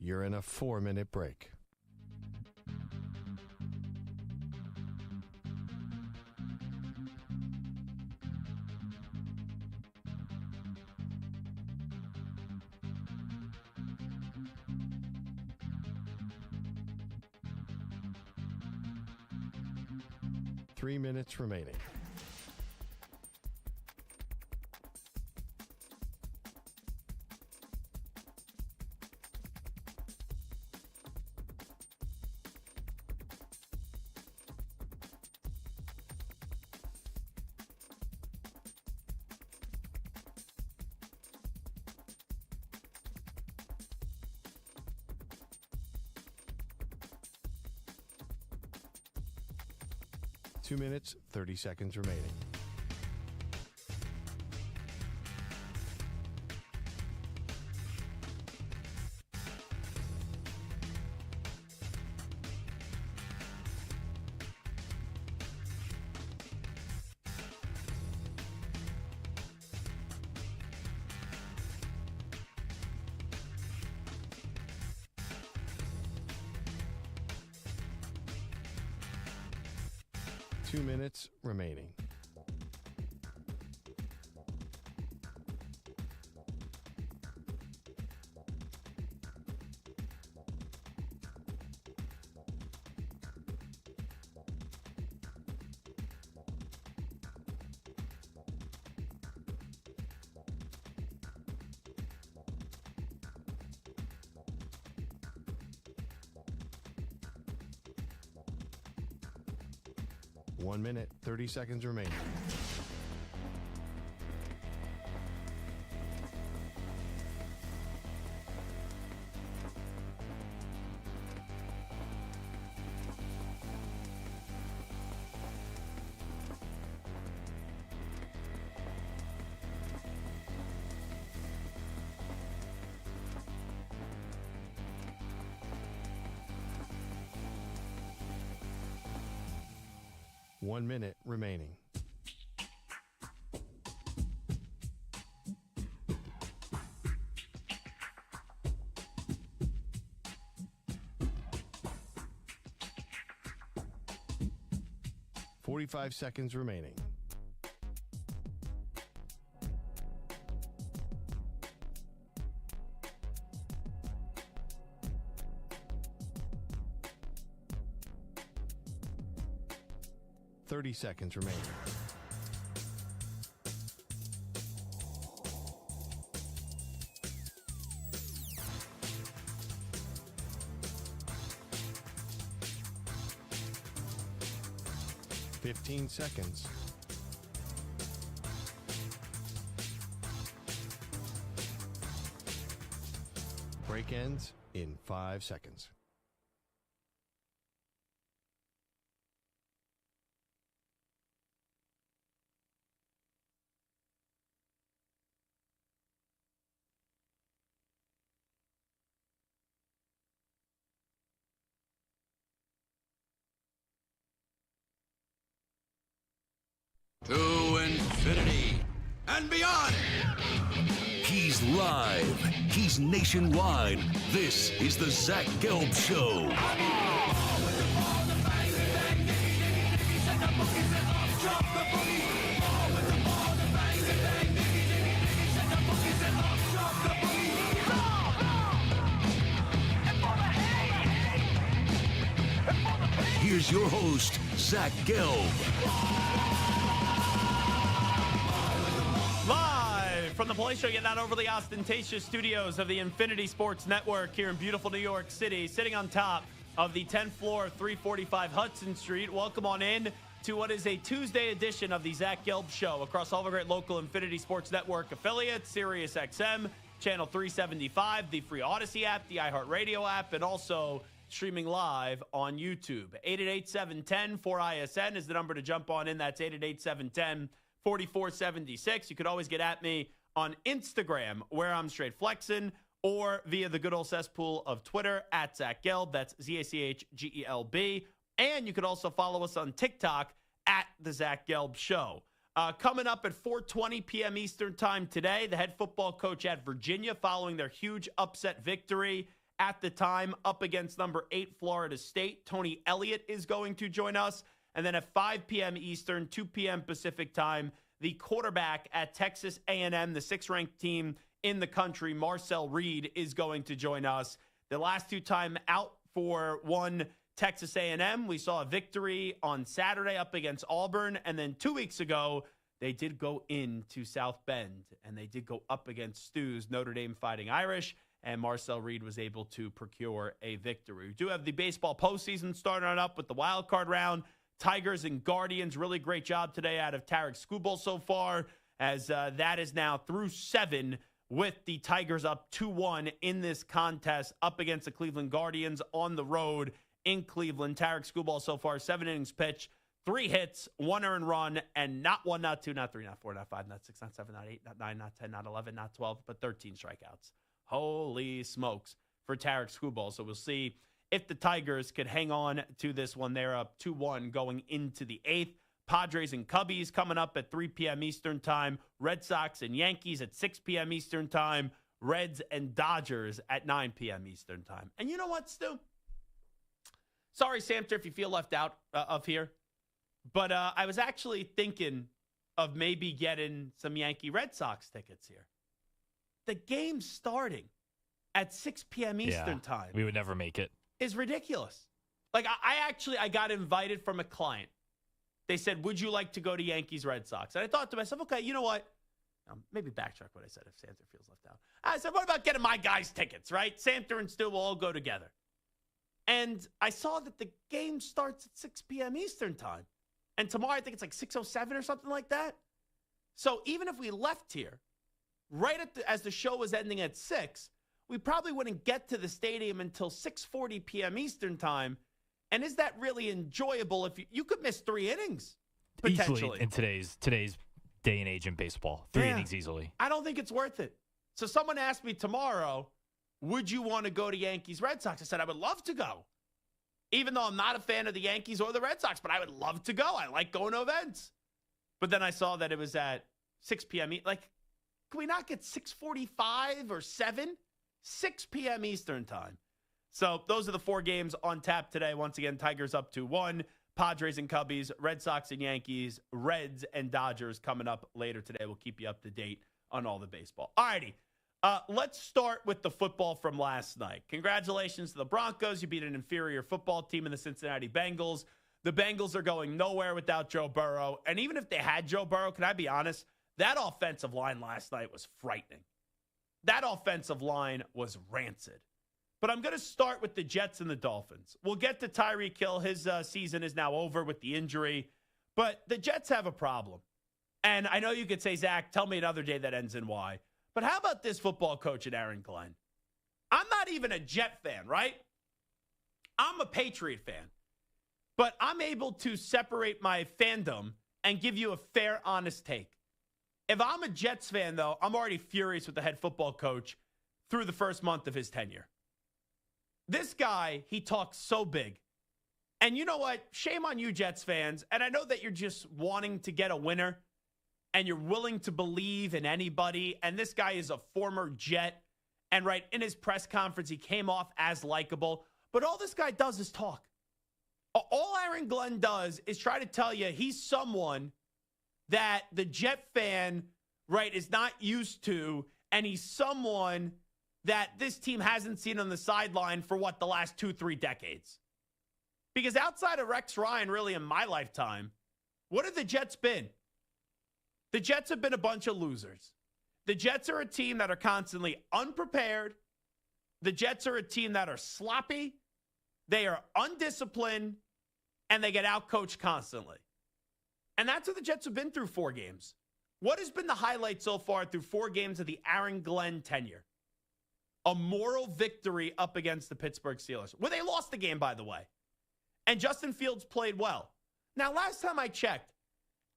You're in a 4-minute break. Three minutes remaining. Two minutes, 30 seconds remaining. Two minutes remaining. One minute, 30 seconds remaining. One minute remaining. Forty-five seconds remaining. Thirty seconds remaining. Fifteen seconds. Break ends in 5 seconds. To infinity and beyond. He's live. He's nationwide. This is the Zach Gelb Show. Here's your host, Zach Gelb. Live from the Play Show, yet not overly ostentatious studios of the Infinity Sports Network here in beautiful New York City, sitting on top of the 10th floor, 345 Hudson Street. Welcome on in to what is a Tuesday edition of the Zach Gelb Show across all the great local Infinity Sports Network affiliates, Sirius XM, Channel 375, the free Odyssey app, the iHeartRadio app, and also streaming live on YouTube. 888-710-4ISN is the number to jump on in. That's 888-710-4476. You could always get at me on Instagram, where I'm straight flexing, or via the good old cesspool of Twitter, at Zach Gelb. That's ZACHGELB. And you could also follow us on TikTok, at the Zach Gelb Show. Coming up at 4:20 p.m. Eastern time today, the head football coach at Virginia, following their huge upset victory at the time, up against number 8 Florida State. Tony Elliott is going to join us. And then at 5 p.m. Eastern, 2 p.m. Pacific time, the quarterback at Texas A&M, the 6th-ranked team in the country, Marcel Reed, is going to join us. The last 2 time out for one Texas A&M, we saw a victory on Saturday up against Auburn. And then 2 weeks ago, they did go into South Bend, and they did go up against Stu's Notre Dame Fighting Irish, and Marcel Reed was able to procure a victory. We do have the baseball postseason starting on up with the wild card round. Tigers and Guardians, really great job today out of Tyreek Hill so far, as that is now through 7 with the Tigers up 2-1 in this contest up against the Cleveland Guardians on the road in Cleveland. Tyreek Hill so far, 7 innings pitched, 3 hits, 1 earned run, and not 1, not 2, not 3, not 4, not 5, not 6, not 7, not 8, not 9, not 10, not 11, not 12, but 13 strikeouts. Holy smokes for Tyreek Hill. So we'll see if the Tigers could hang on to this one. They're up 2-1 going into the 8th. Padres and Cubbies coming up at 3 p.m. Eastern time. Red Sox and Yankees at 6 p.m. Eastern time. Reds and Dodgers at 9 p.m. Eastern time. And you know what, Stu? Sorry, Samter, if you feel left out of here. But I was actually thinking of maybe getting some Yankee Red Sox tickets here. The game starting at 6 p.m. Eastern time. We would never make it. Is ridiculous. Like, I got invited from a client. They said, would you like to go to Yankees Red Sox? And I thought to myself, okay, you know what? Maybe backtrack what I said if Samter feels left out. I said, what about getting my guys tickets, right? Samter and Stu will all go together. And I saw that the game starts at 6 p.m. Eastern time. And tomorrow, I think it's like 6:07 or something like that. So even if we left here, right as the show was ending at 6, we probably wouldn't get to the stadium until 6:40 p.m. Eastern time. And is that really enjoyable if you could miss 3 innings, potentially? Easily in today's day and age in baseball. 3 innings easily. I don't think it's worth it. So someone asked me tomorrow, would you want to go to Yankees Red Sox? I said, I would love to go. Even though I'm not a fan of the Yankees or the Red Sox, but I would love to go. I like going to events. But then I saw that it was at 6 p.m. Like, can we not get 6:45 or 7? 6 p.m. Eastern time. So those are the 4 games on tap today. Once again, Tigers up 2-1. Padres and Cubbies, Red Sox and Yankees, Reds and Dodgers coming up later today. We'll keep you up to date on all the baseball. All righty. Let's start with the football from last night. Congratulations to the Broncos. You beat an inferior football team in the Cincinnati Bengals. The Bengals are going nowhere without Joe Burrow. And even if they had Joe Burrow, can I be honest? That offensive line last night was frightening. That offensive line was rancid. But I'm going to start with the Jets and the Dolphins. We'll get to Tyreek Hill. His season is now over with the injury. But the Jets have a problem. And I know you could say, Zach, tell me another day that ends in Y. But how about this football coach at Aaron Glenn? I'm not even a Jet fan, right? I'm a Patriot fan. But I'm able to separate my fandom and give you a fair, honest take. If I'm a Jets fan, though, I'm already furious with the head football coach through the first month of his tenure. This guy, he talks so big. And you know what? Shame on you, Jets fans. And I know that you're just wanting to get a winner. And you're willing to believe in anybody. And this guy is a former Jet. And right in his press conference, he came off as likable. But all this guy does is talk. All Aaron Glenn does is try to tell you he's someone that the Jet fan, right, is not used to. And he's someone that this team hasn't seen on the sideline for, the last 2-3 decades. Because outside of Rex Ryan, really, in my lifetime, what have the Jets been? The Jets have been a bunch of losers. The Jets are a team that are constantly unprepared. The Jets are a team that are sloppy. They are undisciplined. And they get outcoached constantly. And that's what the Jets have been through 4 games. What has been the highlight so far through 4 games of the Aaron Glenn tenure? A moral victory up against the Pittsburgh Steelers, where they lost the game, by the way. And Justin Fields played well. Now, last time I checked,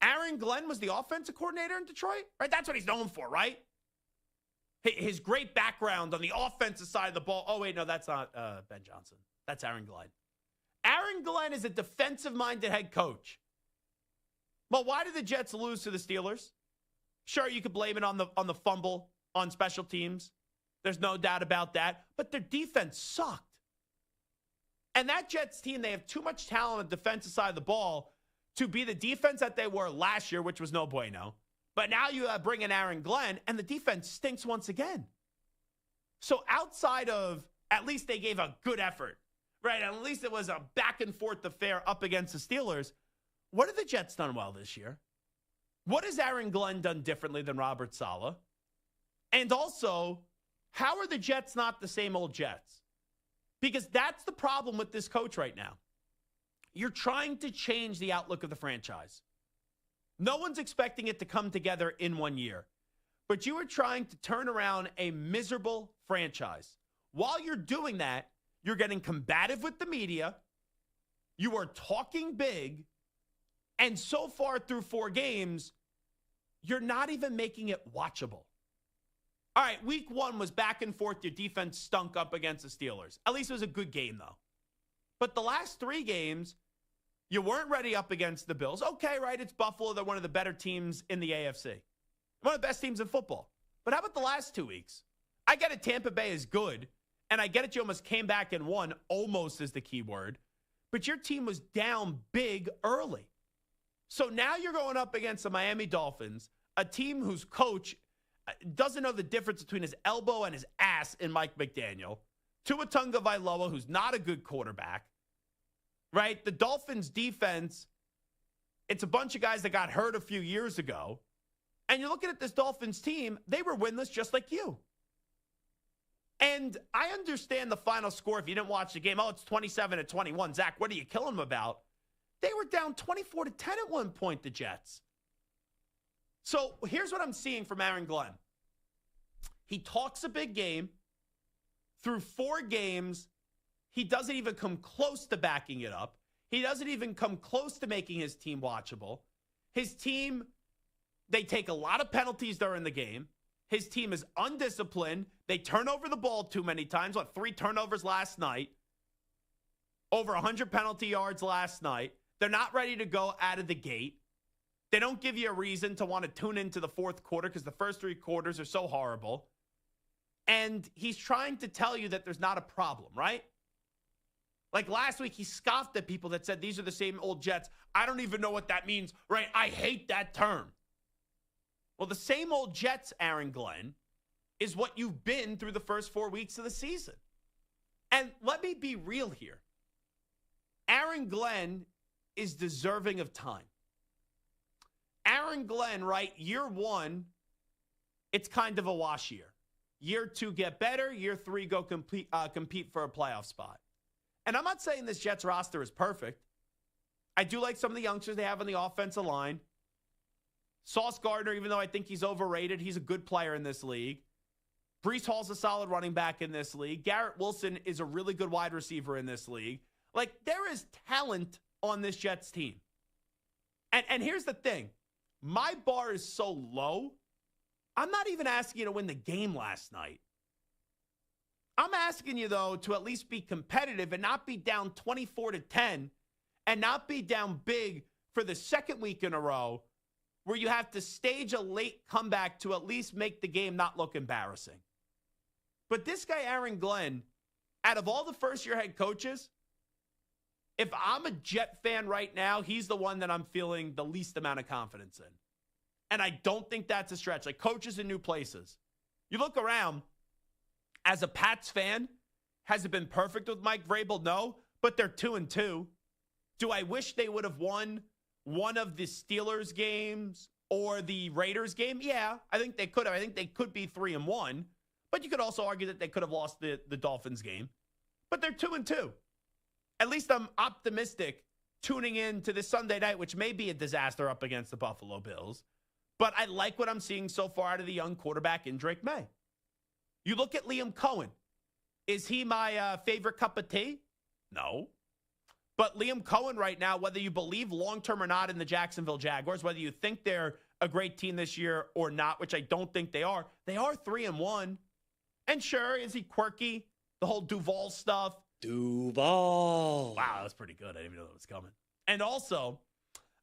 Aaron Glenn was the offensive coordinator in Detroit, right? That's what he's known for, right? His great background on the offensive side of the ball. Oh, wait, no, that's not Ben Johnson. That's Aaron Glenn. Aaron Glenn is a defensive-minded head coach. Well, why did the Jets lose to the Steelers? Sure, you could blame it on the fumble on special teams. There's no doubt about that. But their defense sucked. And that Jets team, they have too much talent on the defensive side of the ball to be the defense that they were last year, which was no bueno. But now you bring in Aaron Glenn, and the defense stinks once again. So outside of, at least they gave a good effort, right? At least it was a back-and-forth affair up against the Steelers. What have the Jets done well this year? What has Aaron Glenn done differently than Robert Saleh? And also, how are the Jets not the same old Jets? Because that's the problem with this coach right now. You're trying to change the outlook of the franchise. No one's expecting it to come together in 1 year. But you are trying to turn around a miserable franchise. While you're doing that, you're getting combative with the media. You are talking big. And so far through 4 games, you're not even making it watchable. All right, week 1 was back and forth. Your defense stunk up against the Steelers. At least it was a good game, though. But the last 3 games, you weren't ready up against the Bills. Okay, right, it's Buffalo. They're one of the better teams in the AFC. One of the best teams in football. But how about the last 2 weeks? I get it, Tampa Bay is good. And I get it, you almost came back and won. Almost is the key word. But your team was down big early. So now you're going up against the Miami Dolphins, a team whose coach doesn't know the difference between his elbow and his ass in Mike McDaniel. Tua Tagovailoa, who's not a good quarterback. Right? The Dolphins defense, it's a bunch of guys that got hurt a few years ago. And you're looking at this Dolphins team, they were winless just like you. And I understand the final score if you didn't watch the game. Oh, it's 27-21. Zach, what are you killing them about? They were down 24-10 at one point, the Jets. So here's what I'm seeing from Aaron Glenn. He talks a big game. Through 4 games, he doesn't even come close to backing it up. He doesn't even come close to making his team watchable. His team, they take a lot of penalties during the game. His team is undisciplined. They turn over the ball too many times. 3 turnovers last night. Over 100 penalty yards last night. They're not ready to go out of the gate. They don't give you a reason to want to tune into the fourth quarter because the first 3 quarters are so horrible. And he's trying to tell you that there's not a problem, right? Like last week, he scoffed at people that said, these are the same old Jets. I don't even know what that means, right? I hate that term. Well, the same old Jets, Aaron Glenn, is what you've been through the first 4 weeks of the season. And let me be real here. Aaron Glenn is deserving of time. Aaron Glenn, right, year 1, it's kind of a wash year. Year 2, get better. Year 3, go compete for a playoff spot. And I'm not saying this Jets roster is perfect. I do like some of the youngsters they have on the offensive line. Sauce Gardner, even though I think he's overrated, he's a good player in this league. Breece Hall's a solid running back in this league. Garrett Wilson is a really good wide receiver in this league. Like, there is talent on this Jets team. And here's the thing. My bar is so low, I'm not even asking you to win the game last night. I'm asking you, though, to at least be competitive and not be down 24-10 and not be down big for the second week in a row where you have to stage a late comeback to at least make the game not look embarrassing. But this guy, Aaron Glenn, out of all the first-year head coaches, if I'm a Jet fan right now, he's the one that I'm feeling the least amount of confidence in. And I don't think that's a stretch. Like coaches in new places. You look around, as a Pats fan, has it been perfect with Mike Vrabel? No, but they're 2-2. Do I wish they would have won one of the Steelers games or the Raiders game? Yeah, I think they could have. I think they could be 3-1. But you could also argue that they could have lost the Dolphins game. But they're 2-2. At least I'm optimistic tuning in to this Sunday night, which may be a disaster up against the Buffalo Bills. But I like what I'm seeing so far out of the young quarterback in Drake May. You look at Liam Cohen. Is he my favorite cup of tea? No. But Liam Cohen right now, whether you believe long-term or not in the Jacksonville Jaguars, whether you think they're a great team this year or not, which I don't think they are 3-1. And sure, is he quirky? The whole Duval stuff. Duval. Wow, that's pretty good. I didn't even know that was coming. And also,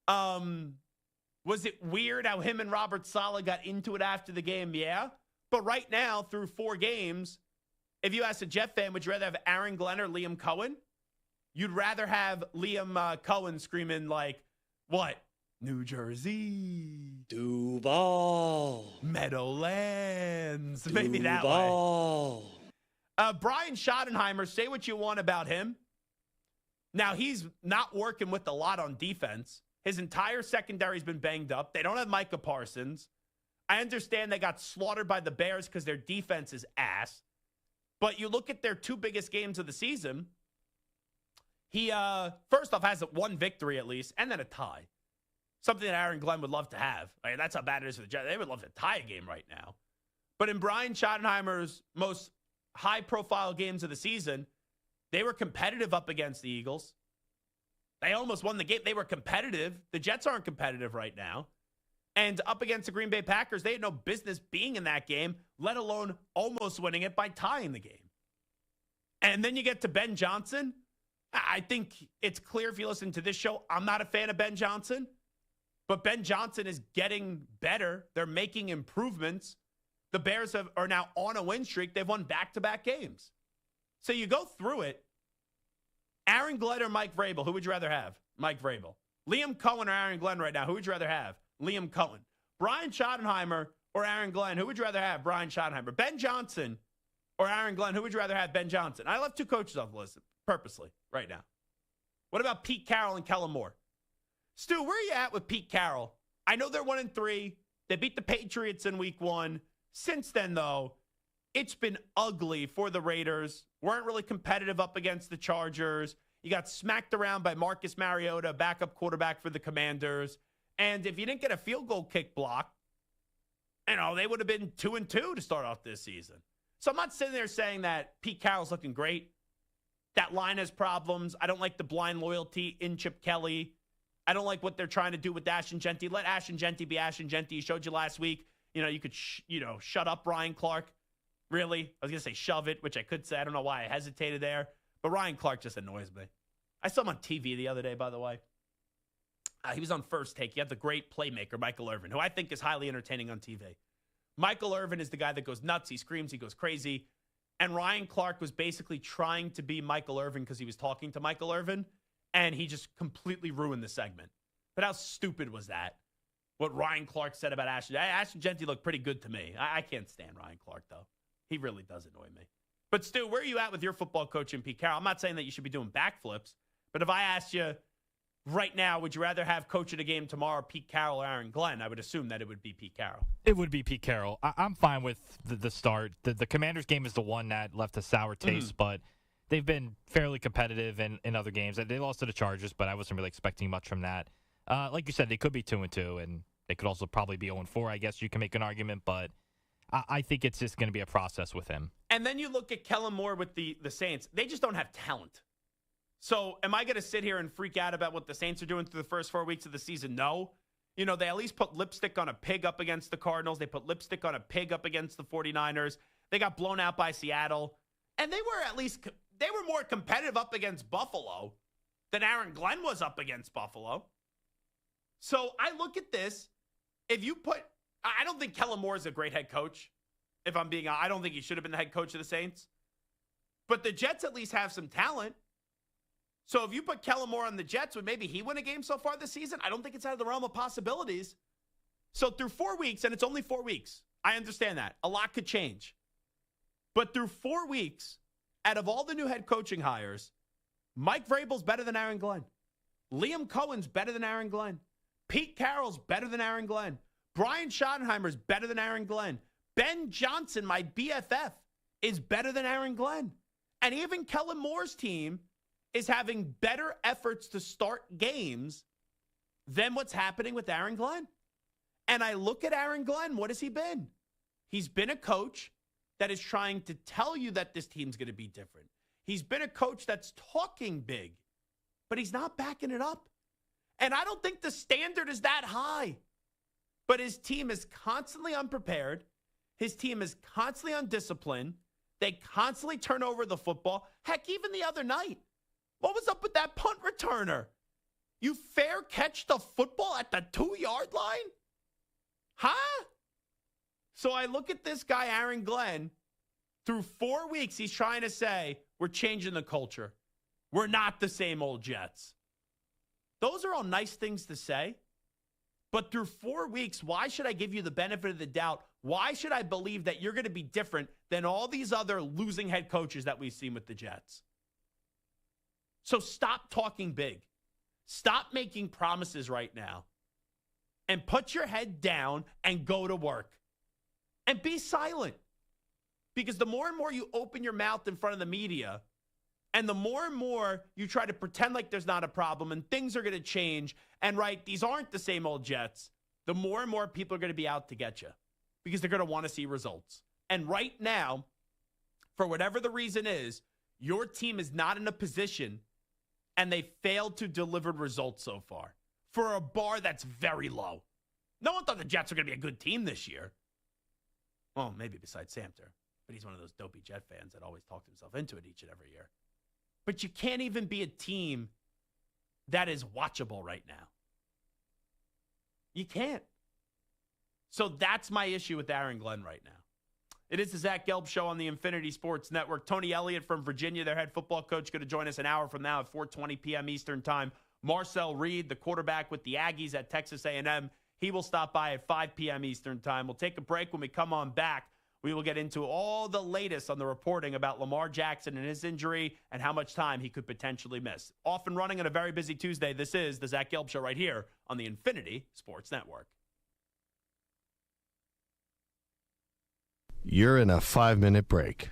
was it weird how him and Robert Saleh got into it after the game? Yeah. But right now, through 4 games, if you ask a Jet fan, would you rather have Aaron Glenn or Liam Cohen? You'd rather have Liam Cohen screaming like, what? New Jersey. Duval. Meadowlands. Maybe that Duval. way. Brian Schottenheimer, say what you want about him. Now, he's not working with a lot on defense. His entire secondary's been banged up. They don't have Micah Parsons. I understand they got slaughtered by the Bears because their defense is ass. But you look at their 2 biggest games of the season, he, first off, has 1 victory at least, and then a tie. Something that Aaron Glenn would love to have. That's how bad it is for the Jets. They would love to tie a game right now. But in Brian Schottenheimer's most high-profile games of the season, they were competitive up against the Eagles. They almost won the game. They were competitive. The Jets aren't competitive right now. And up against the Green Bay Packers, they had no business being in that game, let alone almost winning it by tying the game. And then you get to Ben Johnson. I think it's clear if you listen to this show, I'm not a fan of Ben Johnson. But Ben Johnson is getting better. They're making improvements. The Bears are now on a win streak. They've won back-to-back games. So you go through it. Aaron Glenn or Mike Vrabel, who would you rather have? Mike Vrabel. Liam Cohen or Aaron Glenn right now, who would you rather have? Liam Cohen. Brian Schottenheimer or Aaron Glenn, who would you rather have? Brian Schottenheimer. Ben Johnson or Aaron Glenn, who would you rather have? Ben Johnson. I left 2 coaches off the list purposely right now. What about Pete Carroll and Kellen Moore? Stu, where are you at with Pete Carroll? I know they're 1-3. They beat the Patriots in week 1. Since then, though, it's been ugly for the Raiders. Weren't really competitive up against the Chargers. You got smacked around by Marcus Mariota, backup quarterback for the Commanders. And if you didn't get a field goal kick block, they would have been 2-2 to start off this season. So I'm not sitting there saying that Pete Carroll's looking great. That line has problems. I don't like the blind loyalty in Chip Kelly. I don't like what they're trying to do with Ashton Genty. Let Ashton Genty be Ashton Genty. He showed you last week. You could, shut up Ryan Clark. Really? I was going to say shove it, which I could say. I don't know why I hesitated there. But Ryan Clark just annoys me. I saw him on TV the other day, by the way. He was on First Take. You have the great playmaker, Michael Irvin, who I think is highly entertaining on TV. Michael Irvin is the guy that goes nuts. He screams. He goes crazy. And Ryan Clark was basically trying to be Michael Irvin because he was talking to Michael Irvin. And he just completely ruined the segment. But how stupid was that? What Ryan Clark said about Ashton. Ashton Genty looked pretty good to me. I can't stand Ryan Clark, though. He really does annoy me. But Stu, where are you at with your football coach and Pete Carroll? I'm not saying that you should be doing backflips. But if I asked you right now, would you rather have coach of the game tomorrow, Pete Carroll or Aaron Glenn? I would assume that it would be Pete Carroll. It would be Pete Carroll. I'm fine with the start. The Commanders game is the one that left a sour taste, but they've been fairly competitive in other games. They lost to the Chargers, but I wasn't really expecting much from that. Like you said, they could be 2-2, and they could also probably be 0-4, I guess you can make an argument, but I think it's just going to be a process with him. And then you look at Kellen Moore with the Saints. They just don't have talent. So am I going to sit here and freak out about what the Saints are doing through the first 4 weeks of the season? No. They at least put lipstick on a pig up against the Cardinals. They put lipstick on a pig up against the 49ers. They got blown out by Seattle. And they were more competitive up against Buffalo than Aaron Glenn was up against Buffalo. So I look at this. I don't think Kellen Moore is a great head coach. If I'm being honest, I don't think he should have been the head coach of the Saints. But the Jets at least have some talent. So if you put Kellen Moore on the Jets, would maybe he win a game so far this season? I don't think it's out of the realm of possibilities. So through 4 weeks, and it's only 4 weeks, I understand that. A lot could change. But through 4 weeks, out of all the new head coaching hires, Mike Vrabel's better than Aaron Glenn. Liam Cohen's better than Aaron Glenn. Pete Carroll's better than Aaron Glenn. Brian Schottenheimer's better than Aaron Glenn. Ben Johnson, my BFF, is better than Aaron Glenn. And even Kellen Moore's team is having better efforts to start games than what's happening with Aaron Glenn. And I look at Aaron Glenn, what has he been? He's been a coach that is trying to tell you that this team's going to be different. He's been a coach that's talking big, but he's not backing it up. And I don't think the standard is that high. But his team is constantly unprepared. His team is constantly undisciplined. They constantly turn over the football. Heck, even the other night, what was up with that punt returner? You fair catch the football at the 2-yard line? Huh? So I look at this guy, Aaron Glenn. Through 4 weeks, he's trying to say, we're changing the culture. We're not the same old Jets. Those are all nice things to say. But through 4 weeks, why should I give you the benefit of the doubt? Why should I believe that you're going to be different than all these other losing head coaches that we've seen with the Jets? So stop talking big. Stop making promises right now. And put your head down and go to work. And be silent. Because the more and more you open your mouth in front of the media, and the more and more you try to pretend like there's not a problem and things are going to change, and right, these aren't the same old Jets, the more and more people are going to be out to get you because they're going to want to see results. And right now, for whatever the reason is, your team is not in a position and they failed to deliver results so far for a bar that's very low. No one thought the Jets were going to be a good team this year. Well, maybe besides Samter. But he's one of those dopey Jet fans that always talks himself into it each and every year. But you can't even be a team that is watchable right now. You can't. So that's my issue with Aaron Glenn right now. It is the Zach Gelb Show on the Infinity Sports Network. Tony Elliott from Virginia, their head football coach, going to join us an hour from now at 4:20 p.m. Eastern Time. Marcel Reed, the quarterback with the Aggies at Texas A&M, he will stop by at 5 p.m. Eastern Time. We'll take a break. When we come on back, we will get into all the latest on the reporting about Lamar Jackson and his injury and how much time he could potentially miss. Off and running on a very busy Tuesday. This is the Zach Gelb Show right here on the Infinity Sports Network. You're in a 5-minute break.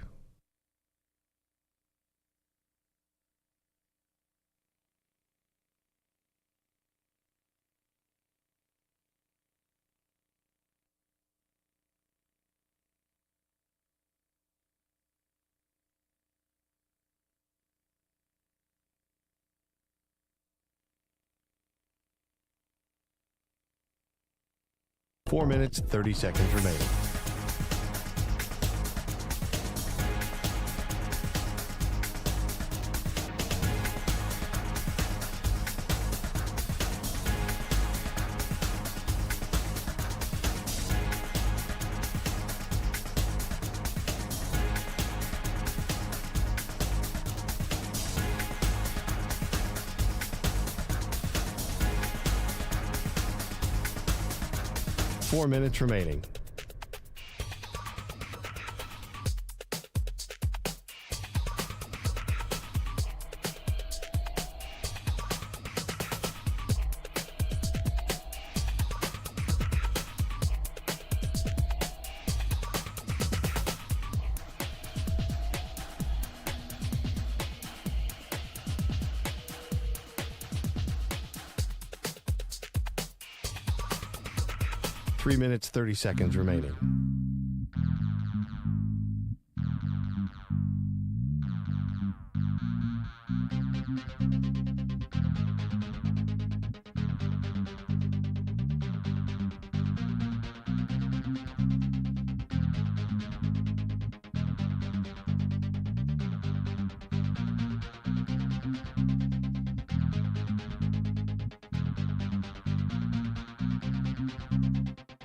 Four minutes, 30 seconds remaining. Four minutes remaining. Three minutes, 30 seconds remaining.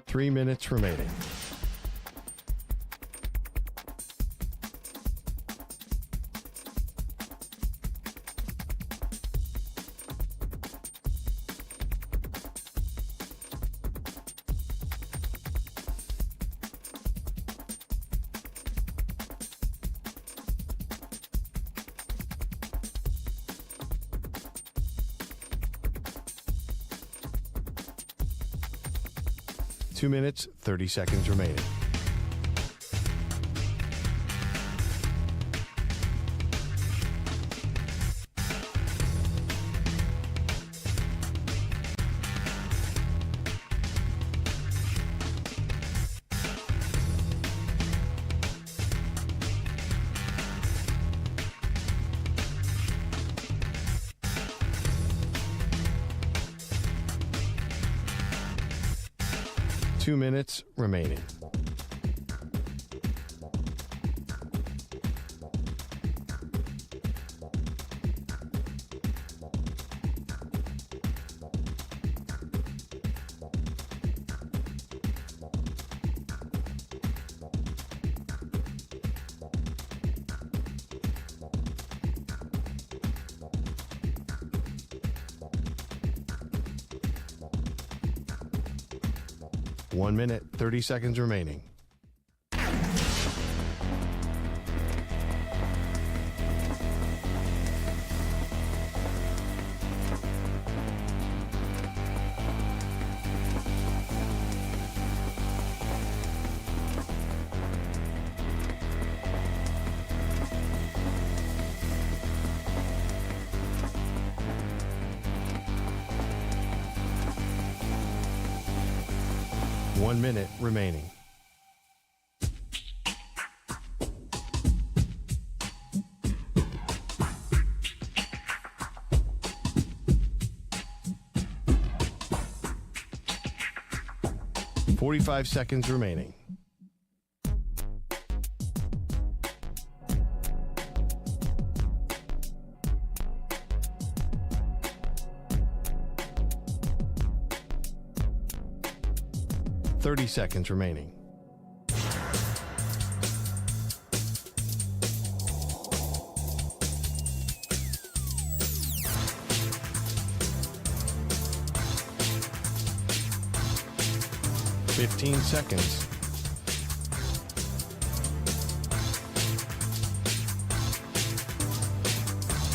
Three minutes remaining. Two minutes, 30 seconds remaining. Two minutes remaining. 1 minute, 30 seconds remaining. One minute remaining. Forty-five seconds remaining. Thirty seconds remaining. Fifteen seconds.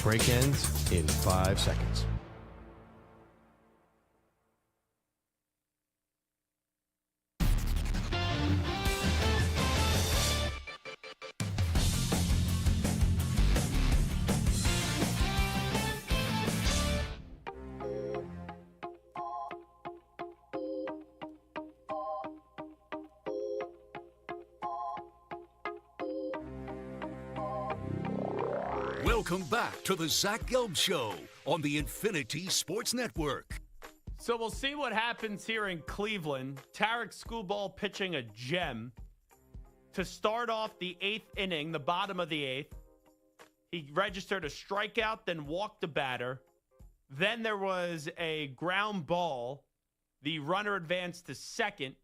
Break ends in 5 seconds. Welcome back to the Zach Gelb Show on the Infinity Sports Network. So we'll see what happens here in Cleveland. Tyreek Hill pitching a gem to start off the 8th inning, the bottom of the 8th. He registered a strikeout, then walked the batter. Then there was a ground ball. The runner advanced to second,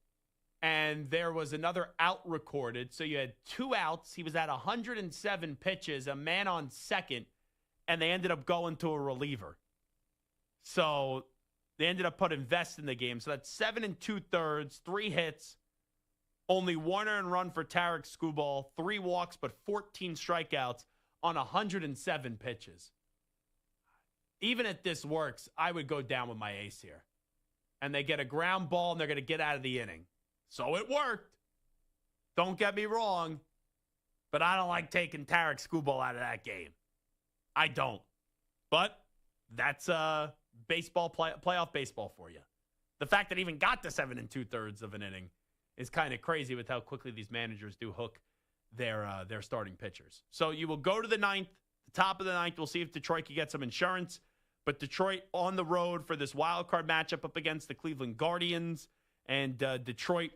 and there was another out recorded. So you had 2 outs. He was at 107 pitches, a man on second, and they ended up going to a reliever. So they ended up putting Vest in the game. So that's 7 2/3, 3 hits, only 1 earned run for Tyreek Hill, 3 walks, but 14 strikeouts on 107 pitches. Even if this works, I would go down with my ace here. And they get a ground ball, and they're going to get out of the inning. So it worked. Don't get me wrong, but I don't like taking Tyreek Hill out of that game. I don't. But that's baseball playoff baseball for you. The fact that it even got to 7 2/3 of an inning is kind of crazy with how quickly these managers do hook their starting pitchers. So you will go to the 9th, the top of the 9th. We'll see if Detroit can get some insurance. But Detroit on the road for this wild card matchup up against the Cleveland Guardians. And Detroit,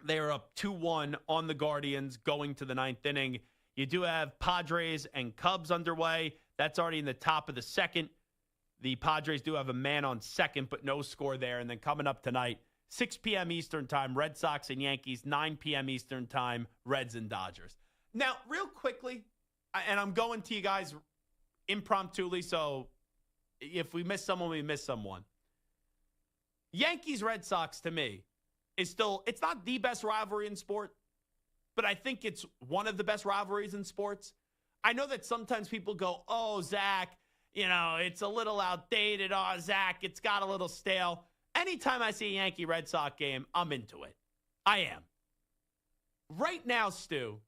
they are up 2-1 on the Guardians going to the 9th inning. You do have Padres and Cubs underway. That's already in the top of the 2nd. The Padres do have a man on second, but no score there. And then coming up tonight, 6 p.m. Eastern time, Red Sox and Yankees, 9 p.m. Eastern time, Reds and Dodgers. Now, real quickly, and I'm going to you guys impromptuly, so if we miss someone, we miss someone. Yankees-Red Sox, to me, is still, it's not the best rivalry in sport, but I think it's one of the best rivalries in sports. I know that sometimes people go, oh, Zach, it's a little outdated. Oh, Zach, it's got a little stale. Anytime I see a Yankee-Red Sox game, I'm into it. I am. Right now, Stu,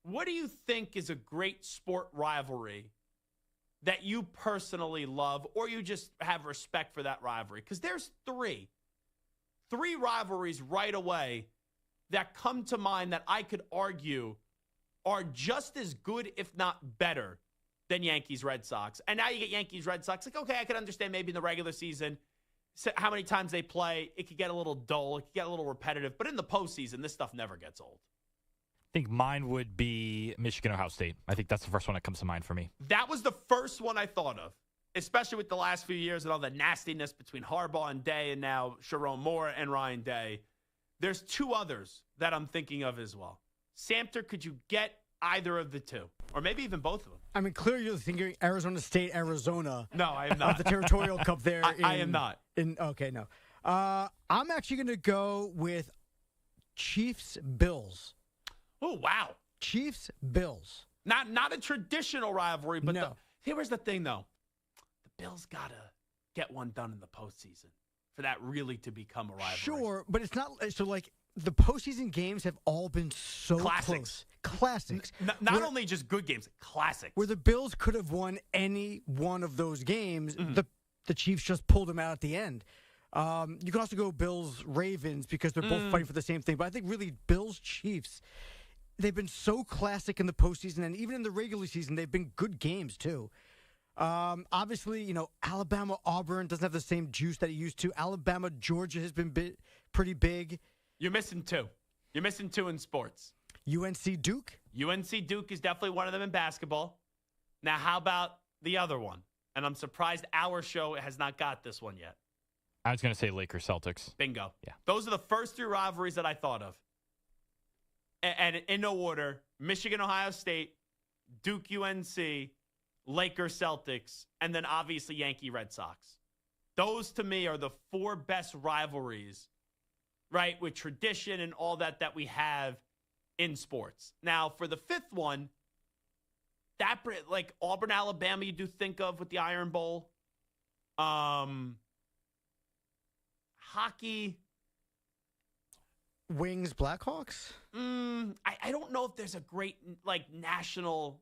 what do you think is a great sport rivalry that you personally love, or you just have respect for that rivalry? Because there's three rivalries right away that come to mind that I could argue are just as good, if not better, than Yankees-Red Sox. And now you get Yankees-Red Sox. Like, okay, I could understand maybe in the regular season, how many times they play, it could get a little dull, it could get a little repetitive. But in the postseason, this stuff never gets old. I think mine would be Michigan, Ohio State. I think that's the first one that comes to mind for me. That was the first one I thought of, especially with the last few years and all the nastiness between Harbaugh and Day and now Sharon Moore and Ryan Day. There's 2 others that I'm thinking of as well. Samter, could you get either of the 2? Or maybe even both of them? I mean, clearly you're thinking Arizona State, Arizona. No, I am not. The Territorial Cup there. I am not. Okay, no. I'm actually going to go with Chiefs-Bills. Oh, wow. Chiefs-Bills. Not a traditional rivalry, but No. here's the thing, though. The Bills got to get one done in the postseason for that really to become a rivalry. Sure, but it's not – so, like, the postseason games have all been so Classics. close. Classics. Not only just good games, classics. Where the Bills could have won any one of those games, the Chiefs just pulled them out at the end. You can also go Bills-Ravens because they're both fighting for the same thing. But I think really Bills-Chiefs, they've been so classic in the postseason, and even in the regular season, they've been good games too. Obviously, Alabama-Auburn doesn't have the same juice that it used to. Alabama-Georgia has been pretty big. You're missing two. You're missing two in sports. UNC-Duke? UNC-Duke is definitely one of them in basketball. Now, how about the other one? And I'm surprised our show has not got this one yet. I was going to say Lakers-Celtics. Bingo. Yeah. Those are the first three rivalries that I thought of. And in no order, Michigan-Ohio State, Duke-UNC, Lakers-Celtics, and then obviously Yankee-Red Sox. Those, to me, are the four best rivalries, right, with tradition and all that we have in sports. Now, for the fifth one, that like Auburn, Alabama, you do think of with the Iron Bowl. Hockey. Wings, Blackhawks? I don't know if there's a great, like, national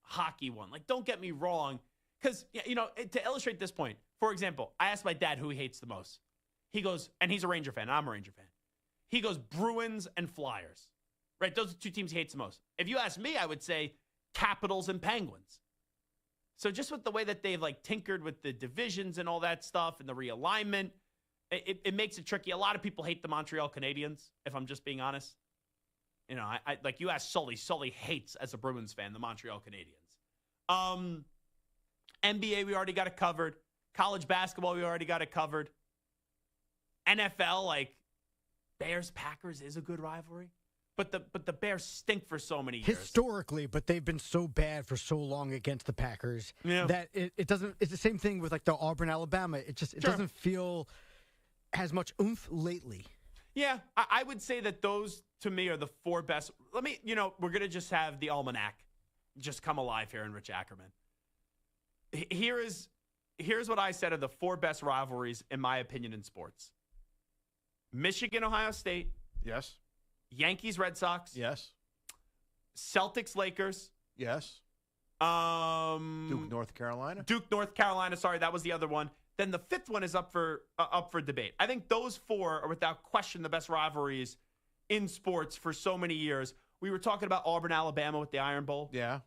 hockey one. Like, don't get me wrong. Because, to illustrate this point, for example, I asked my dad who he hates the most. He goes, and he's a Ranger fan, and I'm a Ranger fan. He goes, Bruins and Flyers. Right? Those are two teams he hates the most. If you ask me, I would say Capitals and Penguins. So just with the way that they've, like, tinkered with the divisions and all that stuff and the realignment, it makes it tricky. A lot of people hate the Montreal Canadiens, if I'm just being honest. I like you asked Sully. Sully hates, as a Bruins fan, the Montreal Canadiens. NBA, we already got it covered. College basketball, we already got it covered. NFL, like, Bears-Packers is a good rivalry. But the Bears stink for so many years. Historically, but they've been so bad for so long against the Packers that it doesn't. It's the same thing with like the Auburn-Alabama. It doesn't feel as much oomph lately. Yeah, I would say that those, to me, are the four best. We're going to just have the almanac just come alive here in Rich Ackerman. Here's what I said are the four best rivalries, in my opinion, in sports. Michigan, Ohio State. Yes. Yankees, Red Sox. Yes. Celtics, Lakers. Yes. Duke, North Carolina. Duke, North Carolina. Sorry, that was the other one. Then the fifth one is up for debate. I think those four are without question the best rivalries in sports for so many years. We were talking about Auburn, Alabama with the Iron Bowl. Yeah.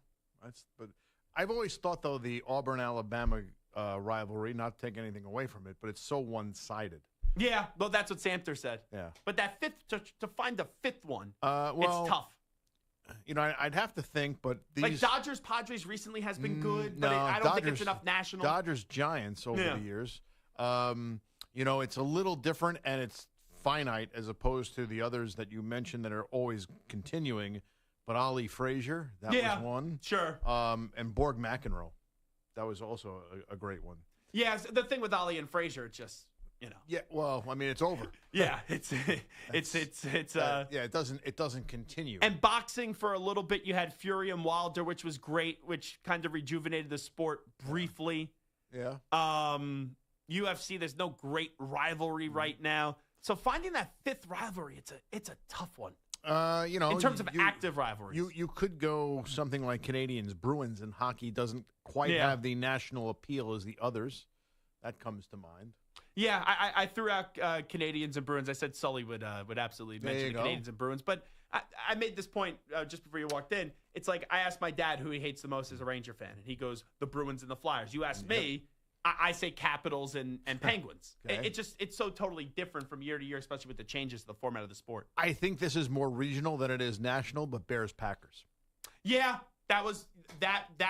But I've always thought, though, the Auburn-Alabama rivalry, not to take anything away from it, but it's so one-sided. Yeah, well, that's what Samter said. Yeah. But that fifth, to find the fifth one, well, it's tough. I'd have to think, but these... Like Dodgers-Padres recently has been good, but no, I don't think it's enough national. Dodgers-Giants over the years. It's a little different, and it's finite as opposed to the others that you mentioned that are always continuing. But Ali Frazier, that was one. Sure. And Borg McEnroe. That was also a great one. Yeah, the thing with Ali and Frazier, it's just... Yeah, well, I mean, it's over. Yeah, it doesn't continue. And boxing for a little bit, you had Fury and Wilder, which was great, which kind of rejuvenated the sport briefly. Yeah. UFC, there's no great rivalry right now. So finding that fifth rivalry, it's a tough one. In terms of active rivalries. You could go something like Canadians, Bruins, and hockey doesn't quite have the national appeal as the others. That comes to mind. Yeah, I threw out Canadians and Bruins. I said Sully would absolutely mention the Canadians and Bruins. But I made this point just before you walked in. It's like I asked my dad who he hates the most as a Ranger fan, and he goes, the Bruins and the Flyers. You asked me, I say Capitals and Penguins. Okay. It's so totally different from year to year, especially with the changes to the format of the sport. I think this is more regional than it is national, but Bears-Packers. Yeah, that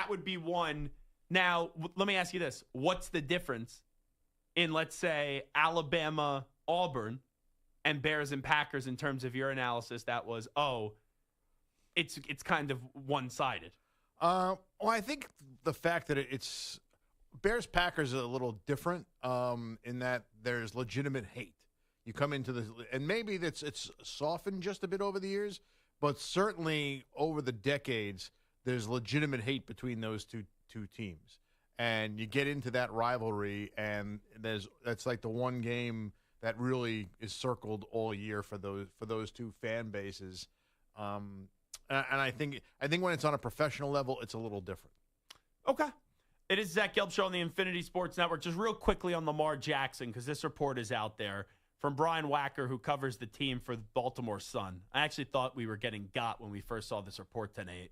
would be one. Now, let me ask you this. What's the difference in, let's say, Alabama, Auburn, and Bears and Packers in terms of your analysis? That was, it's kind of one-sided. Well, I think the fact that it's Bears-Packers is a little different in that there's legitimate hate. You come into the – and maybe it's softened just a bit over the years, but certainly over the decades, there's legitimate hate between those two teams. And you get into that rivalry, and that's like the one game that really is circled all year for those two fan bases. And I think when it's on a professional level, it's a little different. Okay. It is Zach Gelb Show on the Infinity Sports Network. Just real quickly on Lamar Jackson, because this report is out there from Brian Wacker, who covers the team for the Baltimore Sun. I actually thought we were getting got when we first saw this report today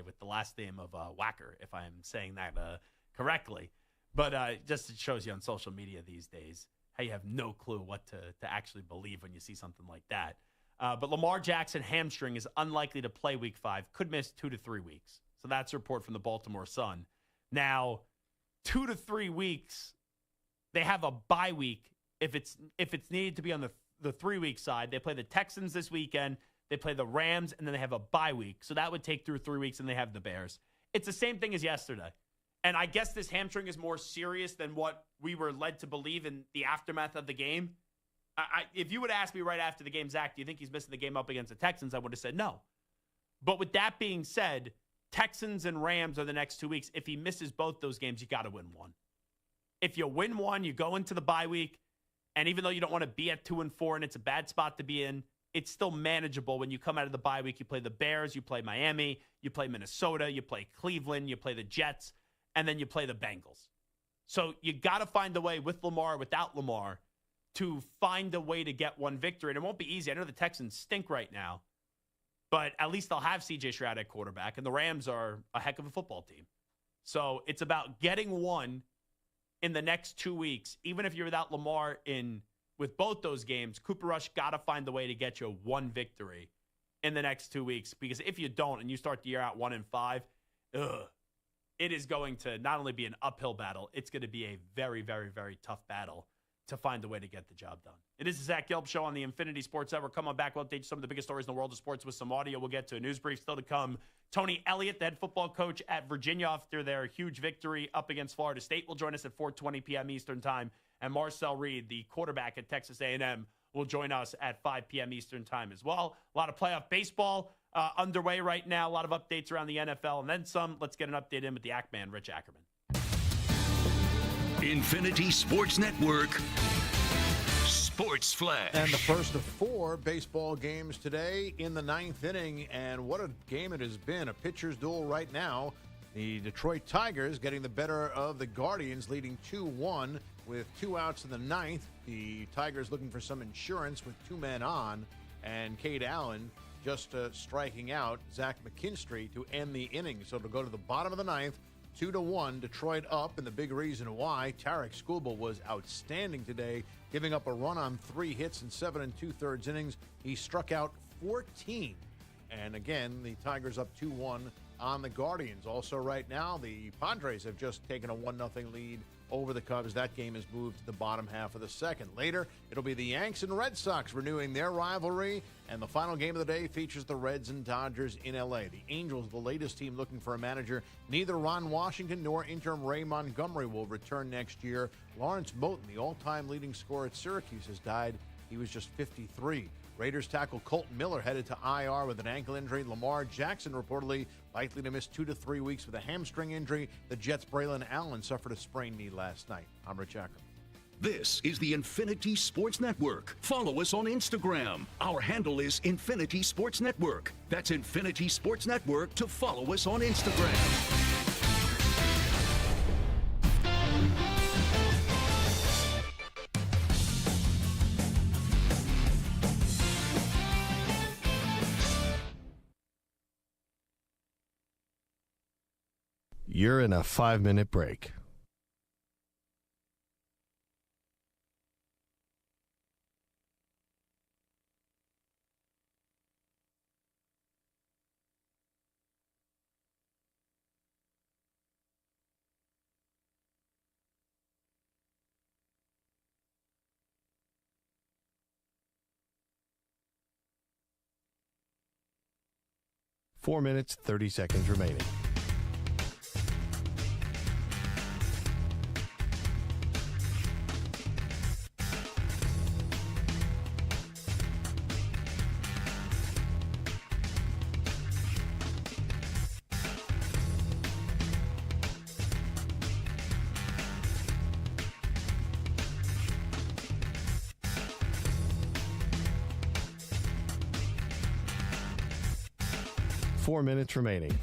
with the last name of Wacker, if I'm saying that correctly. But just it shows you on social media these days how you have no clue what to actually believe when you see something like that. But Lamar Jackson hamstring is unlikely to play Week 5, could miss 2 to 3 weeks. So that's a report from the Baltimore Sun. Now, 2 to 3 weeks, they have a bye week if it's needed to be on the 3-week side. They play the Texans this weekend, they play the Rams, and then they have a bye week. So that would take through 3 weeks, and they have the Bears. It's the same thing as yesterday. And I guess this hamstring is more serious than what we were led to believe in the aftermath of the game. If you would ask me right after the game, Zach, do you think he's missing the game up against the Texans? I would have said no. But with that being said, Texans and Rams are the next 2 weeks. If he misses both those games, you got to win one. If you win one, you go into the bye week, and even though you don't want to be at 2-4 and it's a bad spot to be in, it's still manageable when you come out of the bye week. You play the Bears, you play Miami, you play Minnesota, you play Cleveland, you play the Jets, and then you play the Bengals. So you got to find a way with Lamar, without Lamar, to find a way to get one victory. And it won't be easy. I know the Texans stink right now, but at least they'll have C.J. Stroud at quarterback, and the Rams are a heck of a football team. So it's about getting one in the next 2 weeks. Even if you're without Lamar with both those games, Cooper Rush got to find the way to get you one victory in the next 2 weeks. Because if you don't and you start the year out 1-5, it is going to not only be an uphill battle, it's going to be a very, very, very tough battle to find a way to get the job done. It is the Zach Gelb Show on the Infinity Sports Network. Come on back. We'll update you some of the biggest stories in the world of sports with some audio. We'll get to a news brief still to come. Tony Elliott, the head football coach at Virginia, after their huge victory up against Florida State, will join us at 4:20 p.m. Eastern Time. And Marcel Reed, the quarterback at Texas A&M, will join us at 5 p.m. Eastern Time as well. A lot of playoff baseball underway right now. A lot of updates around the NFL. And then some. Let's get an update in with the Ackman, Rich Ackerman. Infinity Sports Network Sports Flash. And the first of 4 baseball games today in the 9th inning. And what a game it has been. A pitcher's duel right now. The Detroit Tigers getting the better of the Guardians, leading 2-1 with 2 outs in the 9th. The Tigers looking for some insurance with 2 men on. And Cade Allen just striking out Zach McKinstry to end the inning. So to go to the bottom of the 9th, 2-1, Detroit up, and the big reason why, Tarek Skubal was outstanding today, giving up a run on 3 hits in 7 2/3 innings. He struck out 14. And again, the Tigers up 2-1 on the Guardians. Also right now, the Padres have just taken a 1-0 lead over the Cubs. That game has moved to the bottom half of the second. Later, it'll be the Yanks and Red Sox renewing their rivalry, and the final game of the day features the Reds and Dodgers in L.A. The Angels, the latest team looking for a manager. Neither Ron Washington nor interim Ray Montgomery will return next year. Lawrence Moten, the all-time leading scorer at Syracuse, has died. He was just 53. Raiders tackle Colton Miller headed to IR with an ankle injury. Lamar Jackson reportedly likely to miss 2 to 3 weeks with a hamstring injury. The Jets' Braylon Allen suffered a sprained knee last night. I'm Rich Ackerman. This is the Infinity Sports Network. Follow us on Instagram. Our handle is Infinity Sports Network. That's Infinity Sports Network to follow us on Instagram. You're in a 5-minute break. Four minutes, 30 seconds remaining. 4 minutes remaining.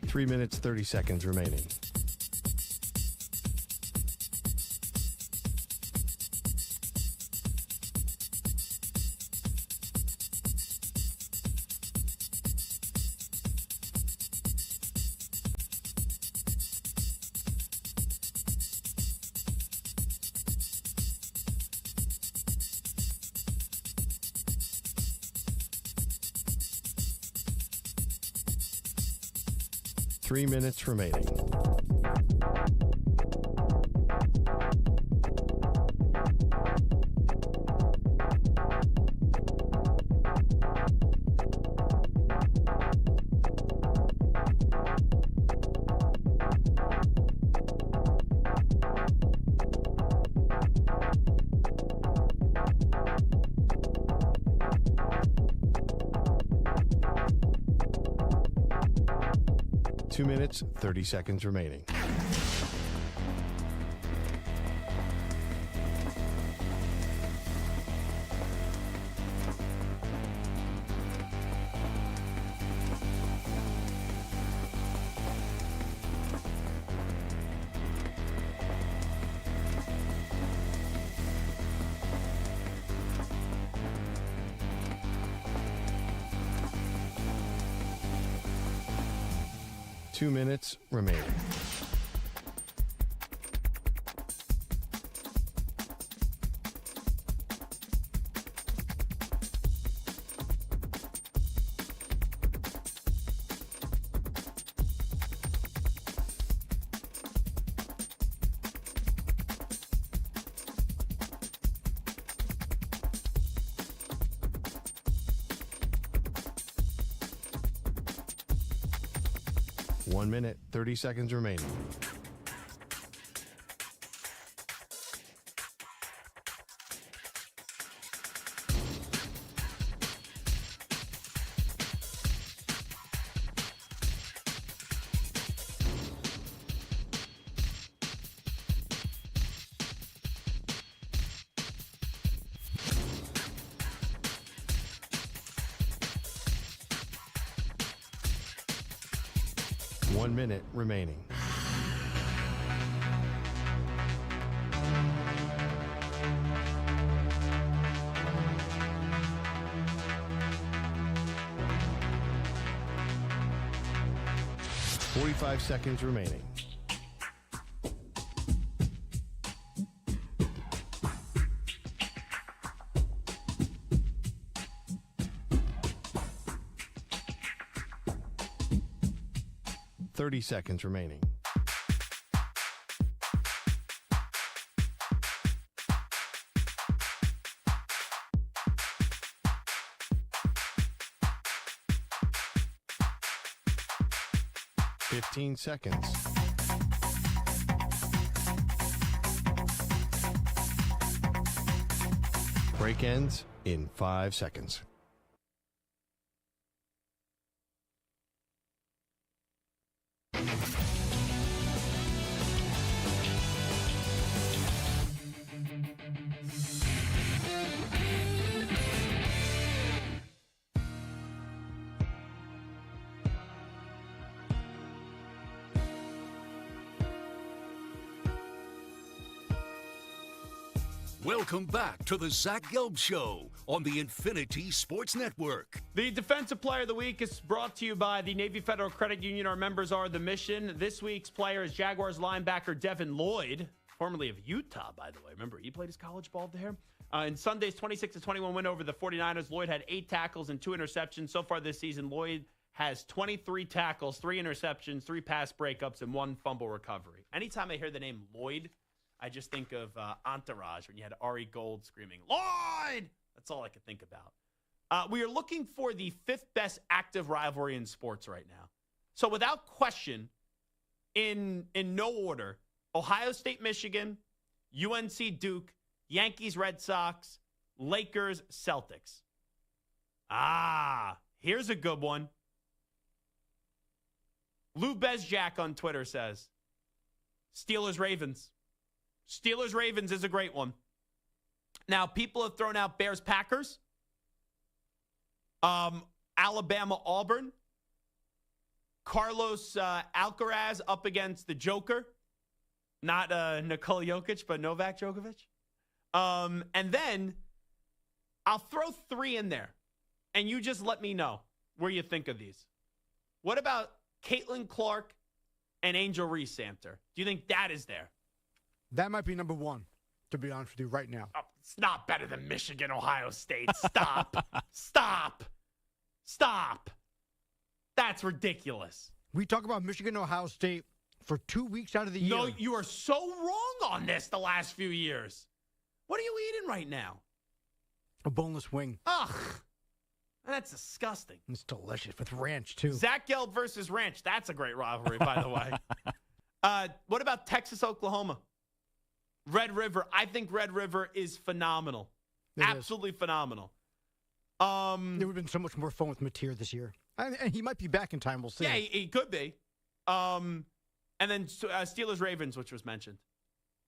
Three minutes, 30 seconds remaining. Three minutes remaining. Two minutes, 30 seconds remaining. Two minutes remaining. One minute, 30 seconds remaining. One minute remaining. Forty-five seconds remaining. Thirty seconds remaining. Fifteen seconds. Break ends in 5 seconds. Welcome back to the Zach Gelb Show on the Infinity Sports Network. The Defensive Player of the Week is brought to you by the Navy Federal Credit Union. Our members are the mission. This week's player is Jaguars linebacker Devin Lloyd, formerly of Utah, by the way. Remember, he played his college ball there. In Sunday's 26-21 win over the 49ers, Lloyd had 8 tackles and 2 interceptions. So far this season, Lloyd has 23 tackles, 3 interceptions, 3 pass breakups, and 1 fumble recovery. Anytime I hear the name Lloyd, I just think of Entourage when you had Ari Gold screaming, Lloyd! That's all I could think about. We are looking for the 5th best active rivalry in sports right now. So without question, in no order, Ohio State, Michigan, UNC, Duke, Yankees, Red Sox, Lakers, Celtics. Here's a good one. Lou Bezjak on Twitter says, Steelers, Ravens. Steelers, Ravens is a great one. Now, people have thrown out Bears, Packers, Alabama, Auburn, Carlos Alcaraz up against the Joker. Not Nikola Jokic, but Novak Djokovic. And then I'll throw 3 in there, and you just let me know where you think of these. What about Caitlin Clark and Angel Reese-Samter? Do you think that is there? That might be number 1, to be honest with you, right now. Oh, it's not better than Michigan, Ohio State. Stop. Stop. That's ridiculous. We talk about Michigan, Ohio State for 2 weeks out of the year. No, you are so wrong on this the last few years. What are you eating right now? A boneless wing. Ugh. That's disgusting. It's delicious with ranch, too. Zach Gelb versus Ranch. That's a great rivalry, by the way. What about Texas, Oklahoma? Red River. I think Red River is phenomenal. Absolutely phenomenal. It would have been so much more fun with Mateer this year. And he might be back in time. We'll see. Yeah, he could be. And then Steelers, Ravens, which was mentioned.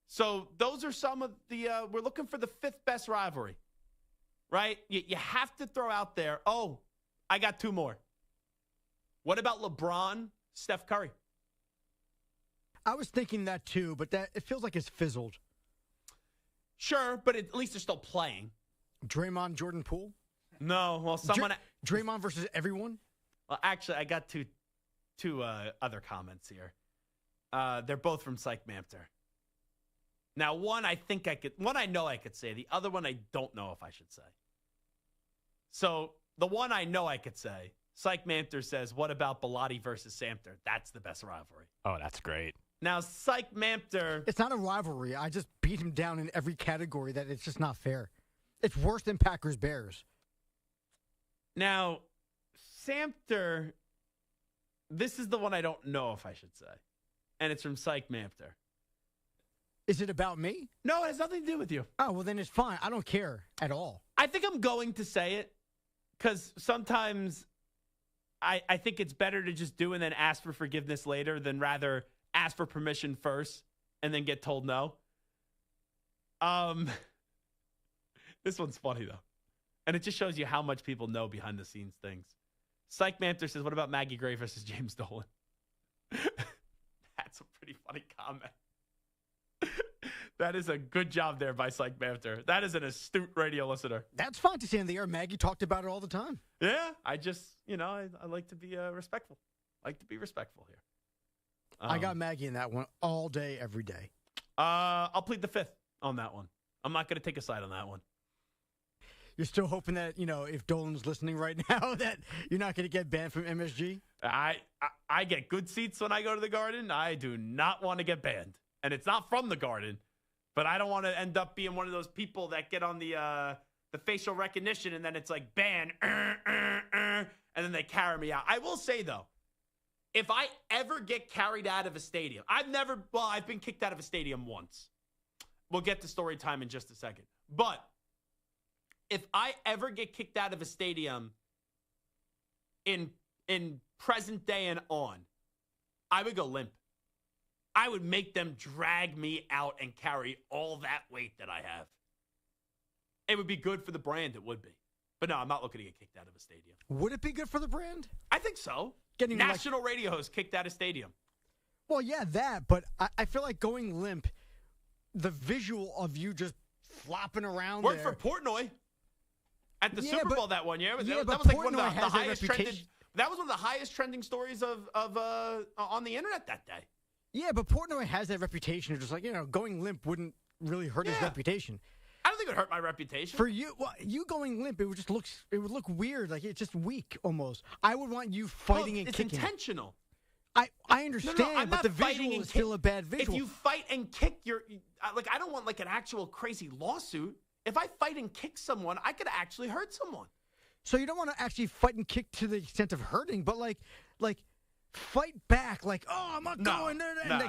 So those are some of the we're looking for the 5th best rivalry, right? You have to throw out there, I got 2 more. What about LeBron, Steph Curry? I was thinking that too, but it feels like it's fizzled. Sure, but at least they're still playing. Draymond, Jordan Poole? No, well, someone... Draymond versus everyone? Well, actually, I got two other comments here. They're both from Psych Mamter. Now, one I know I could say. The other one I don't know if I should say. So, the one I know I could say, Psych Mamter says, what about Bilotti versus Samter? That's the best rivalry. Oh, that's great. Now, Psych Mamter... It's not a rivalry. I just beat him down in every category that it's just not fair. It's worse than Packers-Bears. Now, Samter, this is the one I don't know if I should say. And it's from Psych Mamter. Is it about me? No, it has nothing to do with you. Oh, well, then it's fine. I don't care at all. I think I'm going to say it because sometimes I think it's better to just do and then ask for forgiveness later than rather ask for permission first and then get told no. This one's funny, though. And it just shows you how much people know behind the scenes things. Psych Mamter says, what about Maggie Gray versus James Dolan? That's a pretty funny comment. That is a good job there by Psych Mamter. That is an astute radio listener. That's fine to say in the air. Maggie talked about it all the time. Yeah, I just, I like to be respectful. I like to be respectful here. I got Maggie in that one all day, every day. I'll plead the 5th on that one. I'm not going to take a side on that one. You're still hoping that, if Dolan's listening right now, that you're not going to get banned from MSG? I get good seats when I go to the Garden. I do not want to get banned. And it's not from the Garden. But I don't want to end up being one of those people that get on the facial recognition and then it's like ban, and then they carry me out. I will say, though, if I ever get carried out of a stadium, I've been kicked out of a stadium once. We'll get to story time in just a second. But if I ever get kicked out of a stadium in present day and on, I would go limp. I would make them drag me out and carry all that weight that I have. It would be good for the brand. It would be. But no, I'm not looking to get kicked out of a stadium. Would it be good for the brand? I think so. Getting national radio host kicked out of stadium. Well, yeah, that. But I feel like going limp, the visual of you just flopping around Worked for Portnoy at the Super Bowl that one year. Yeah, that was like one of the highest trending. That was one of the highest trending stories of on the internet that day. Yeah, but Portnoy has that reputation of just like, going limp wouldn't really hurt his reputation. I don't think it would hurt my reputation. For you, you going limp, it would look weird. Like, it's just weak almost. I would want you fighting and kicking. It's intentional. I understand, but the visual is still a bad visual. If you fight and kick, I don't want like an actual crazy lawsuit. If I fight and kick someone, I could actually hurt someone. So you don't want to actually fight and kick to the extent of hurting, but like fight back like, oh, I'm not going there. No.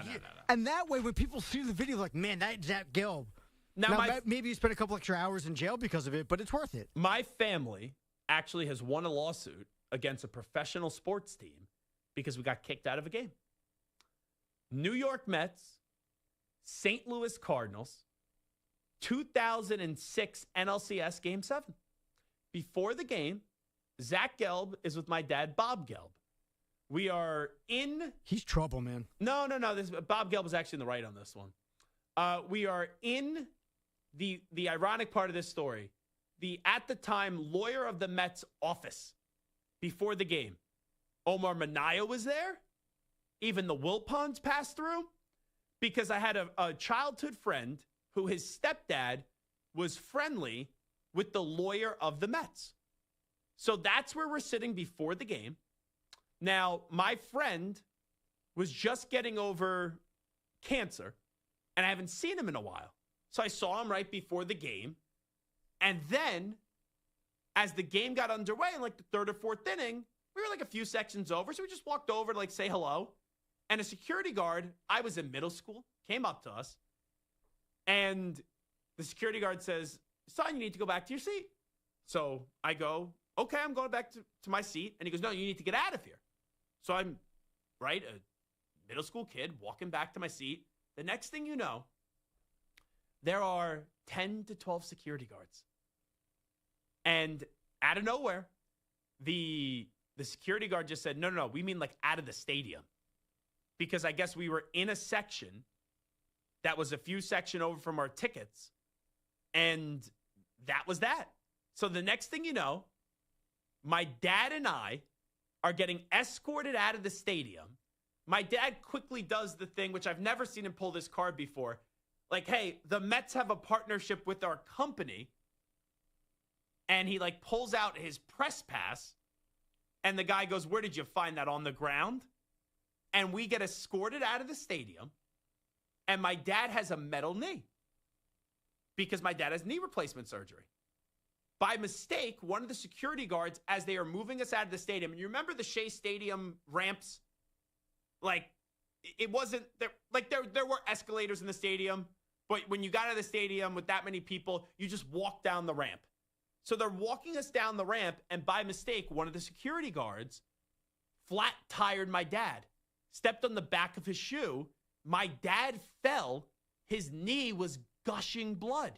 And that way, when people see the video, like, man, that's Zach Gelb. Now Maybe you spend a couple extra hours in jail because of it, but it's worth it. My family actually has won a lawsuit against a professional sports team because we got kicked out of a game. New York Mets, St. Louis Cardinals, 2006 NLCS Game 7. Before the game, Zach Gelb is with my dad, Bob Gelb. We are in... He's trouble, man. No. Bob Gelb was actually in the right on this one. We are in the ironic part of this story. The, at the time, lawyer of the Mets office before the game. Omar Minaya was there. Even the Wilpons passed through. Because I had a childhood friend who his stepdad was friendly with the lawyer of the Mets. So that's where we're sitting before the game. Now, my friend was just getting over cancer, and I haven't seen him in a while. So I saw him right before the game. And then, as the game got underway in like the third or fourth inning, we were like a few sections over. So we just walked over to like say hello. And a security guard, I was in middle school, came up to us. And the security guard says, son, you need to go back to your seat. So I go, okay, I'm going back to my seat. And he goes, no, you need to get out of here. So I'm, right, a middle school kid walking back to my seat. The next thing you know, there are 10 to 12 security guards. And out of nowhere, the security guard just said, no, we mean like out of the stadium. Because I guess we were in a section that was a few sections over from our tickets. And that was that. So the next thing you know, my dad and I are getting escorted out of the stadium. My dad quickly does the thing, which I've never seen him pull this card before. Like, hey, the Mets have a partnership with our company. And he like pulls out his press pass. And the guy goes, where did you find that? On the ground? And we get escorted out of the stadium. And my dad has a metal knee. Because my dad has knee replacement surgery. By mistake, one of the security guards, as they are moving us out of the stadium, and you remember the Shea Stadium ramps? Like, it wasn't, there were escalators in the stadium, but when you got out of the stadium with that many people, you just walk down the ramp. So they're walking us down the ramp, and by mistake, one of the security guards flat-tired my dad, stepped on the back of his shoe. My dad fell. His knee was gushing blood.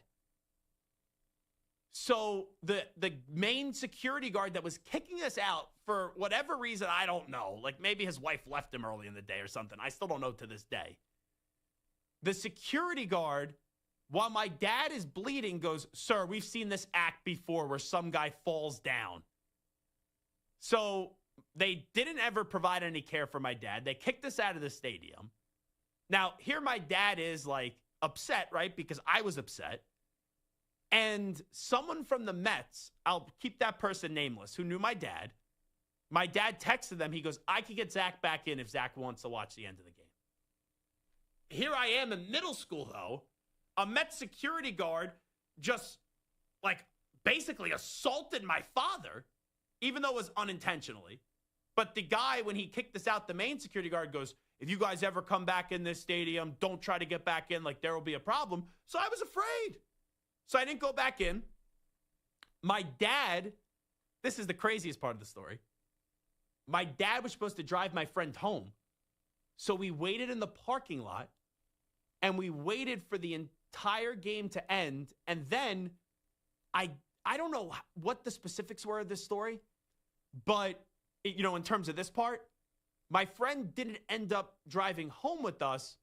So the main security guard that was kicking us out for whatever reason, I don't know. Like maybe his wife left him early in the day or something. I still don't know to this day. The security guard, while my dad is bleeding, goes, sir, we've seen this act before where some guy falls down. So they didn't ever provide any care for my dad. They kicked us out of the stadium. Now, here my dad is like upset, right? Because I was upset. And someone from the Mets, I'll keep that person nameless, who knew my dad texted them. He goes, I could get Zach back in if Zach wants to watch the end of the game. Here I am in middle school, though. A Mets security guard just, like, basically assaulted my father, even though it was unintentionally. But the guy, when he kicked us out, the main security guard goes, if you guys ever come back in this stadium, don't try to get back in, like, there will be a problem. So I was afraid. So I didn't go back in. My dad, this is the craziest part of the story. My dad was supposed to drive my friend home. So we waited in the parking lot, and we waited for the entire game to end. And then I don't know what the specifics were of this story, but, you know, in terms of this part, my friend didn't end up driving home with us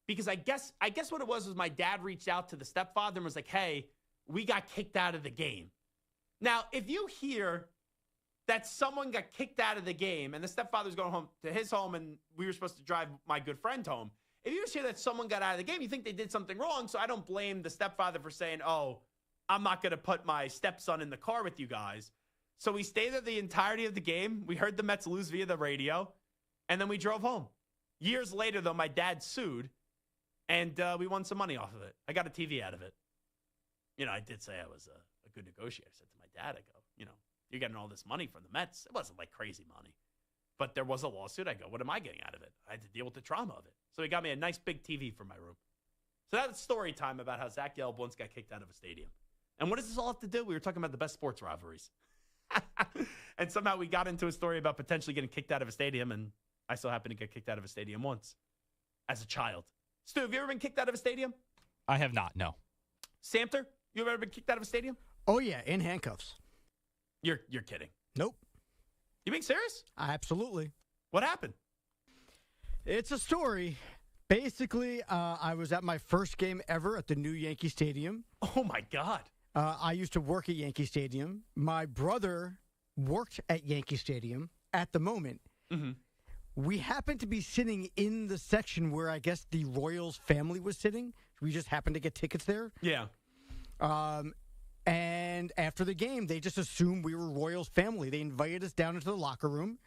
because I guess what it was my dad reached out to the stepfather and was like, hey, we got kicked out of the game. Now, if you hear that someone got kicked out of the game and the stepfather's going home to his home and we were supposed to drive my good friend home, if you just hear that someone got out of the game, you think they did something wrong. So I don't blame the stepfather for saying, oh, I'm not going to put my stepson in the car with you guys. So we stayed there the entirety of the game. We heard the Mets lose via the radio, and then we drove home. Years later, though, my dad sued, and we won some money off of it. I got a TV out of it. You know, I did say I was a good negotiator. I said to my dad, I go, you know, you're getting all this money from the Mets. It wasn't like crazy money. But there was a lawsuit. I go, what am I getting out of it? I had to deal with the trauma of it. So he got me a nice big TV for my room. So that's story time about how Zach Gelb once got kicked out of a stadium. And what does this all have to do? We were talking about the best sports rivalries. And somehow we got into a story about potentially getting kicked out of a stadium, and I so happened to get kicked out of a stadium once as a child. Stu, have you ever been kicked out of a stadium? I have not, no. Samter, you ever been kicked out of a stadium? Oh, yeah, in handcuffs. You're kidding. Nope. You being serious? Absolutely. What happened? It's a story. Basically, I was at my first game ever at the new Yankee Stadium. Oh, my God. I used to work at Yankee Stadium. My brother worked at Yankee Stadium at the moment. Mm-hmm. We happened to be sitting in the section where I guess the Royals family was sitting. We just happened to get tickets there. Yeah. And after the game, they just assumed we were Royals family. They invited us down into the locker room.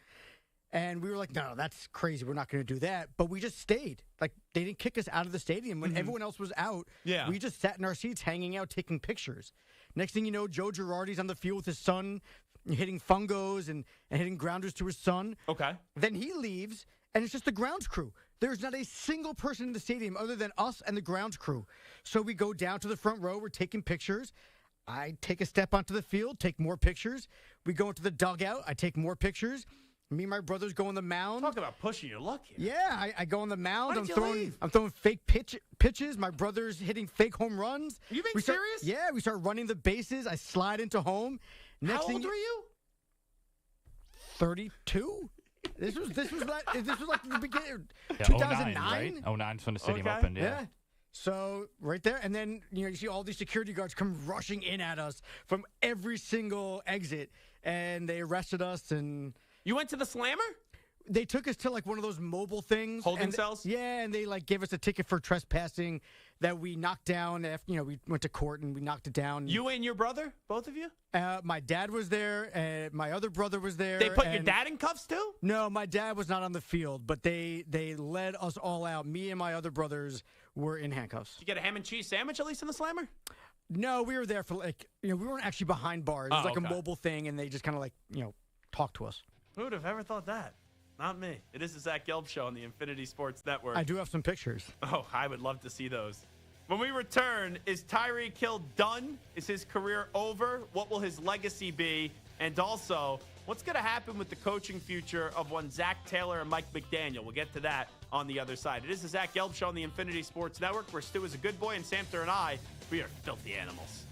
And we were like, no, that's crazy. We're not going to do that. But we just stayed. Like, they didn't kick us out of the stadium. When everyone else was out, we just sat in our seats, hanging out, taking pictures. Next thing you know, Joe Girardi's on the field with his son, hitting fungos and hitting grounders to his son. Okay. Then he leaves, and it's just the grounds crew. There's not a single person in the stadium other than us and the grounds crew. So we go down to the front row. We're taking pictures. I take a step onto the field, take more pictures. We go into the dugout. I take more pictures. Me and my brothers go on the mound. Talk about pushing your luck here. Yeah, I go on the mound. Why did you leave? I'm throwing fake pitches. My brother's hitting fake home runs. Are you being serious? Yeah, we start running the bases. I slide into home. How old were you? 32. This was like the beginning. Yeah, 2009. 09, right? 09 is when the stadium Okay. opened. Yeah. So right there, and then you see all these security guards come rushing in at us from every single exit, and they arrested us. And You went to the Slammer? they took us to like one of those mobile things, Holding cells? Yeah, and they like gave us a ticket for trespassing that we knocked down. After we went to court and we knocked it down. You and your brother, both of you? My dad was there, and my other brother was there. They put your and- dad in cuffs too? No, my dad was not on the field, but they led us all out. Me and my other brothers were in handcuffs. Did you get a ham and cheese sandwich at least in the Slammer? No, we were there for we weren't actually behind bars. It was like okay. a mobile thing, and they just kind of talked to us. Who would have ever thought that? Not me. It is the Zach Gelb Show on the Infinity Sports Network. I do have some pictures. Oh, I would love to see those. When we return, is Tyreek Hill done? Is his career over? What will his legacy be? And also, what's going to happen with the coaching future of one Zach Taylor and Mike McDaniel? We'll get to that on the other side. It is the Zach Gelb Show on the Infinity Sports Network, where Stu is a good boy and Samter and I, we are filthy animals.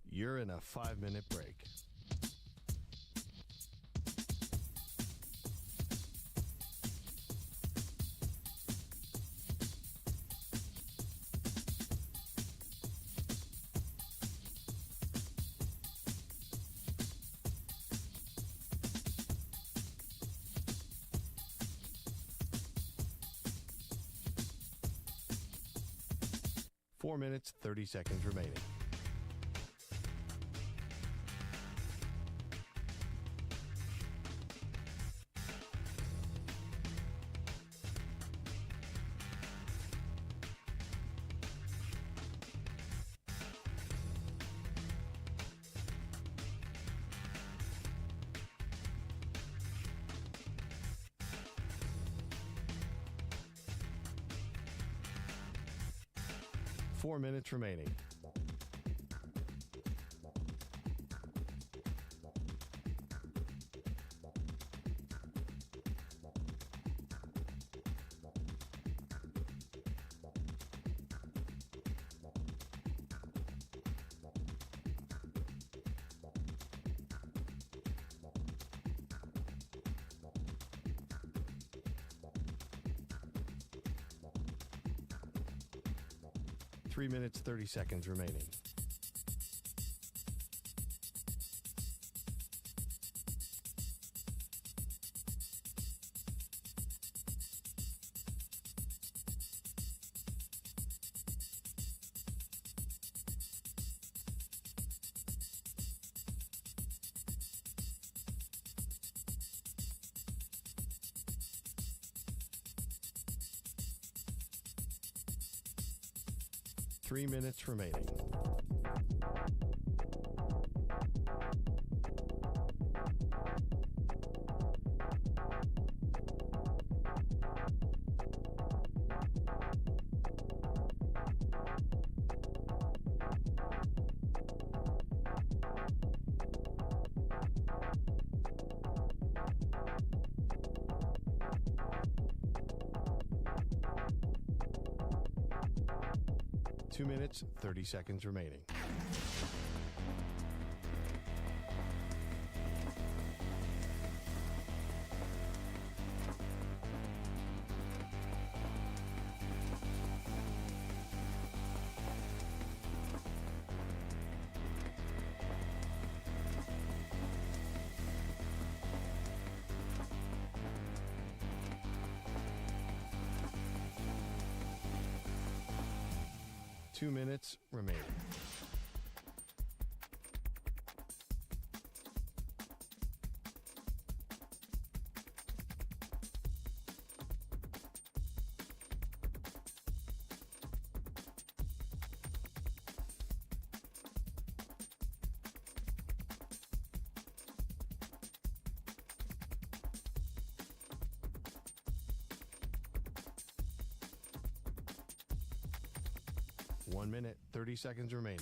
You're in a 5-minute break. Four minutes, 30 seconds remaining. Four minutes remaining. Three minutes, 30 seconds remaining. 3 minutes remaining. Two minutes, 30 seconds remaining. Two minutes remaining. One minute, 30 seconds remaining.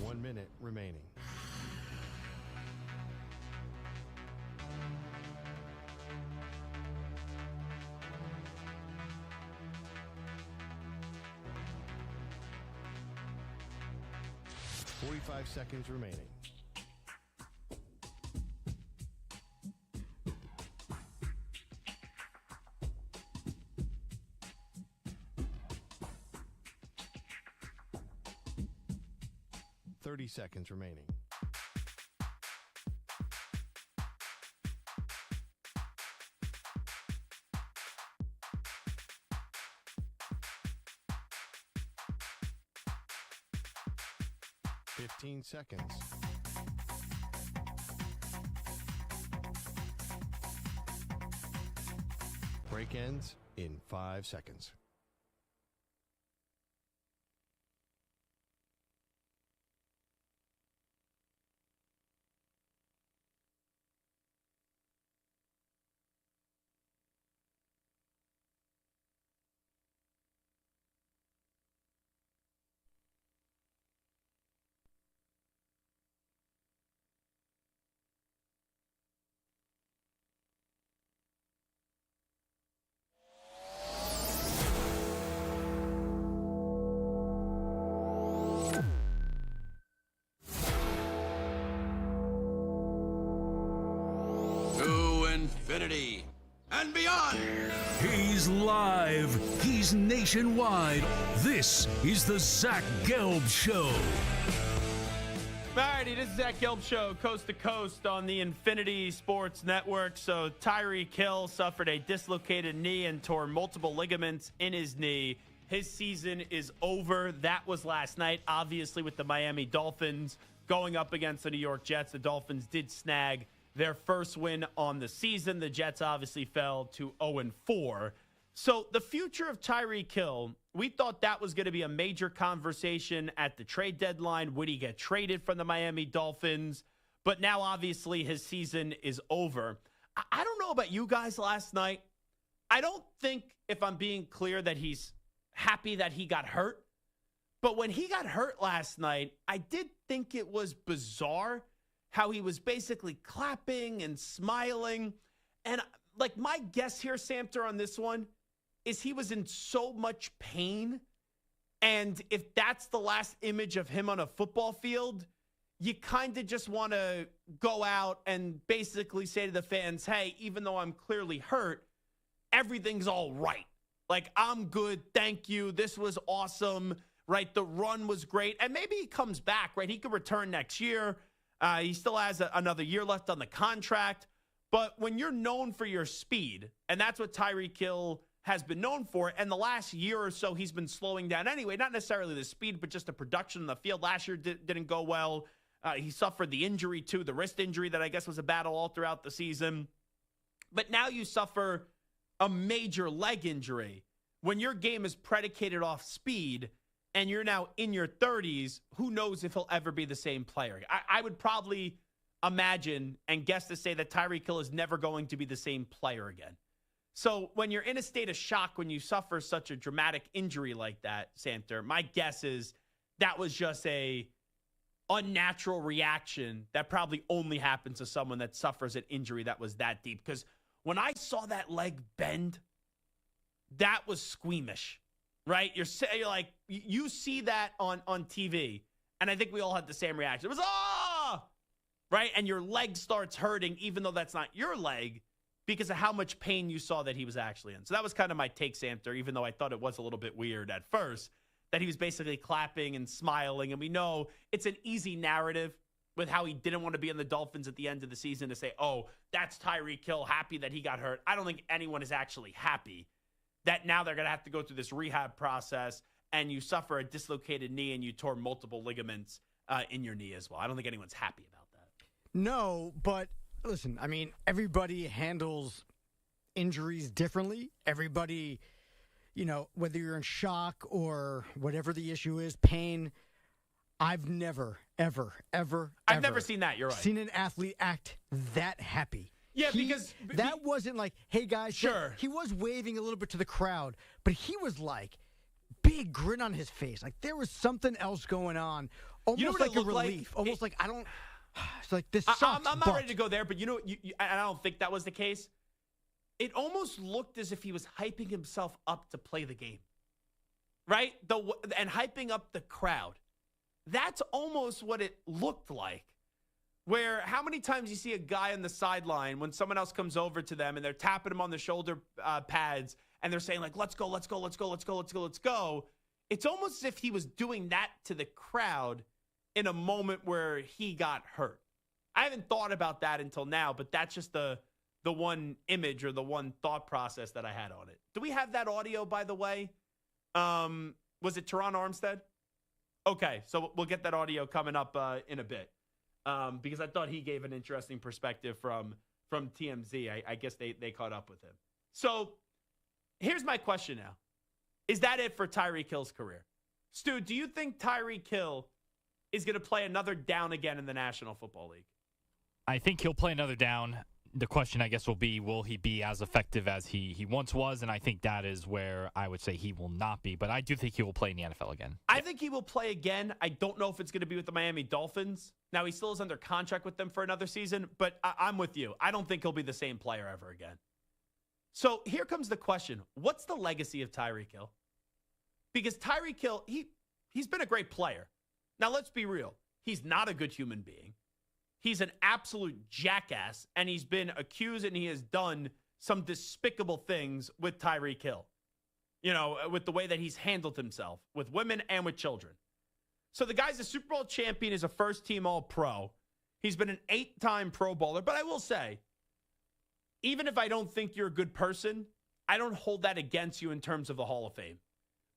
One minute remaining. Forty-five seconds remaining. Thirty seconds remaining. Fifteen seconds. Break ends in 5 seconds. Infinity and beyond. He's live. He's nationwide. This is the Zach Gelb Show. Alrighty, this is Zach Gelb Show, coast to coast on the Infinity Sports Network. So Tyreek Hill suffered a dislocated knee and tore multiple ligaments in his knee. His season is over. That was last night, obviously, with the Miami Dolphins going up against the New York Jets. The Dolphins did snag their first win on the season. The Jets obviously fell to 0-4. So the future of Tyreek Hill, we thought that was going to be a major conversation at the trade deadline. Would he get traded from the Miami Dolphins? But now, obviously, his season is over. I don't know about you guys last night. I don't think, if I'm being clear, that he's happy that he got hurt. But when he got hurt last night, I did think it was bizarre how he was basically clapping and smiling. And like my guess here, Samter, on this one is he was in so much pain. And if that's the last image of him on a football field, you kind of just want to go out and basically say to the fans, hey, even though I'm clearly hurt, everything's all right. Like, I'm good. Thank you. This was awesome. right? The run was great, and maybe he comes back, right? He could return next year. He still has another year left on the contract. But when you're known for your speed, and that's what Tyreek Hill has been known for, and the last year or so he's been slowing down anyway, not necessarily the speed, but just the production in the field. Last year didn't go well. He suffered the injury, too, the wrist injury that I guess was a battle all throughout the season. But now you suffer a major leg injury. When your game is predicated off speed and you're now in your 30s, who knows if he'll ever be the same player. I would probably imagine and guess to say that Tyreek Hill is never going to be the same player again. So when you're in a state of shock, when you suffer such a dramatic injury like that, Santer, my guess is that was just a unnatural reaction that probably only happens to someone that suffers an injury that was that deep. Because when I saw that leg bend, that was squeamish, right? You're like, you see that on TV, and I think we all had the same reaction. It was, right? And your leg starts hurting, even though that's not your leg, because of how much pain you saw that he was actually in. So that was kind of my take, Samter, even though I thought it was a little bit weird at first, that he was basically clapping and smiling. And we know it's an easy narrative with how he didn't want to be in the Dolphins at the end of the season to say, oh, that's Tyreek Hill, happy that he got hurt. I don't think anyone is actually happy that now they're going to have to go through this rehab process and you suffer a dislocated knee and you tore multiple ligaments in your knee as well. I don't think anyone's happy about that. No, but listen, I mean, everybody handles injuries differently. Everybody, whether you're in shock or whatever the issue is, pain. I've never, ever seen that. You're right. Seen an athlete act that happy. Yeah, because that wasn't like, hey, guys. Sure. He was waving a little bit to the crowd, but he was like, big grin on his face. Like there was something else going on. Almost like a relief. Almost like, I don't. It's like, this sucks. I'm not ready to go there, but I don't think that was the case. It almost looked as if he was hyping himself up to play the game, right? And hyping up the crowd. That's almost what it looked like. Where how many times you see a guy on the sideline when someone else comes over to them and they're tapping him on the shoulder pads and they're saying like, let's go, let's go, let's go, let's go, let's go, let's go. It's almost as if he was doing that to the crowd in a moment where he got hurt. I haven't thought about that until now, but that's just the one image or the one thought process that I had on it. Do we have that audio, by the way? Was it Teron Armstead? Okay, so we'll get that audio coming up in a bit because I thought he gave an interesting perspective from TMZ. I guess they caught up with him. So here's my question now. Is that it for Tyreek Hill's career? Stu, do you think Tyreek Hill is going to play another down again in the National Football League? I think he'll play another down. The question, I guess, will be, will he be as effective as he once was? And I think that is where I would say he will not be. But I do think he will play in the NFL again. I think he will play again. I don't know if it's going to be with the Miami Dolphins. Now, he still is under contract with them for another season, but I'm with you. I don't think he'll be the same player ever again. So here comes the question. What's the legacy of Tyreek Hill? Because Tyreek Hill, he's been a great player. Now, let's be real. He's not a good human being. He's an absolute jackass, and he's been accused and he has done some despicable things with Tyreek Hill, with the way that he's handled himself with women and with children. So the guy's a Super Bowl champion, is a first-team All-Pro. He's been an 8-time Pro Bowler. But I will say, even if I don't think you're a good person, I don't hold that against you in terms of the Hall of Fame.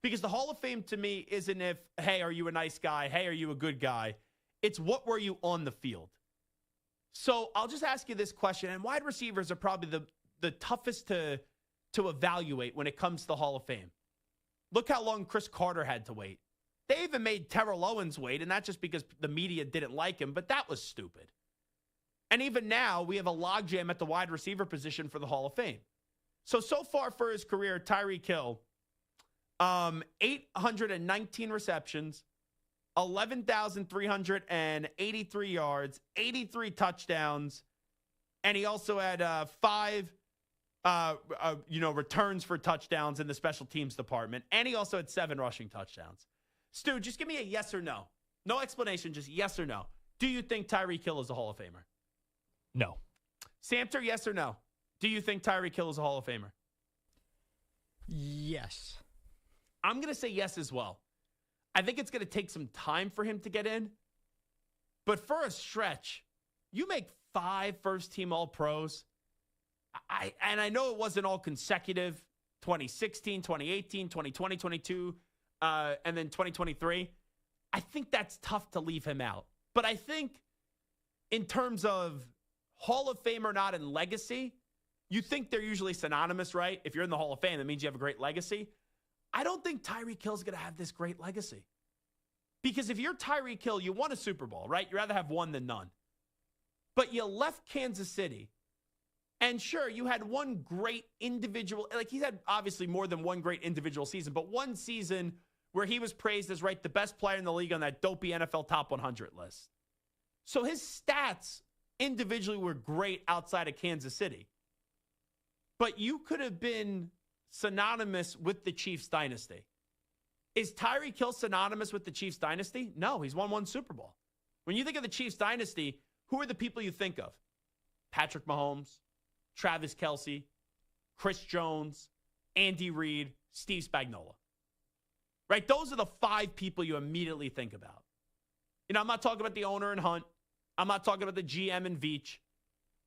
Because the Hall of Fame to me isn't if, hey, are you a nice guy? Hey, are you a good guy? It's what were you on the field? So I'll just ask you this question, and wide receivers are probably the toughest to evaluate when it comes to the Hall of Fame. Look how long Chris Carter had to wait. They even made Terrell Owens wait, and not just because the media didn't like him, but that was stupid. And even now, we have a logjam at the wide receiver position for the Hall of Fame. So far for his career, Tyreek Hill, 819 receptions, 11,383 yards, 83 touchdowns, and he also had 5 returns for touchdowns in the special teams department, and he also had 7 rushing touchdowns. Stu, just give me a yes or no. No explanation, just yes or no. Do you think Tyreek Hill is a Hall of Famer? No. Samter, yes or no? Do you think Tyreek Hill is a Hall of Famer? Yes. I'm going to say yes as well. I think it's going to take some time for him to get in. But for a stretch, you make 5 first-team All-Pros. And I know it wasn't all consecutive, 2016, 2018, 2020, 22, and then 2023. I think that's tough to leave him out. But I think in terms of Hall of Fame or not and legacy, you think they're usually synonymous, right? If you're in the Hall of Fame, that means you have a great legacy. I don't think Tyreek Hill's going to have this great legacy. Because if you're Tyreek Hill, you won a Super Bowl, right? You'd rather have one than none. But you left Kansas City. And sure, you had one great individual, like he's had obviously more than one great individual season, but one season where he was praised as, right, the best player in the league on that dopey NFL Top 100 list. So his stats individually were great outside of Kansas City. But you could have been synonymous with the Chiefs dynasty. Is Tyreek Hill synonymous with the Chiefs dynasty? No, he's won one Super Bowl. When you think of the Chiefs dynasty, who are the people you think of? Patrick Mahomes, Travis Kelce, Chris Jones, Andy Reid, Steve Spagnuolo. Right? Those are the 5 people you immediately think about. You know, I'm not talking about the owner and Hunt. I'm not talking about the GM and Veach.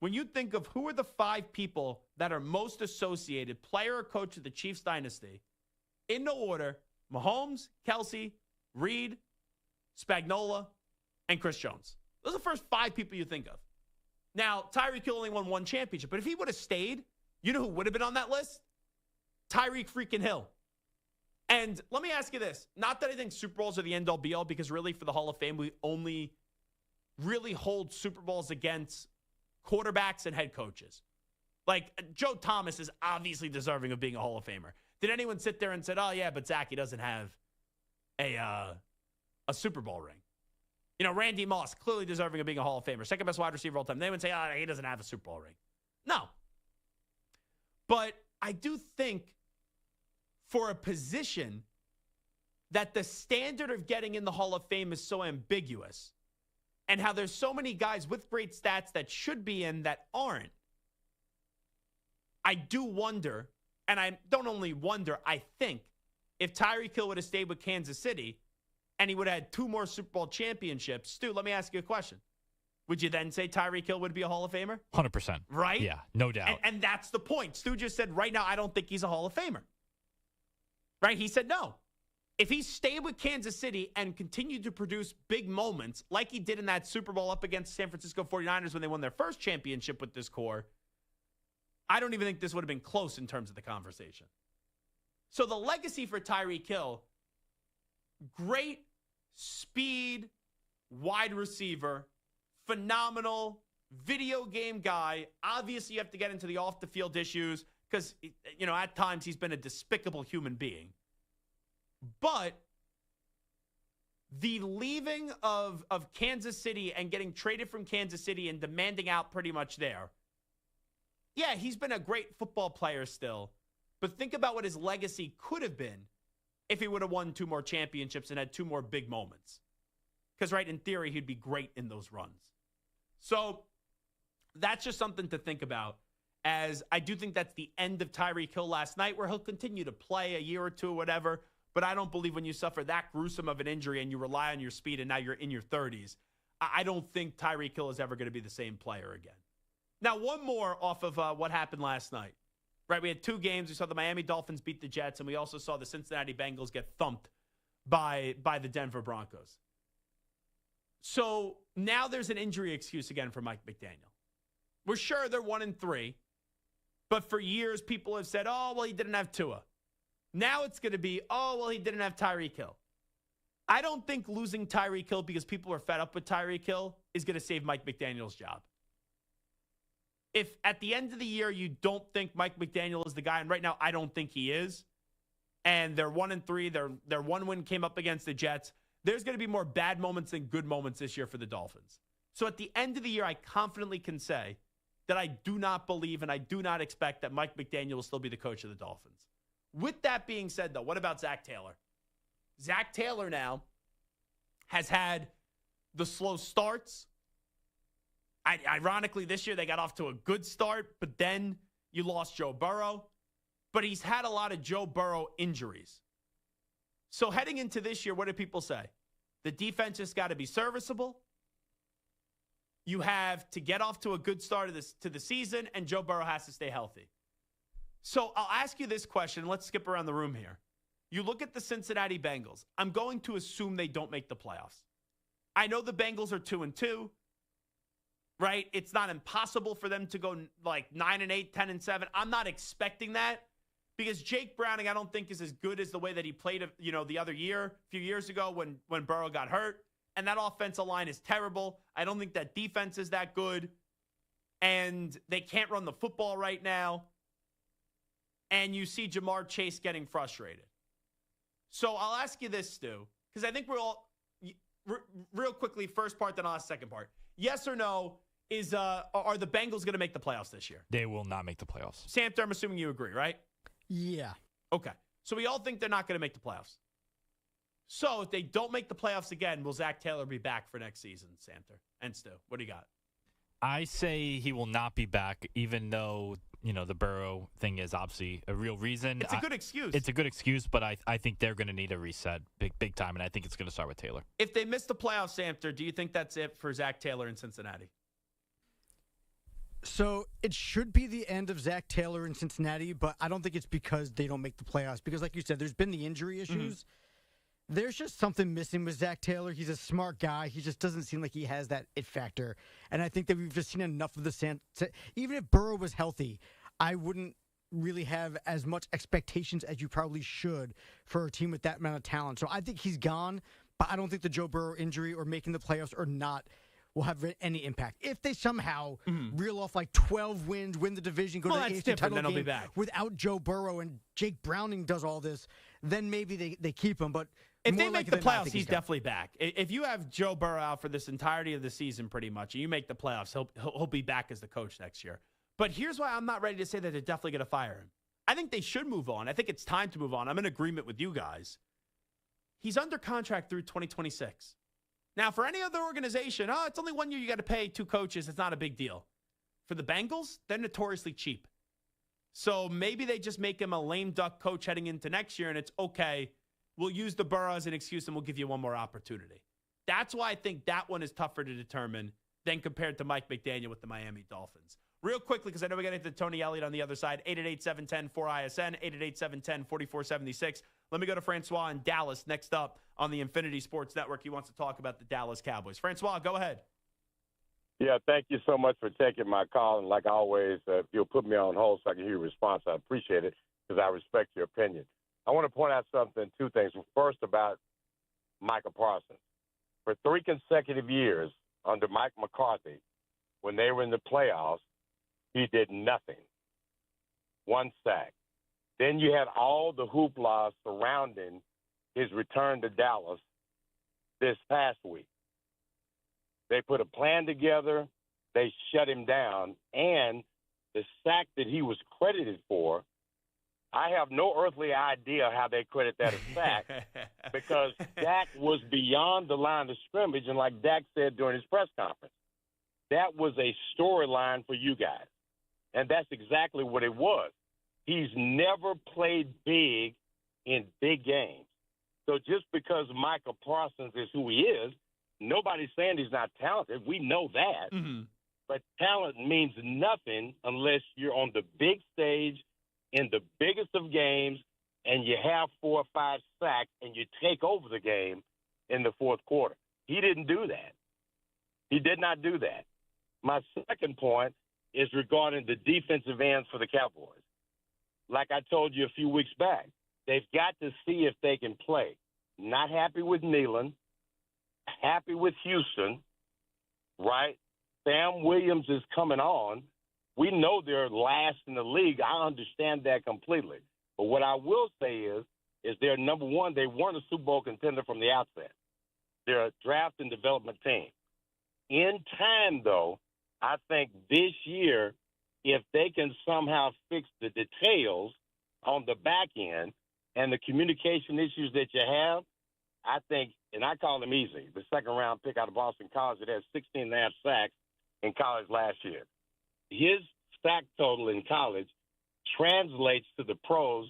When you think of who are the 5 people that are most associated, player or coach of the Chiefs dynasty, in no order, Mahomes, Kelce, Reid, Spagnuolo, and Chris Jones. Those are the first 5 people you think of. Now, Tyreek Hill only won one championship, but if he would have stayed, you know who would have been on that list? Tyreek freaking Hill. And let me ask you this. Not that I think Super Bowls are the end-all be-all, because really for the Hall of Fame, we only really hold Super Bowls against quarterbacks and head coaches. Like, Joe Thomas is obviously deserving of being a Hall of Famer. Did anyone sit there and said, oh, yeah, but Zach, he doesn't have a Super Bowl ring? You know, Randy Moss, clearly deserving of being a Hall of Famer. Second best wide receiver of all time. They would say, oh, he doesn't have a Super Bowl ring. No. But I do think for a position that the standard of getting in the Hall of Fame is so ambiguous, and how there's so many guys with great stats that should be in that aren't, I do wonder, and I don't only wonder, I think, if Tyreek Hill would have stayed with Kansas City and he would have had 2 more Super Bowl championships. Stu, let me ask you a question. Would you then say Tyreek Hill would be a Hall of Famer? 100%. Right? Yeah, no doubt. And that's the point. Stu just said, right now, I don't think he's a Hall of Famer. Right? He said no. If he stayed with Kansas City and continued to produce big moments like he did in that Super Bowl up against San Francisco 49ers when they won their first championship with this core, I don't even think this would have been close in terms of the conversation. So the legacy for Tyreek Hill, great speed, wide receiver, phenomenal video game guy. Obviously, you have to get into the off-the-field issues because, you know, at times he's been a despicable human being. But the leaving of Kansas City and getting traded from Kansas City and demanding out pretty much there, yeah, he's been a great football player still. But think about what his legacy could have been if he would have won 2 more championships and had 2 more big moments. Because, right, in theory, he'd be great in those runs. So that's just something to think about, as I do think that's the end of Tyreek Hill last night, where he'll continue to play a year or 2 or whatever. But I don't believe when you suffer that gruesome of an injury and you rely on your speed and now you're in your 30s, I don't think Tyreek Hill is ever going to be the same player again. Now, one more off of what happened last night. Right, we had 2 games. We saw the Miami Dolphins beat the Jets, and we also saw the Cincinnati Bengals get thumped by the Denver Broncos. So now there's an injury excuse again for Mike McDaniel. We're sure they're 1-3, but for years people have said, oh, well, he didn't have Tua. Now it's going to be, oh, well, he didn't have Tyreek Hill. I don't think losing Tyreek Hill because people are fed up with Tyreek Hill is going to save Mike McDaniel's job. If at the end of the year you don't think Mike McDaniel is the guy, and right now I don't think he is, and they're 1-3, their 1 win came up against the Jets, there's going to be more bad moments than good moments this year for the Dolphins. So at the end of the year, I confidently can say that I do not believe and I do not expect that Mike McDaniel will still be the coach of the Dolphins. With that being said, though, what about Zach Taylor? Zach Taylor now has had the slow starts. Ironically, this year they got off to a good start, but then you lost Joe Burrow. But he's had a lot of Joe Burrow injuries. So heading into this year, what do people say? The defense has got to be serviceable. You have to get off to a good start to the season, and Joe Burrow has to stay healthy. So I'll ask you this question. Let's skip around the room here. You look at the Cincinnati Bengals. I'm going to assume they don't make the playoffs. I know the Bengals are 2-2, right? It's not impossible for them to go like 9-8, 10-7. I'm not expecting that because Jake Browning, I don't think, is as good as the way that he played, the other year, a few years ago when Burrow got hurt. And that offensive line is terrible. I don't think that defense is that good. And they can't run the football right now. And you see Jamar Chase getting frustrated. So I'll ask you this, Stu, because I think we're all real quickly, first part, then I'll ask second part. Yes or no, are the Bengals going to make the playoffs this year? They will not make the playoffs. Samter, I'm assuming you agree, right? Yeah. Okay. So we all think they're not going to make the playoffs. So if they don't make the playoffs again, will Zach Taylor be back for next season, Samter? And Stu, what do you got? I say he will not be back, even though, the Burrow thing is obviously a real reason. It's a good excuse. It's a good excuse, but I think they're going to need a reset big time, and I think it's going to start with Taylor. If they miss the playoffs, Samter, do you think that's it for Zach Taylor in Cincinnati? So it should be the end of Zach Taylor in Cincinnati, but I don't think it's because they don't make the playoffs. Because like you said, there's been the injury issues. Mm-hmm. There's just something missing with Zach Taylor. He's a smart guy. He just doesn't seem like he has that it factor. And I think that we've just seen enough of the even if Burrow was healthy, I wouldn't really have as much expectations as you probably should for a team with that amount of talent. So I think he's gone, but I don't think the Joe Burrow injury or making the playoffs or not will have any impact. If they somehow reel off like 12 wins, win the division, go to the AFC title game be back without Joe Burrow and Jake Browning does all this, then maybe they keep him. But if they make the playoffs, he's definitely back. If you have Joe Burrow out for this entirety of the season pretty much, and you make the playoffs, he'll be back as the coach next year. But here's why I'm not ready to say that they're definitely going to fire him. I think they should move on. I think it's time to move on. I'm in agreement with you guys. He's under contract through 2026. Now, for any other organization, it's only 1 year you got to pay 2 coaches. It's not a big deal. For the Bengals, they're notoriously cheap. So maybe they just make him a lame duck coach heading into next year, and it's okay. We'll use the Burrow as an excuse, and we'll give you one more opportunity. That's why I think that one is tougher to determine than compared to Mike McDaniel with the Miami Dolphins. Real quickly, because I know we got into Tony Elliott on the other side, 888-710-4ISN, 888-710-4476. Let me go to Francois in Dallas next up on the Infinity Sports Network. He wants to talk about the Dallas Cowboys. Francois, go ahead. Yeah, thank you so much for taking my call. And like always, if you'll put me on hold so I can hear your response, I appreciate it because I respect your opinion. I want to point out two things. First, about Micah Parsons. For 3 consecutive years under Mike McCarthy, when they were in the playoffs, he did nothing. 1 sack. Then you had all the hoopla surrounding his return to Dallas this past week. They put a plan together. They shut him down. And the sack that he was credited for, I have no earthly idea how they credit that a sack because Dak was beyond the line of scrimmage. And like Dak said during his press conference, that was a storyline for you guys. And that's exactly what it was. He's never played big in big games. So just because Micah Parsons is who he is, nobody's saying he's not talented. We know that. Mm-hmm. But talent means nothing unless you're on the big stage in the biggest of games and you have 4 or 5 sacks and you take over the game in the fourth quarter. He didn't do that. He did not do that. My second point is regarding the defensive ends for the Cowboys. Like I told you a few weeks back, they've got to see if they can play. Not happy with Nealon, happy with Houston, right? Sam Williams is coming on. We know they're last in the league. I understand that completely. But what I will say is they're number one, they weren't a Super Bowl contender from the outset. They're a draft and development team. In time, though, I think this year, if they can somehow fix the details on the back end and the communication issues that you have, I think, and I call them easy, the second-round pick out of Boston College that had 16.5 sacks in college last year. His sack total in college translates to the pros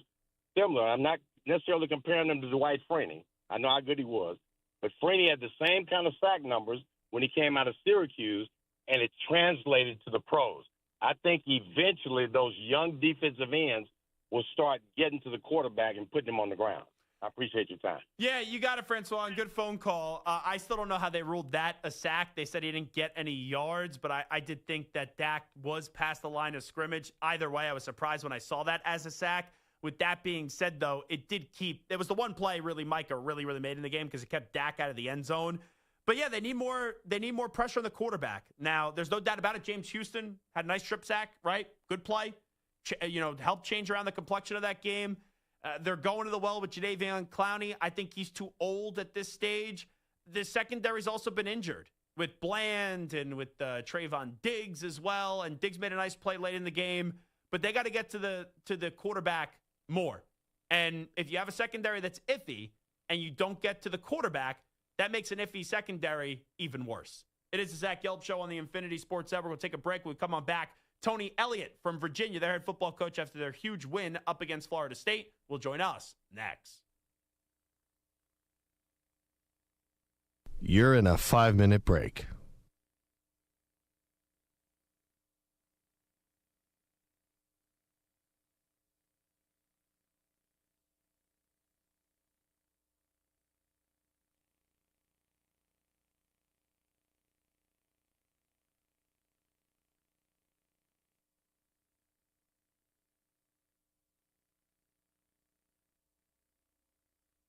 similar. I'm not necessarily comparing him to Dwight Freeney. I know how good he was. But Freeney had the same kind of sack numbers when he came out of Syracuse, and it translated to the pros. I think eventually those young defensive ends will start getting to the quarterback and putting him on the ground. I appreciate your time. Yeah, you got it, Francois. Good phone call. I still don't know how they ruled that a sack. They said he didn't get any yards, but I did think that Dak was past the line of scrimmage. Either way, I was surprised when I saw that as a sack. With that being said, though, it was the one play really Micah really made in the game because it kept Dak out of the end zone. But yeah, they need more pressure on the quarterback. Now, there's no doubt about it. James Houston had a nice strip sack, right? Good play. Helped change around the complexion of that game. They're going to the well with Jadeveon Clowney. I think he's too old at this stage. The secondary's also been injured with Bland and with Trayvon Diggs as well. And Diggs made a nice play late in the game. But they got to get to the quarterback more. And if you have a secondary that's iffy and you don't get to the quarterback, that makes an iffy secondary even worse. It is the Zach Gelb Show on the Infinity Sports Network. We'll take a break. We'll come on back. Tony Elliott from Virginia, their head football coach after their huge win up against Florida State, will join us next. You're in a 5-minute break.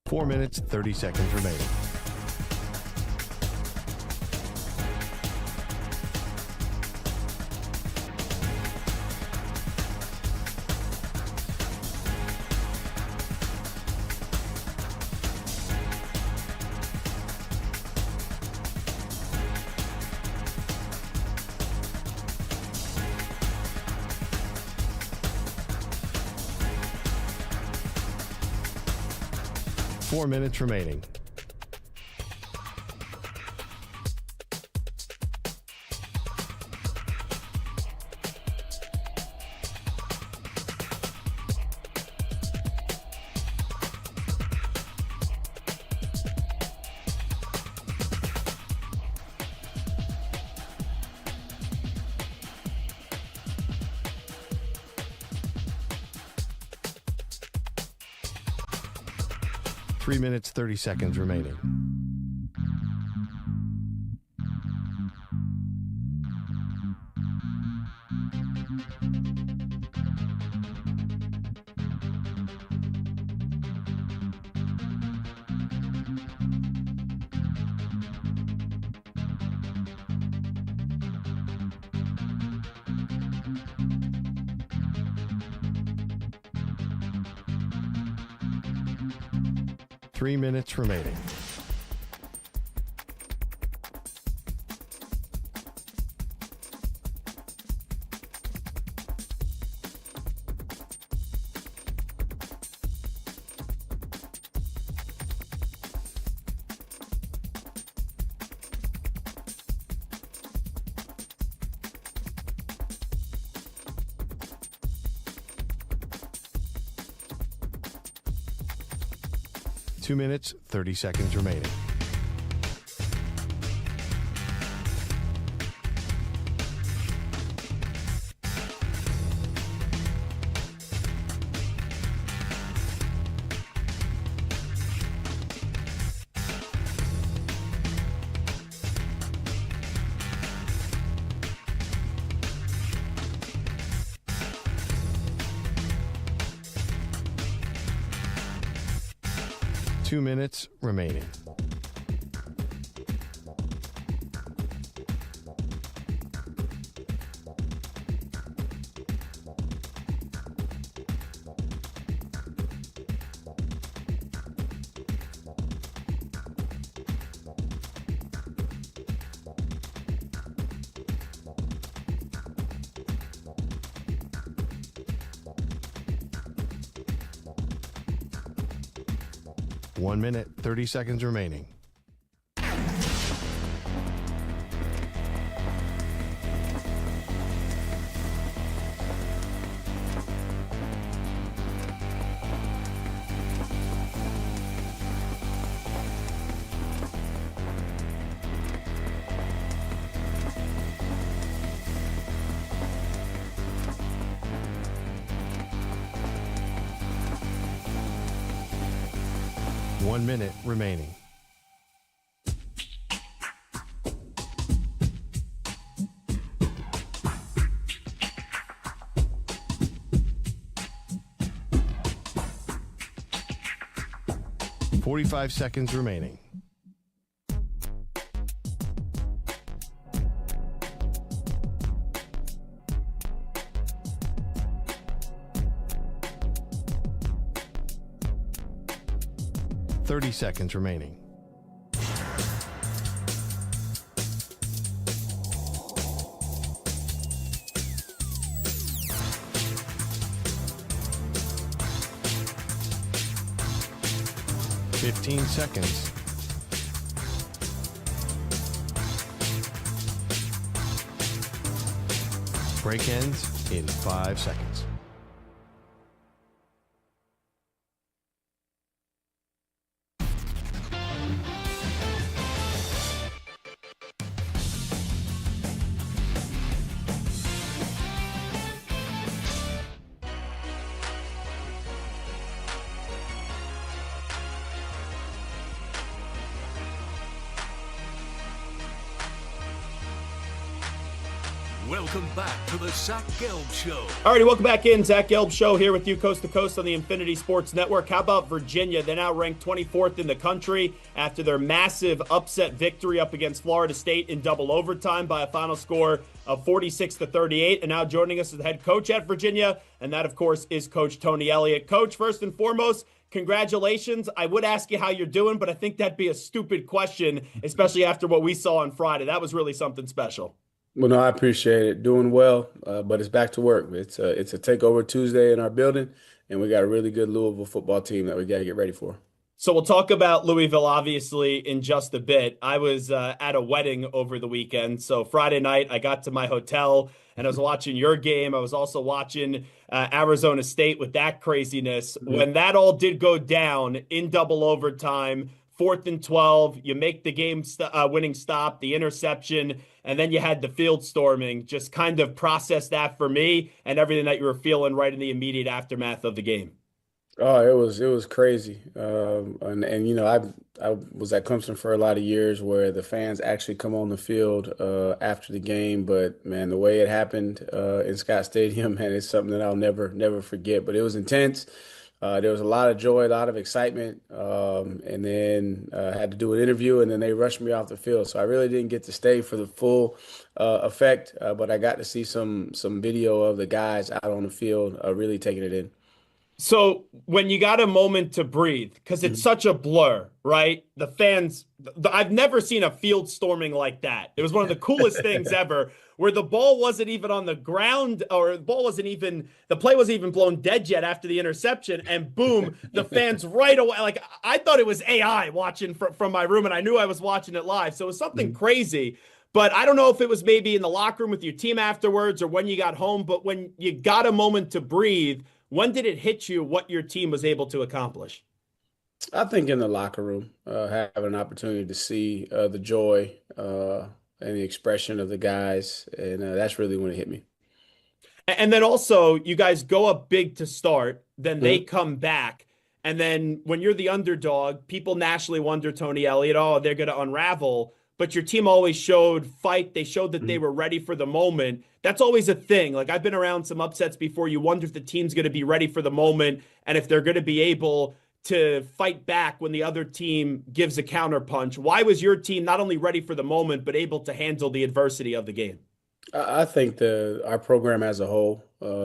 Four minutes, 30 seconds remaining. Four minutes remaining. Three minutes, 30 seconds remaining. Three minutes remaining. Two minutes, 30 seconds remaining. Two minutes remaining. One minute, 30 seconds remaining. 1 minute remaining. .45 seconds remaining. .30 seconds remaining. .15 seconds. Break ends in 5 seconds. Welcome back to the Zach Gelb Show. All righty, welcome back in. Zach Gelb Show here with you coast to coast on the Infinity Sports Network. How about Virginia? They're now ranked 24th in the country after their massive upset victory up against Florida State in double overtime by a final score of 46-38. And now joining us is the head coach at Virginia, and that, of course, is Coach Tony Elliott. Coach, first and foremost, congratulations. I would ask you how you're doing, but I think that'd be a stupid question, especially after what we saw on Friday. That was really something special. Well, no, I appreciate it. Doing well, but it's back to work. It's a takeover Tuesday in our building, and we got a really good Louisville football team that we got to get ready for. So we'll talk about Louisville, obviously, in just a bit. I was at a wedding over the weekend. So Friday night, I got to my hotel, and I was watching your game. I was also watching Arizona State with that craziness. Mm-hmm. When that all did go down in double overtime, 4th and 12, you make the game winning stop, the interception, and then you had the field storming. Just kind of process that for me and everything that you were feeling right in the immediate aftermath of the game. Oh, it was crazy. And you know, I was at Clemson for a lot of years where the fans actually come on the field after the game. But man, the way it happened in Scott Stadium, man, it's something that I'll never forget. But it was intense. There was a lot of joy, a lot of excitement, and then I had to do an interview, and then they rushed me off the field. So I really didn't get to stay for the full effect, but I got to see some video of the guys out on the field really taking it in. So when you got a moment to breathe, because it's such a blur, right? The fans, I've never seen a field storming like that. It was one of the coolest things ever, where the ball wasn't even on the ground, or the play wasn't even blown dead yet after the interception, and boom, the fans right away. Like, I thought it was AI watching from my room, and I knew I was watching it live. So it was something crazy. But I don't know if it was maybe in the locker room with your team afterwards or when you got home, but when you got a moment to breathe, when did it hit you what your team was able to accomplish? I think in the locker room, having an opportunity to see the joy and the expression of the guys, and that's really when it hit me. And then also, you guys go up big to start, then they come back, and then when you're the underdog, people nationally wonder, Tony Elliott, oh, they're going to unravel. But your team always showed fight. They showed that they were ready for the moment. That's always a thing. Like, I've been around some upsets before. You wonder if the team's going to be ready for the moment and if they're going to be able to fight back when the other team gives a counterpunch. Why was your team not only ready for the moment, but able to handle the adversity of the game? I think our program as a whole,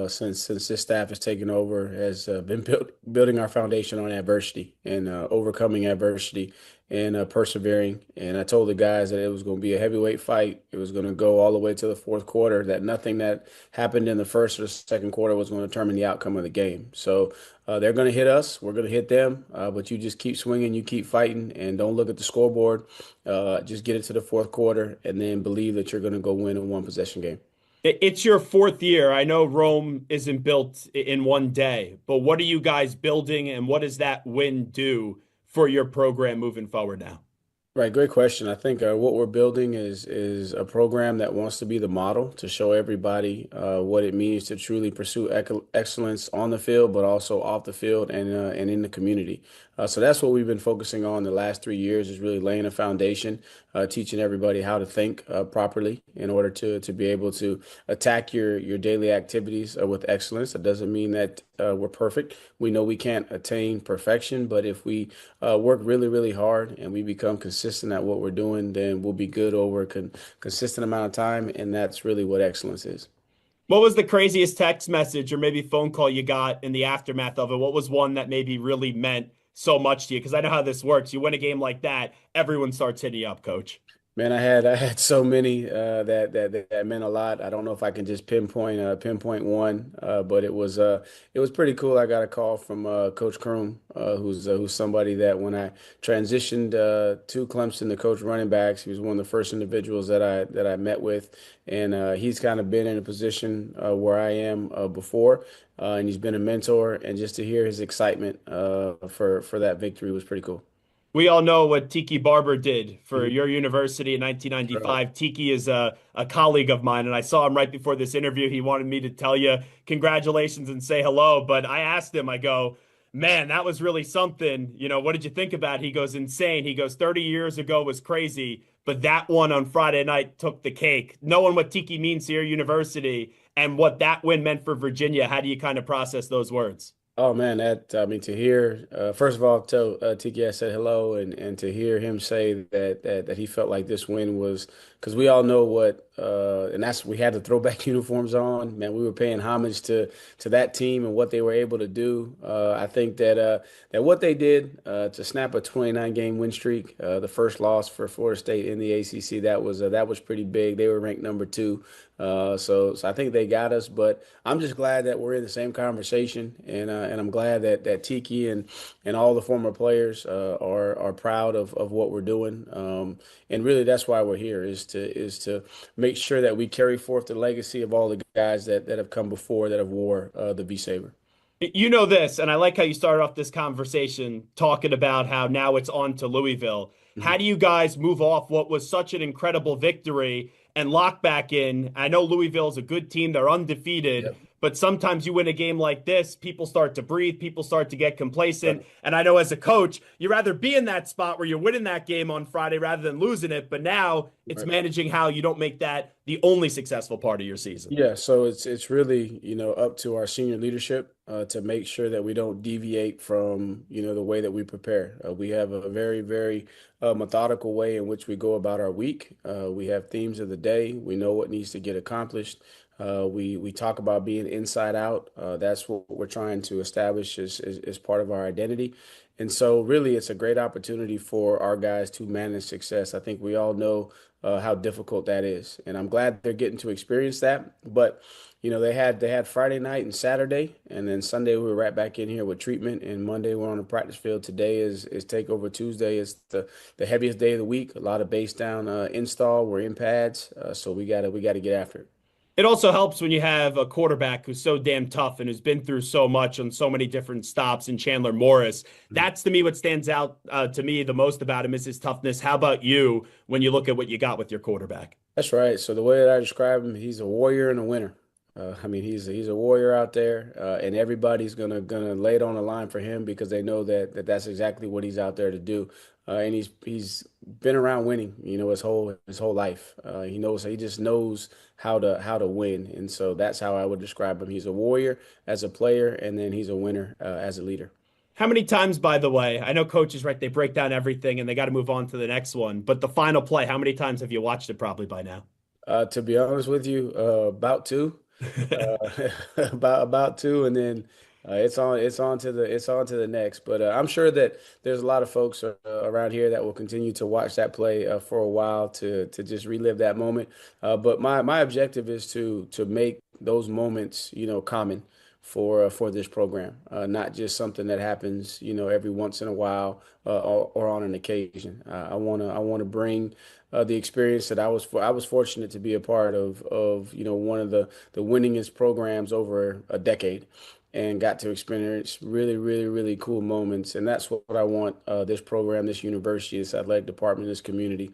since this staff has taken over, has been building our foundation on adversity and overcoming adversity and persevering. And I told the guys that it was going to be a heavyweight fight. It was going to go all the way to the fourth quarter, that nothing that happened in the first or second quarter was going to determine the outcome of the game. So they're going to hit us. We're going to hit them. But you just keep swinging, you keep fighting, and don't look at the scoreboard. Just get it to the fourth quarter and then believe that you're going to go win a one-possession game. It's your fourth year. I know Rome isn't built in one day, but what are you guys building, and what does that win do for your program moving forward now? Right, great question. I think what we're building is a program that wants to be the model to show everybody what it means to truly pursue excellence on the field, but also off the field and in the community. So that's what we've been focusing on the last 3 years is really laying a foundation, teaching everybody how to think properly in order to be able to attack your daily activities with excellence. That doesn't mean that we're perfect. We know we can't attain perfection, but if we work really, really hard and we become consistent at what we're doing, then we'll be good over a consistent amount of time, and that's really what excellence is. What was the craziest text message or maybe phone call you got in the aftermath of it? What was one that maybe really meant so much to you? Because I know how this works. You win a game like that, everyone starts hitting you up, coach. Man, I had so many that meant a lot. I don't know if I can just pinpoint one, but it was pretty cool. I got a call from Coach Kroom, who's somebody that when I transitioned to Clemson to coach running backs, he was one of the first individuals that I met with, and he's kind of been in a position where I am before, and he's been a mentor, and just to hear his excitement for that victory was pretty cool. We all know what Tiki Barber did for Mhm. your university in Right. 1995. Tiki is a colleague of mine, and I saw him right before this interview. He wanted me to tell you congratulations and say hello, but I asked him, I go, man, that was really something. What did you think about it? He goes, insane. He goes, 30 years ago was crazy, but that one on Friday night took the cake. Knowing what Tiki means to your university and what that win meant for Virginia, how do you kind of process those words? Oh man, I mean to hear first of all tell Tiki I said hello and to hear him say that he felt like this win was because we all know what and that's we had the throwback uniforms on. Man, we were paying homage to that team and what they were able to do. I think that what they did to snap a 29 game win streak, the first loss for Florida State in the ACC, that was pretty big. They were ranked number two. So I think they got us, but I'm just glad that we're in the same conversation, and I'm glad that Tiki and all the former players are proud of what we're doing. And really, that's why we're here is to make sure that we carry forth the legacy of all the guys that have come before that have wore the V Saber. You know this, and I like how you started off this conversation talking about how now it's on to Louisville. How do you guys move off what was such an incredible victory and lock back in? I know Louisville's a good team, they're undefeated, Yep. but sometimes you win a game like this, people start to breathe, people start to get complacent. Right. And I know as a coach, you'd rather be in that spot where you're winning that game on Friday rather than losing it. But now it's Right. managing how you don't make that the only successful part of your season. Yeah, so it's really, up to our senior leadership to make sure that we don't deviate from, the way that we prepare. We have a very, very methodical way in which we go about our week. We have themes of the day. We know what needs to get accomplished. We talk about being inside out. That's what we're trying to establish as part of our identity. And so really it's a great opportunity for our guys to manage success. I think we all know how difficult that is. And I'm glad they're getting to experience that. But, they had Friday night and Saturday, and then Sunday we were right back in here with treatment. And Monday we're on the practice field. Today is takeover Tuesday. It's the heaviest day of the week. A lot of base down install. We're in pads. So we gotta get after it. It also helps when you have a quarterback who's so damn tough and who's been through so much on so many different stops in Chandler Morris. That's to me what stands out to me the most about him is his toughness. How about you when you look at what you got with your quarterback? That's right. So the way that I describe him, he's a warrior and a winner. I mean, he's a warrior out there, and everybody's gonna lay it on the line for him because they know that's exactly what he's out there to do. And he's been around winning, his whole life. He just knows how to win, and so that's how I would describe him. He's a warrior as a player, and then he's a winner as a leader. How many times, by the way, I know coaches, right, they break down everything and they got to move on to the next one, but the final play, how many times have you watched it probably by now? To be honest with you, about two. uh, about two, and then it's on to the next. But I'm sure that there's a lot of folks around here that will continue to watch that play for a while to just relive that moment. But my objective is to make those moments common for this program, not just something that happens every once in a while or on an occasion. I wanna bring the experience that I was fortunate to be a part of one of the winningest programs over a decade. and got to experience really, really, really cool moments. And that's what I want this program, this university, this athletic department, this community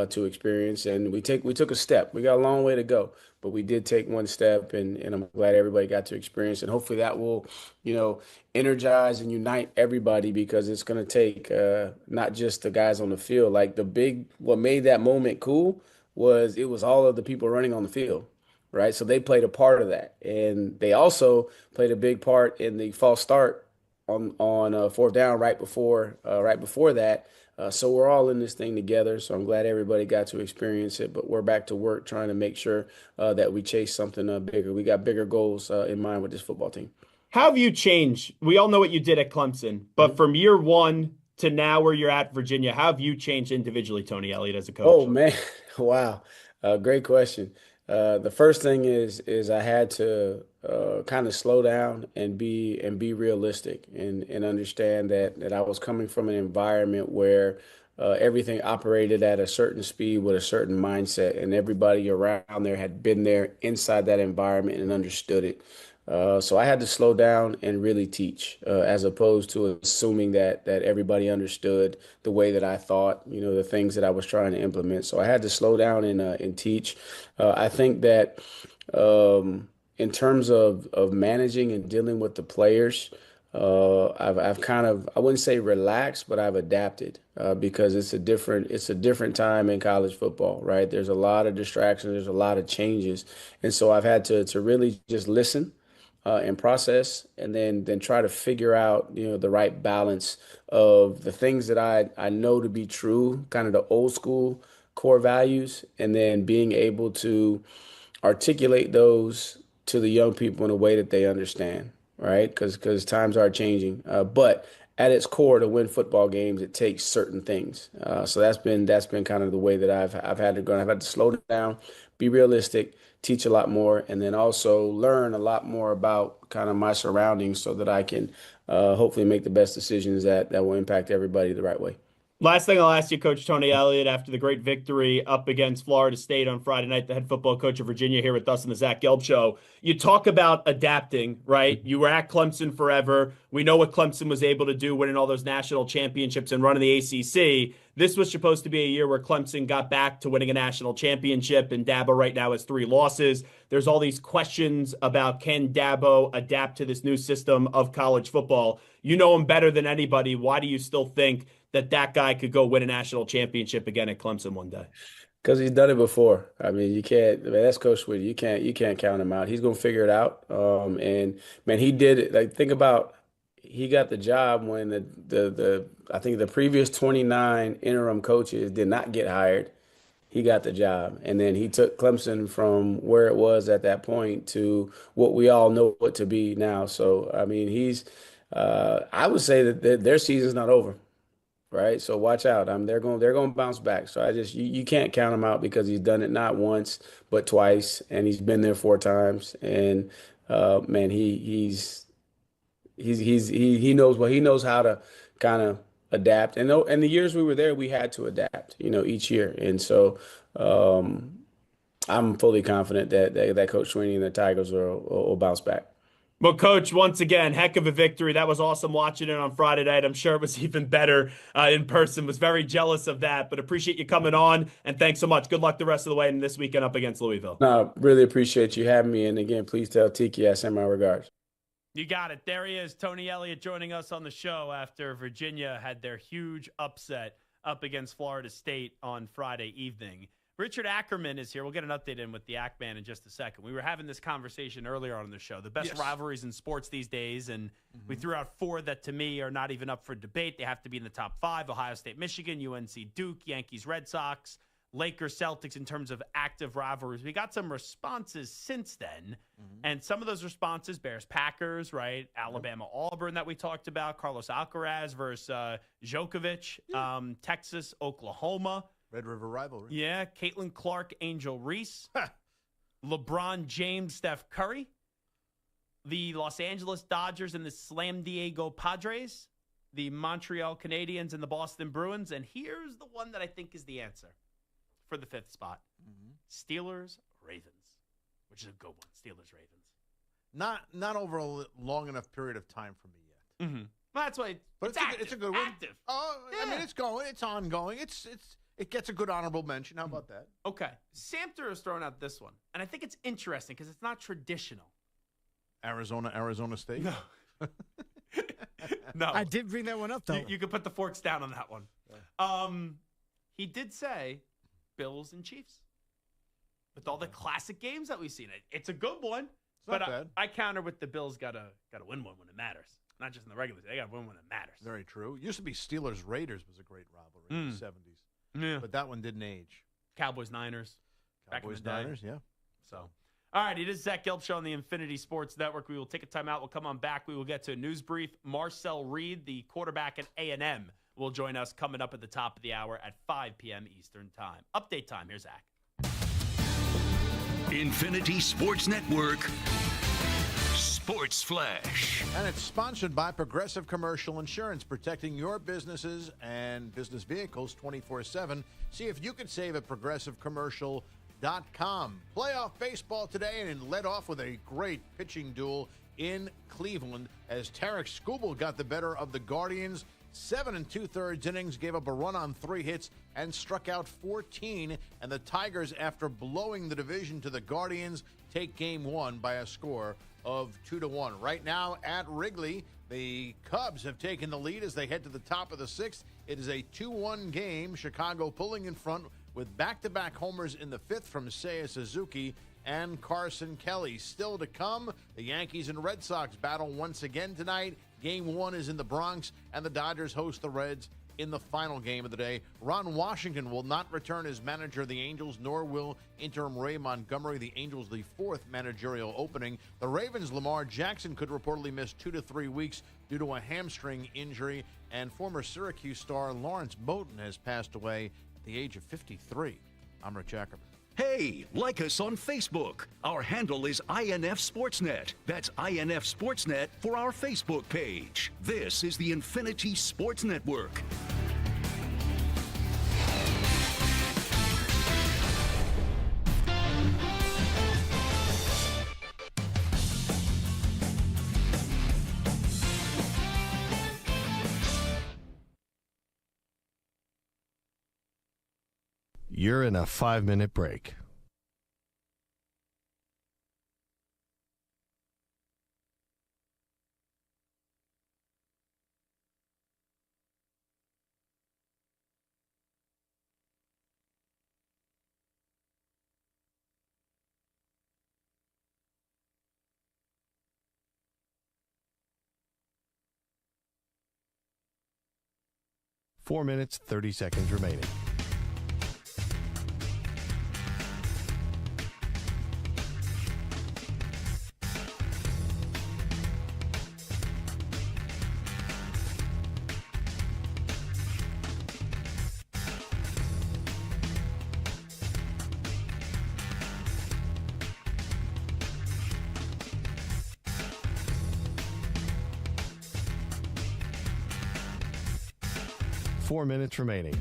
to experience. And we took a step. We got a long way to go, but we did take one step, and I'm glad everybody got to experience. And hopefully that will, energize and unite everybody, because it's going to take not just the guys on the field. Like what made that moment cool was it was all of the people running on the field. Right. So they played a part of that. And they also played a big part in the false start on fourth down right before that. So we're all in this thing together. So I'm glad everybody got to experience it. But we're back to work trying to make sure that we chase something bigger. We got bigger goals in mind with this football team. How have you changed? We all know what you did at Clemson, but from year one to now where you're at Virginia, how have you changed individually, Tony Elliott, as a coach? Oh, man. Wow. Great question. The first thing is I had to kind of slow down and be realistic and understand that I was coming from an environment where everything operated at a certain speed with a certain mindset, and everybody around there had been there inside that environment and understood it. So I had to slow down and really teach, as opposed to assuming that everybody understood the way that I thought, the things that I was trying to implement. So I had to slow down and teach. I think that in terms of managing and dealing with the players, I've kind of, I wouldn't say relaxed, but I've adapted because it's a different time in college football, right? There's a lot of distractions, there's a lot of changes, and so I've had to really just listen. And process, and then try to figure out, the right balance of the things that I know to be true, kind of the old school core values, and then being able to articulate those to the young people in a way that they understand, right? Because times are changing. But at its core, to win football games, it takes certain things. So that's been kind of the way that I've had to go. I've had to slow down, be realistic, teach a lot more, and then also learn a lot more about kind of my surroundings so that I can hopefully make the best decisions that will impact everybody the right way. Last thing I'll ask you, Coach Tony Elliott, after the great victory up against Florida State on Friday night, the head football coach of Virginia here with us on the Zach Gelb Show. You talk about adapting, right? You were at Clemson forever. We know what Clemson was able to do, winning all those national championships and running the ACC. This was supposed to be a year where Clemson got back to winning a national championship, and Dabo right now has 3 losses. There's all these questions about, can Dabo adapt to this new system of college football? You know him better than anybody. Why do you still think that guy could go win a national championship again at Clemson one day? Because he's done it before. I mean, you can't. I mean, that's Coach Sweeney. You can't count him out. He's gonna figure it out. And man, he did it. Like, think about, he got the job when I think the previous 29 interim coaches did not get hired. He got the job, and then he took Clemson from where it was at that point to what we all know it to be now. So I mean, he's. I would say that their season's not over. Right, so watch out. They're going to bounce back. So you can't count him out, because he's done it not once but twice, and he's been there 4 times. And man, he knows how to kind of adapt. And the years we were there, we had to adapt, each year. And so I'm fully confident that Coach Sweeney and the Tigers will bounce back. Well, Coach, once again, heck of a victory. That was awesome watching it on Friday night. I'm sure it was even better in person. Was very jealous of that, but appreciate you coming on, and thanks so much. Good luck the rest of the way in this weekend up against Louisville. No, really appreciate you having me, and again, please tell Tiki I send my regards. You got it. There he is, Tony Elliott, joining us on the show after Virginia had their huge upset up against Florida State on Friday evening. Richard Ackerman is here. We'll get an update in with the Ackman in just a second. We were having this conversation earlier on the show. The best rivalries in sports these days, and we threw out 4 that to me are not even up for debate. They have to be in the top 5: Ohio State, Michigan, UNC, Duke, Yankees, Red Sox, Lakers, Celtics in terms of active rivalries. We got some responses since then, and some of those responses, Bears, Packers, right? Alabama, Auburn that we talked about, Carlos Alcaraz versus Djokovic, Texas, Oklahoma. Red River rivalry. Yeah, Caitlin Clark, Angel Reese, LeBron James, Steph Curry, the Los Angeles Dodgers and the Slam Diego Padres, the Montreal Canadiens and the Boston Bruins, and here's the one that I think is the answer for the 5th spot. Steelers, Ravens, which is a good one. Steelers, Ravens. Not over a long enough period of time for me yet. Mm-hmm. Well, that's why It's a good one. Active. Oh, Yeah. I mean, it's going. It's ongoing. It gets a good honorable mention. How about that? Okay. Samter is throwing out this one, and I think it's interesting because it's not traditional. Arizona State? No. No. I did bring that one up, though. You could put the forks down on that one. He did say Bills and Chiefs. With all the classic games that we've seen. It's a good one. Not bad. I counter with the Bills gotta win one when it matters. Not just in the regular season. They gotta win when it matters. Very true. It used to be Steelers-Raiders was a great rivalry in the 70s. Yeah. But that one didn't age. Cowboys-Niners. Back in the day. Cowboys-Niners, yeah. So, all right, it is Zach Gelb Show on the Infinity Sports Network. We will take a timeout. We'll come on back. We will get to a news brief. Marcel Reed, the quarterback at A&M, will join us coming up at the top of the hour at 5 p.m. Eastern Time. Update time. Here's Zach. Infinity Sports Network Sports Flash. And it's sponsored by Progressive Commercial Insurance, protecting your businesses and business vehicles 24/7. See if you can save at progressivecommercial.com. Playoff baseball today, and led off with a great pitching duel in Cleveland as Tarek Skubal got the better of the Guardians. 7 2/3 innings, gave up a run on 3 hits, and struck out 14. And the Tigers, after blowing the division to the Guardians, take game 1 by a score of 2-1. Right now at Wrigley, the Cubs have taken the lead as they head to the top of the 6th. It is a 2-1 game. Chicago pulling in front with back-to-back homers in the 5th from Seiya Suzuki and Carson Kelly. Still to come, the Yankees and Red Sox battle once again tonight. Game 1 is in the Bronx, and the Dodgers host the Reds in the final game of the day. Ron Washington will not return as manager of the Angels, nor will interim Ray Montgomery. The Angels, the 4th managerial opening. The Ravens' Lamar Jackson could reportedly miss 2 to 3 weeks due to a hamstring injury. And former Syracuse star Lawrence Bowden has passed away at the age of 53. I'm Rich Ackerman. Hey, like us on Facebook. Our handle is INF Sportsnet. That's INF Sportsnet for our Facebook page. This is the Infinity Sports Network. You're in a 5-minute break. Four minutes, 30 seconds remaining. Four minutes remaining.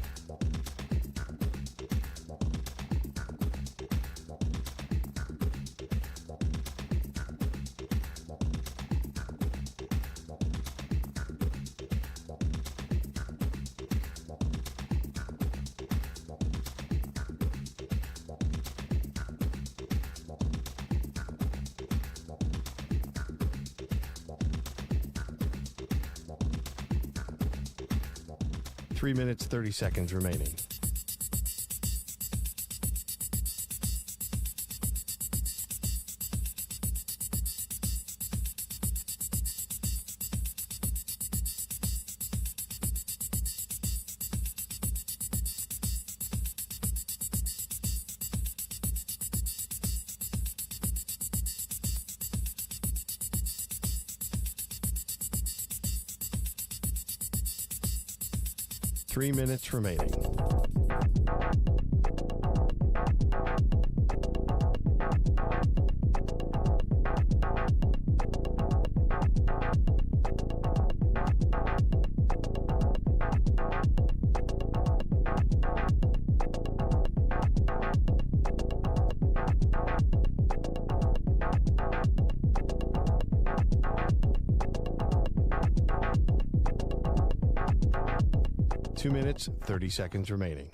Three minutes, 30 seconds remaining. Three minutes remaining. 2 minutes, 30 seconds remaining.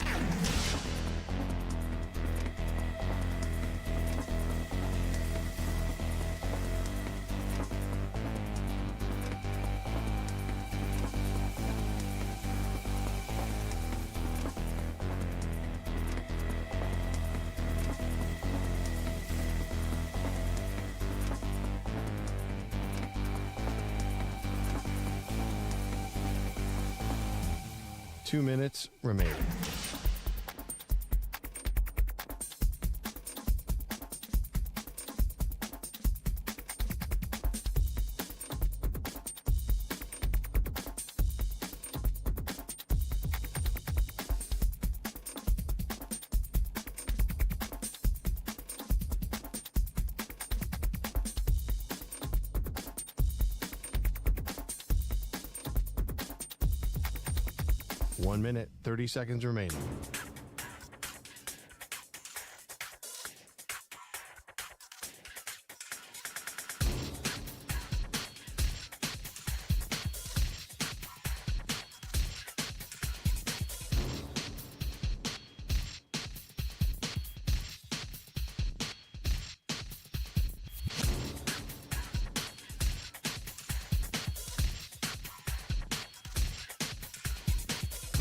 Two minutes remaining. One minute, 30 seconds remaining.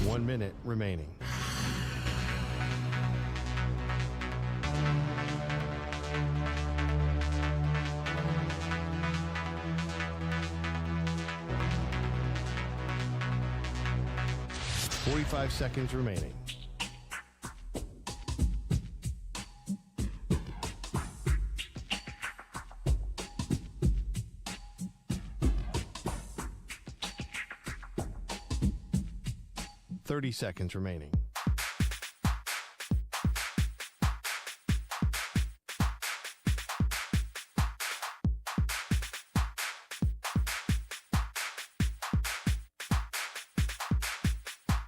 One minute remaining. Forty-five seconds remaining. Seconds remaining.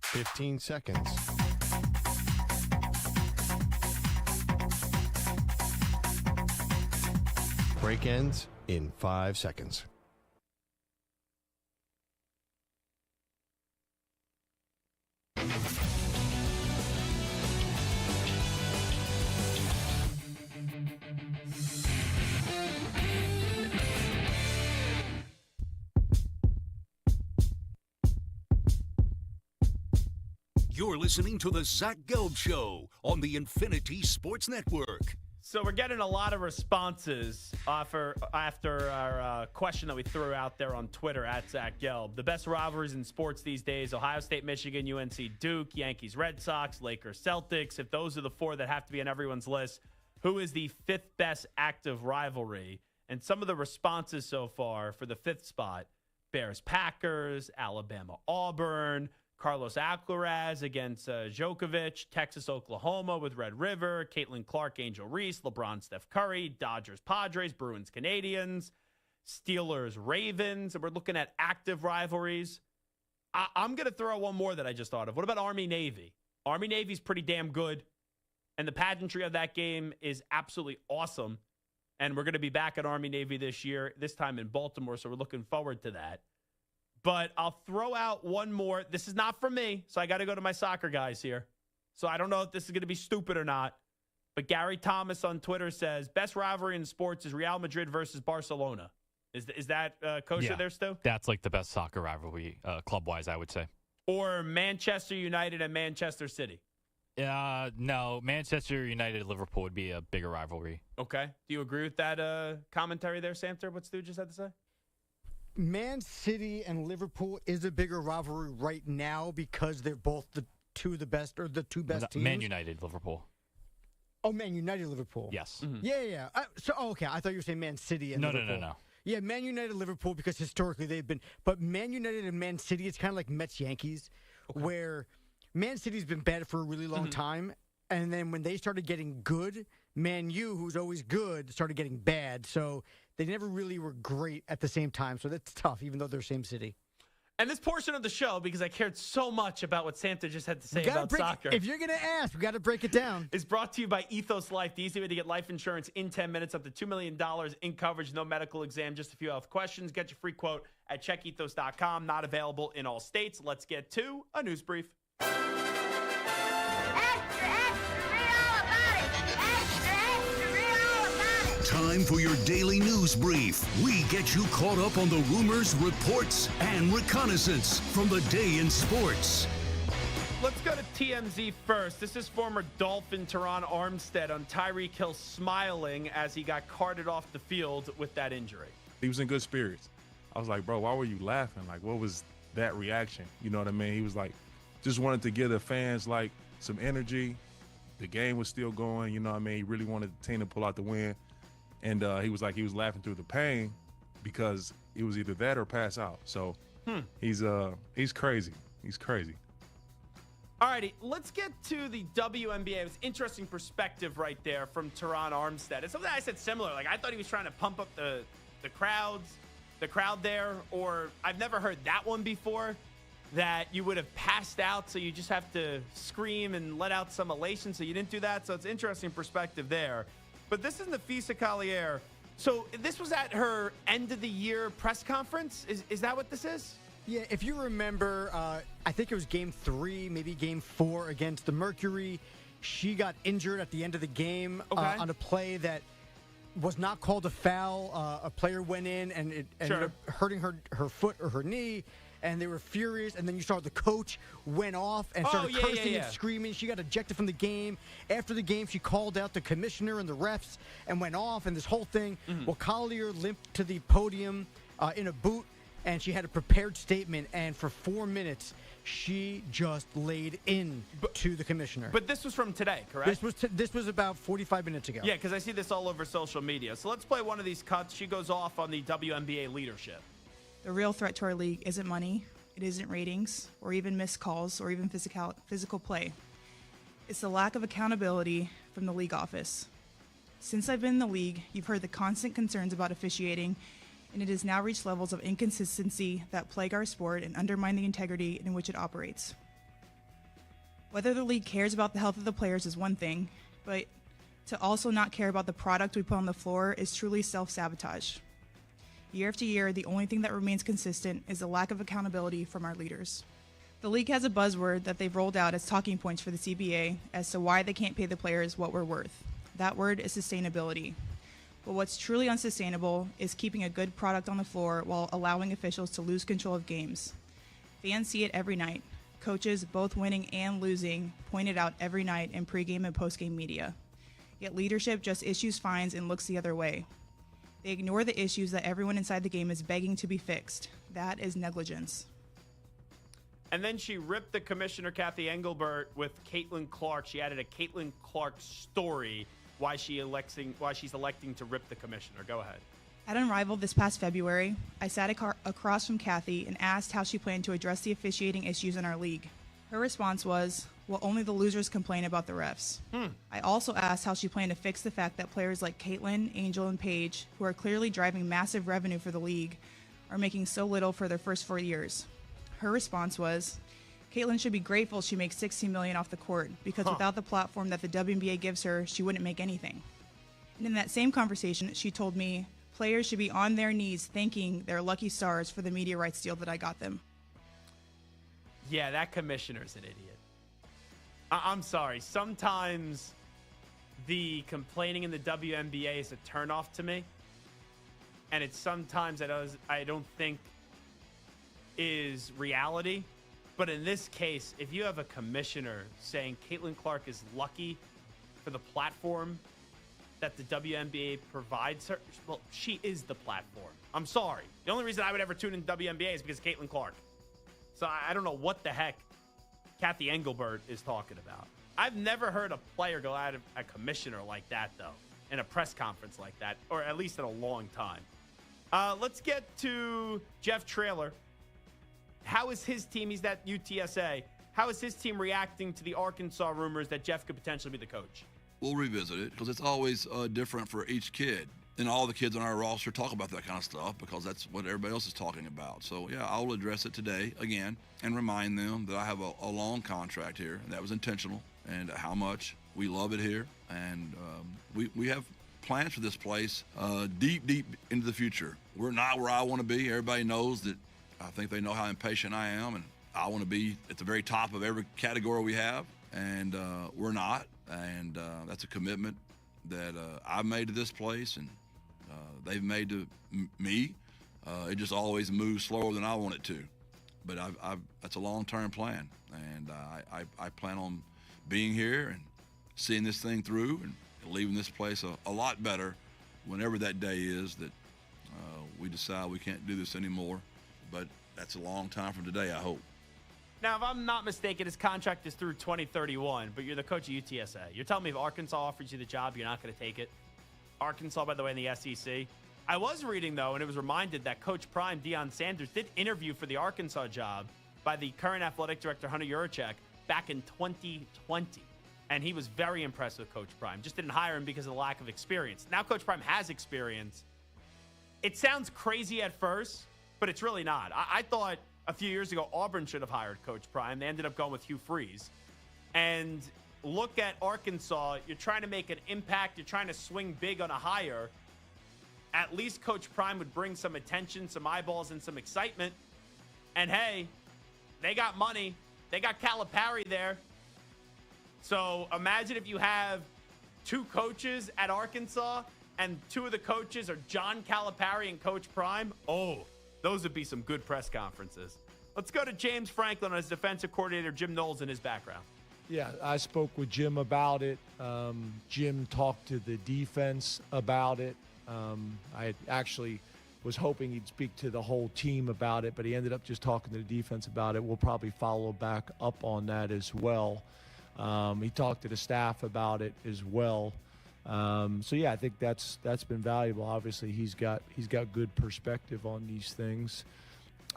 Fifteen seconds. Break ends in 5 seconds. You're listening to the Zach Gelb Show on the Infinity Sports Network. So we're getting a lot of responses after our question that we threw out there on Twitter at Zach Gelb. The best rivalries in sports these days: Ohio State, Michigan, UNC, Duke, Yankees, Red Sox, Lakers, Celtics. If those are the four that have to be on everyone's list, who is the fifth best active rivalry? And some of the responses so far for the fifth spot: Bears, Packers, Alabama, Auburn, Carlos Alcaraz against Djokovic, Texas, Oklahoma with Red River, Caitlin Clark, Angel Reese, LeBron, Steph Curry, Dodgers, Padres, Bruins, Canadians, Steelers, Ravens. And we're looking at active rivalries. I'm going to throw out one more that I just thought of. What about Army-Navy? Army-Navy's pretty damn good, and the pageantry of that game is absolutely awesome. And we're going to be back at Army-Navy this year, this time in Baltimore, so we're looking forward to that. But I'll throw out one more. This is not from me, so I got to go to my soccer guys here. So I don't know if this is going to be stupid or not. But Gary Thomas on Twitter says, best rivalry in sports is Real Madrid versus Barcelona. Is that kosher there, Stu? That's like the best soccer rivalry club-wise, I would say. Or Manchester United and Manchester City? No, Manchester United-Liverpool would be a bigger rivalry. Okay. Do you agree with that commentary there, Samter? What Stu just had to say? Man City and Liverpool is a bigger rivalry right now because they're both the two best teams. Man United, Liverpool. Oh, Man United, Liverpool. Yes. Mm-hmm. Yeah. Okay. I thought you were saying Man City and Liverpool. No. Yeah, Man United, Liverpool, because historically they've been. But Man United and Man City, it's kind of like Mets, Yankees, where Man City's been bad for a really long time. And then when they started getting good, Man U, who's always good, started getting bad. So they never really were great at the same time. So that's tough, even though they're same city. And this portion of the show, because I cared so much about what Santa just had to say about soccer. If you're going to ask, we got to break it down. Is brought to you by Ethos Life, the easy way to get life insurance in 10 minutes, up to $2 million in coverage, no medical exam, just a few health questions. Get your free quote at checkethos.com. Not available in all states. Let's get to a news brief. Time for your daily news brief. We get you caught up on the rumors, reports, and reconnaissance from the day in sports. Let's go to TMZ first. This is former Dolphin Teron Armstead on Tyreek Hill smiling as he got carted off the field with that injury. He was in good spirits. I was like, bro, why were you laughing? Like, what was that reaction? You know what I mean? He was like, just wanted to give the fans, like, some energy. The game was still going, you know what I mean? He really wanted the team to pull out the win. And he was laughing through the pain because it was either that or pass out. So he's crazy. He's crazy. All righty, let's get to the WNBA. It was interesting perspective right there from Teron Armstead. It's something I said similar. Like, I thought he was trying to pump up the crowd there, or I've never heard that one before, that you would have passed out, so you just have to scream and let out some elation, so you didn't do that. So it's interesting perspective there. But this is Nafisa Collier. So this was at her end-of-the-year press conference? Is that what this is? Yeah, if you remember, I think it was Game 3, maybe Game 4 against the Mercury. She got injured at the end of the game on a play that was not called a foul. A player went in and it ended up hurting her foot or her knee, and they were furious. And then you saw the coach went off and started cursing and screaming. She got ejected from the game. After the game, she called out the commissioner and the refs and went off, and this whole thing. Well, Collier limped to the podium in a boot, and she had a prepared statement, and for 4 minutes, she just laid in to the commissioner. But this was from today, correct? This was about 45 minutes ago. Yeah, because I see this all over social media. So let's play one of these cuts. She goes off on the WNBA leadership. The real threat to our league isn't money, it isn't ratings, or even missed calls, or even physical play. It's the lack of accountability from the league office. Since I've been in the league, you've heard the constant concerns about officiating, and it has now reached levels of inconsistency that plague our sport and undermine the integrity in which it operates. Whether the league cares about the health of the players is one thing, but to also not care about the product we put on the floor is truly self-sabotage. Year after year, the only thing that remains consistent is the lack of accountability from our leaders. The league has a buzzword that they've rolled out as talking points for the CBA as to why they can't pay the players what we're worth. That word is sustainability. But what's truly unsustainable is keeping a good product on the floor while allowing officials to lose control of games. Fans see it every night. Coaches, both winning and losing, point it out every night in pregame and postgame media. Yet leadership just issues fines and looks the other way. They ignore the issues that everyone inside the game is begging to be fixed. That is negligence. And then she ripped the commissioner, Kathy Engelbert, with Caitlin Clark. She added a Caitlin Clark story why she's electing to rip the commissioner. Go ahead. At Unrivaled this past February, I sat across from Kathy and asked how she planned to address the officiating issues in our league. Her response was, well, only the losers complain about the refs. I also asked how she planned to fix the fact that players like Caitlin, Angel, and Paige, who are clearly driving massive revenue for the league, are making so little for their first 4 years. Her response was, Caitlin should be grateful she makes $16 million off the court, because without the platform that the WNBA gives her, she wouldn't make anything. And in that same conversation, she told me players should be on their knees thanking their lucky stars for the media rights deal that I got them. Yeah, that commissioner's an idiot. I'm sorry. Sometimes the complaining in the WNBA is a turnoff to me. And it's sometimes I don't think is reality. But in this case, if you have a commissioner saying Caitlin Clark is lucky for the platform that the WNBA provides her, well, she is the platform. I'm sorry. The only reason I would ever tune in WNBA is because of Caitlin Clark. So I don't know what the heck Kathy Engelbert is talking about. I've never heard a player go at a commissioner like that, though, in a press conference like that, or at least in a long time. Let's get to Jeff Traylor. How is his team? He's at UTSA. How is his team reacting to the Arkansas rumors that Jeff could potentially be the coach? We'll revisit it because it's always different for each kid. And all the kids on our roster talk about that kind of stuff because that's what everybody else is talking about. So, yeah, I'll address it today again and remind them that I have a long contract here, and that was intentional, and how much we love it here. And we have plans for this place deep into the future. We're not where I want to be. Everybody knows that. I think they know how impatient I am, and I want to be at the very top of every category we have, and we're not. And that's a commitment that I've made to this place, and they've made to me. It just always moves slower than I want it to. But that's a long-term plan, and I plan on being here and seeing this thing through and leaving this place a lot better whenever that day is that we decide we can't do this anymore. But that's a long time from today, I hope. Now, if I'm not mistaken, his contract is through 2031, but you're the coach of UTSA. You're telling me if Arkansas offers you the job, you're not going to take it? Arkansas, by the way, in the SEC. I was reading, though, and it was reminded that Coach Prime, Deion Sanders, did interview for the Arkansas job by the current athletic director, Hunter Yurachek, back in 2020. And he was very impressed with Coach Prime. Just didn't hire him because of the lack of experience. Now Coach Prime has experience. It sounds crazy at first, but it's really not. I thought a few years ago Auburn should have hired Coach Prime. They ended up going with Hugh Freeze. And look at Arkansas. You're trying to make an impact. You're trying to swing big on a hire. At least Coach Prime would bring some attention, some eyeballs, and some excitement. And hey, they got money. They got Calipari there. So imagine if you have two coaches at Arkansas and two of the coaches are John Calipari and Coach Prime. Oh, those would be some good press conferences. Let's go to James Franklin on his defensive coordinator, Jim Knowles, and his background. Yeah, I spoke with Jim about it. Jim talked to the defense about it. I actually was hoping he'd speak to the whole team about it, but he ended up just talking to the defense about it. We'll probably follow back up on that as well. He talked to the staff about it as well. So yeah, I think that's been valuable. Obviously, he's got good perspective on these things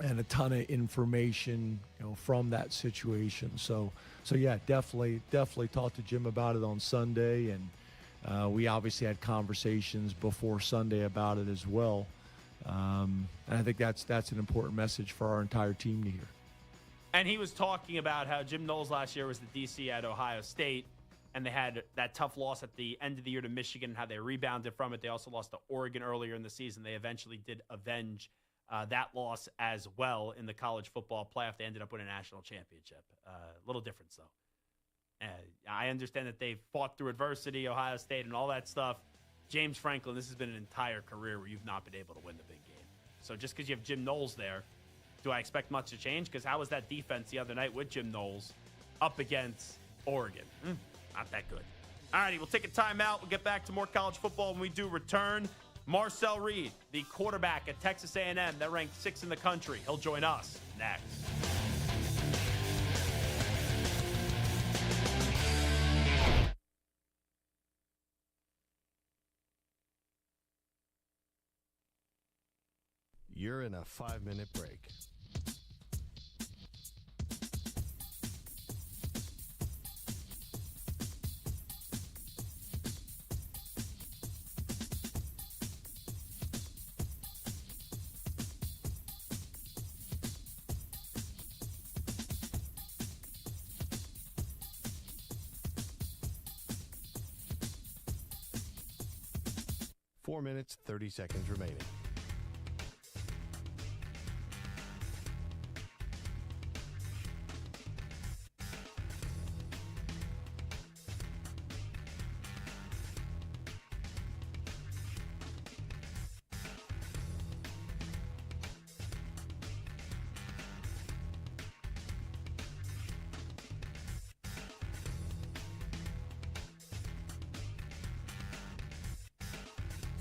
and a ton of information, from that situation. So yeah, definitely talked to Jim about it on Sunday, and we obviously had conversations before Sunday about it as well. And I think that's an important message for our entire team to hear. And he was talking about how Jim Knowles last year was the DC at Ohio State, and they had that tough loss at the end of the year to Michigan, and how they rebounded from it. They also lost to Oregon earlier in the season. They eventually did avenge that loss as well in the college football playoff. They ended up winning a national championship. A little difference, though. I understand that they fought through adversity, Ohio State, and all that stuff. James Franklin, this has been an entire career where you've not been able to win the big game. So just because you have Jim Knowles there, do I expect much to change? Because how was that defense the other night with Jim Knowles up against Oregon? Not that good. All righty, we'll take a timeout. We'll get back to more college football when we do return. Marcel Reed, the quarterback at Texas A&M that ranked 6th in the country. He'll join us next. You're in a 5-minute break. Four minutes, 30 seconds remaining.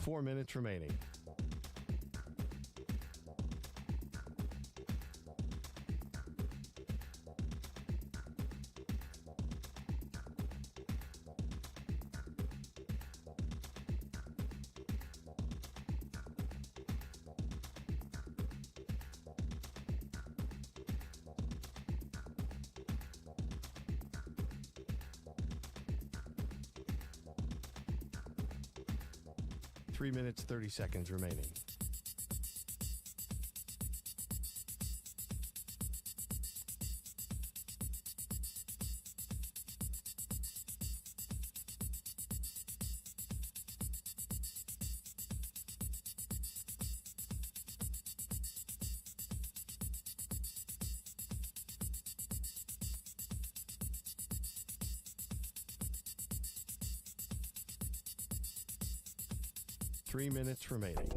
Four minutes remaining. Three minutes, 30 seconds remaining. 3 minutes remaining.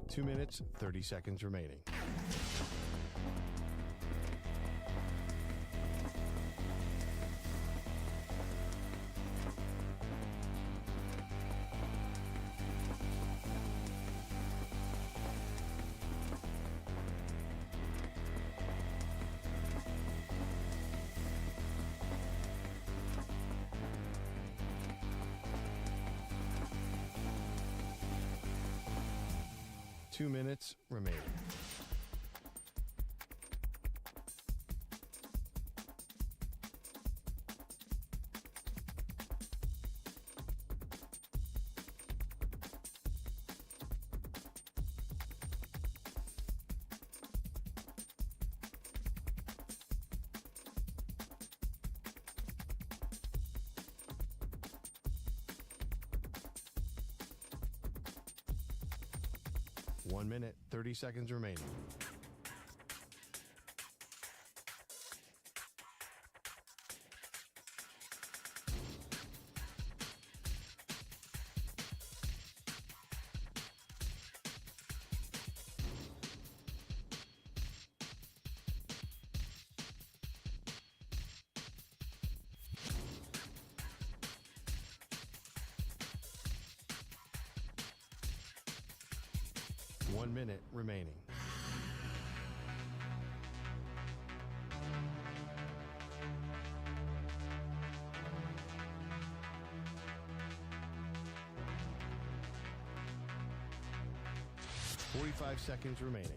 Two minutes, 30 seconds remaining. Two minutes remaining. One minute, 30 seconds remaining. One minute remaining. Forty-five seconds remaining.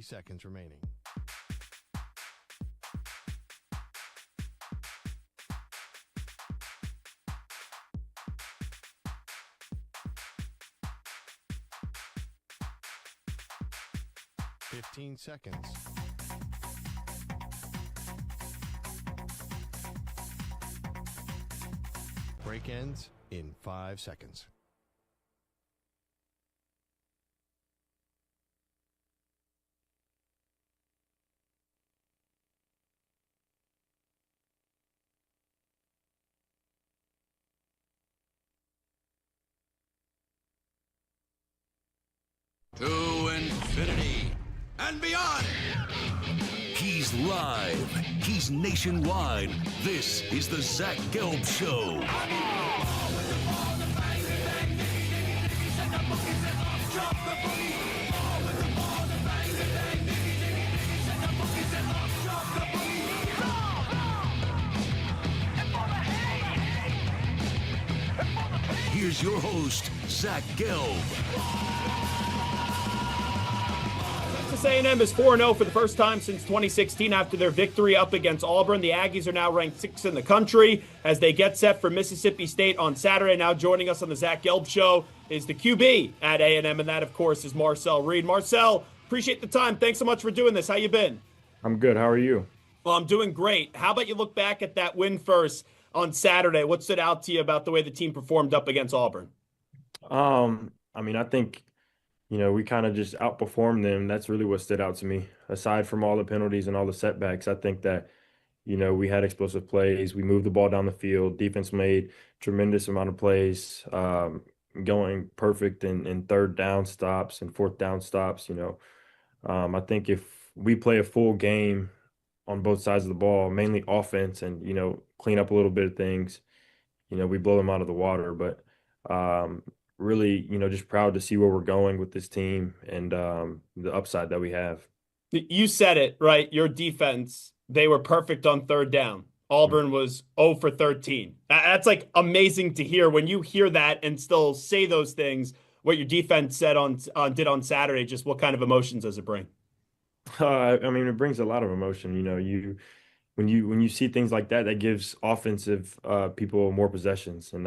Seconds remaining. Fifteen seconds. Break ends in 5 seconds. To infinity and beyond. He's live. He's nationwide. This is the Zach Gelb Show. Here's your host, Zach Gelb. A&M is 4-0 for the first time since 2016 after their victory up against Auburn. The Aggies are now ranked 6th in the country as they get set for Mississippi State on Saturday. Now joining us on the Zach Gelb Show is the QB at A&M, and that, of course, is Marcel Reed. Marcel, appreciate the time. Thanks so much for doing this. How you been? I'm good. How are you? Well, I'm doing great. How about you look back at that win first on Saturday? What stood out to you about the way the team performed up against Auburn? I think we kind of just outperformed them. That's really what stood out to me. Aside from all the penalties and all the setbacks, I think that, we had explosive plays. We moved the ball down the field. Defense made tremendous amount of plays, going perfect in third down stops and fourth down stops. I think if we play a full game on both sides of the ball, mainly offense, and, clean up a little bit of things, we blow them out of the water. But really, just proud to see where we're going with this team and the upside that we have. You said it, right? Your defense, they were perfect on third down. Auburn was 0 for 13. That's like amazing to hear. When you hear that and still say those things, what your defense said did on Saturday, just what kind of emotions does it bring? I mean, it brings a lot of emotion. When you see things like that, that gives offensive people more possessions and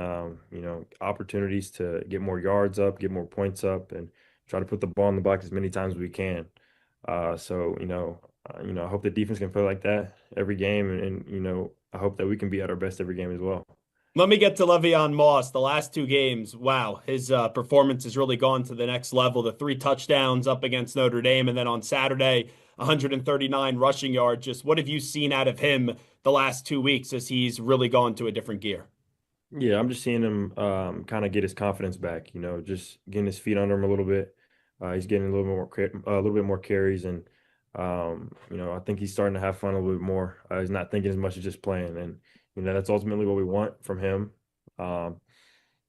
opportunities to get more yards up, get more points up, and try to put the ball in the box as many times as we can. I hope the defense can play like that every game, and I hope that we can be at our best every game as well. Let me get to Le'Veon Moss. The last 2 games, wow, his performance has really gone to the next level. The 3 touchdowns up against Notre Dame, and then on Saturday, 139 rushing yards. Just what have you seen out of him the last 2 weeks as he's really gone to a different gear? Yeah, I'm just seeing him kind of get his confidence back. Just getting his feet under him a little bit. He's getting a little bit more carries, and I think he's starting to have fun a little bit more. He's not thinking as much as just playing, and that's ultimately what we want from him,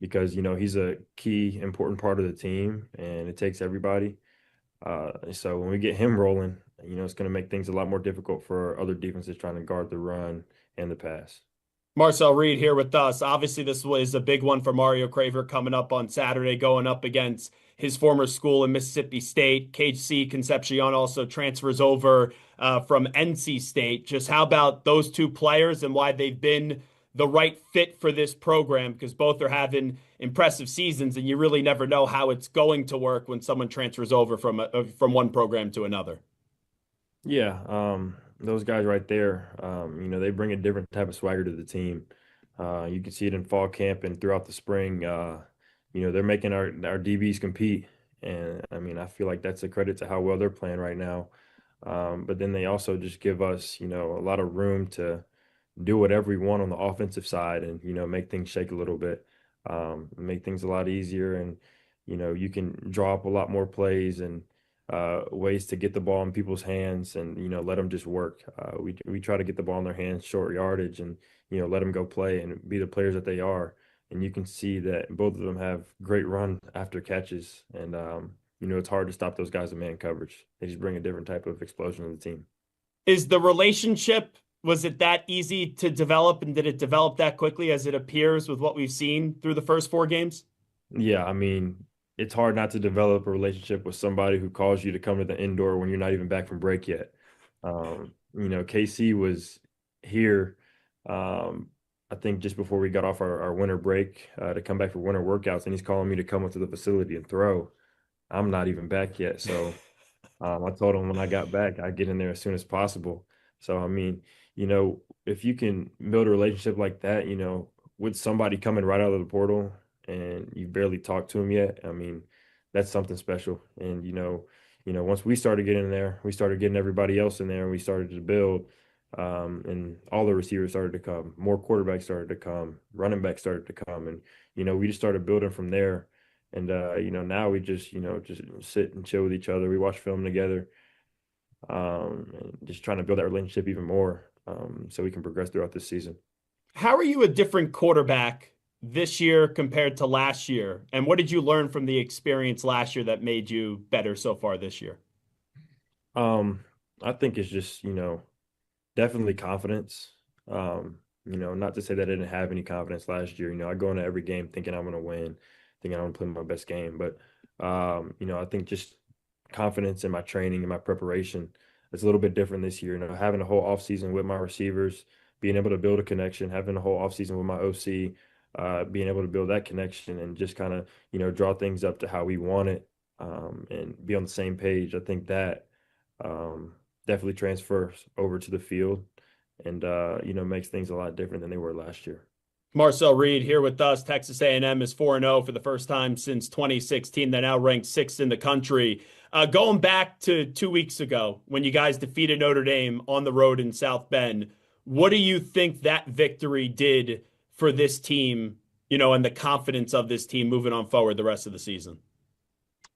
because he's a key, important part of the team, and it takes everybody. So when we get him rolling, it's going to make things a lot more difficult for other defenses trying to guard the run and the pass. Marcel Reed here with us. Obviously, this was a big one for Mario Craver coming up on Saturday, going up against his former school in Mississippi State. KC Concepcion also transfers over from NC State. Just how about those 2 players and why they've been the right fit for this program? Because both are having impressive seasons, and you really never know how it's going to work when someone transfers over from one program to another. Yeah, those guys right there, they bring a different type of swagger to the team. You can see it in fall camp and throughout the spring. They're making our DBs compete, and I mean, I feel like that's a credit to how well they're playing right now. But then they also just give us, a lot of room to do whatever we want on the offensive side, and make things shake a little bit, make things a lot easier, and you can draw up a lot more plays and ways to get the ball in people's hands, and let them just work. We try to get the ball in their hands, short yardage, and let them go play and be the players that they are. And you can see that both of them have great run after catches, and it's hard to stop those guys in man coverage. They just bring a different type of explosion to the team. Is the relationship, was it that easy to develop, and did it develop that quickly as it appears with what we've seen through the first 4 games? Yeah, I mean, it's hard not to develop a relationship with somebody who calls you to come to the indoor when you're not even back from break yet. KC was here, I think just before we got off our winter break to come back for winter workouts, and he's calling me to come up to the facility and throw. I'm not even back yet. So I told him when I got back, I'd get in there as soon as possible. So, I mean, if you can build a relationship like that, with somebody coming right out of the portal and you barely talked to him yet, I mean, that's something special. And, once we started getting in there, we started getting everybody else in there, and we started to build. And all the receivers started to come, more quarterbacks started to come, running backs started to come, and we just started building from there. And now we just sit and chill with each other. We watch film together, and just trying to build that relationship even more, so we can progress throughout this season. How are you a different quarterback this year compared to last year? And what did you learn from the experience last year that made you better so far this year? I think it's just definitely confidence. Not to say that I didn't have any confidence last year. I go into every game thinking I'm going to win, thinking I'm going to play my best game. But, I think just confidence in my training and my preparation is a little bit different this year. Having a whole offseason with my receivers, being able to build a connection, having a whole offseason with my OC, being able to build that connection and just kind of, draw things up to how we want it, and be on the same page. I think that definitely transfers over to the field and, makes things a lot different than they were last year. Marcel Reed here with us. Texas A&M is 4-0 for the first time since 2016. They're now ranked 6th in the country. Going back to 2 weeks ago when you guys defeated Notre Dame on the road in South Bend, what do you think that victory did for this team, and the confidence of this team moving on forward the rest of the season?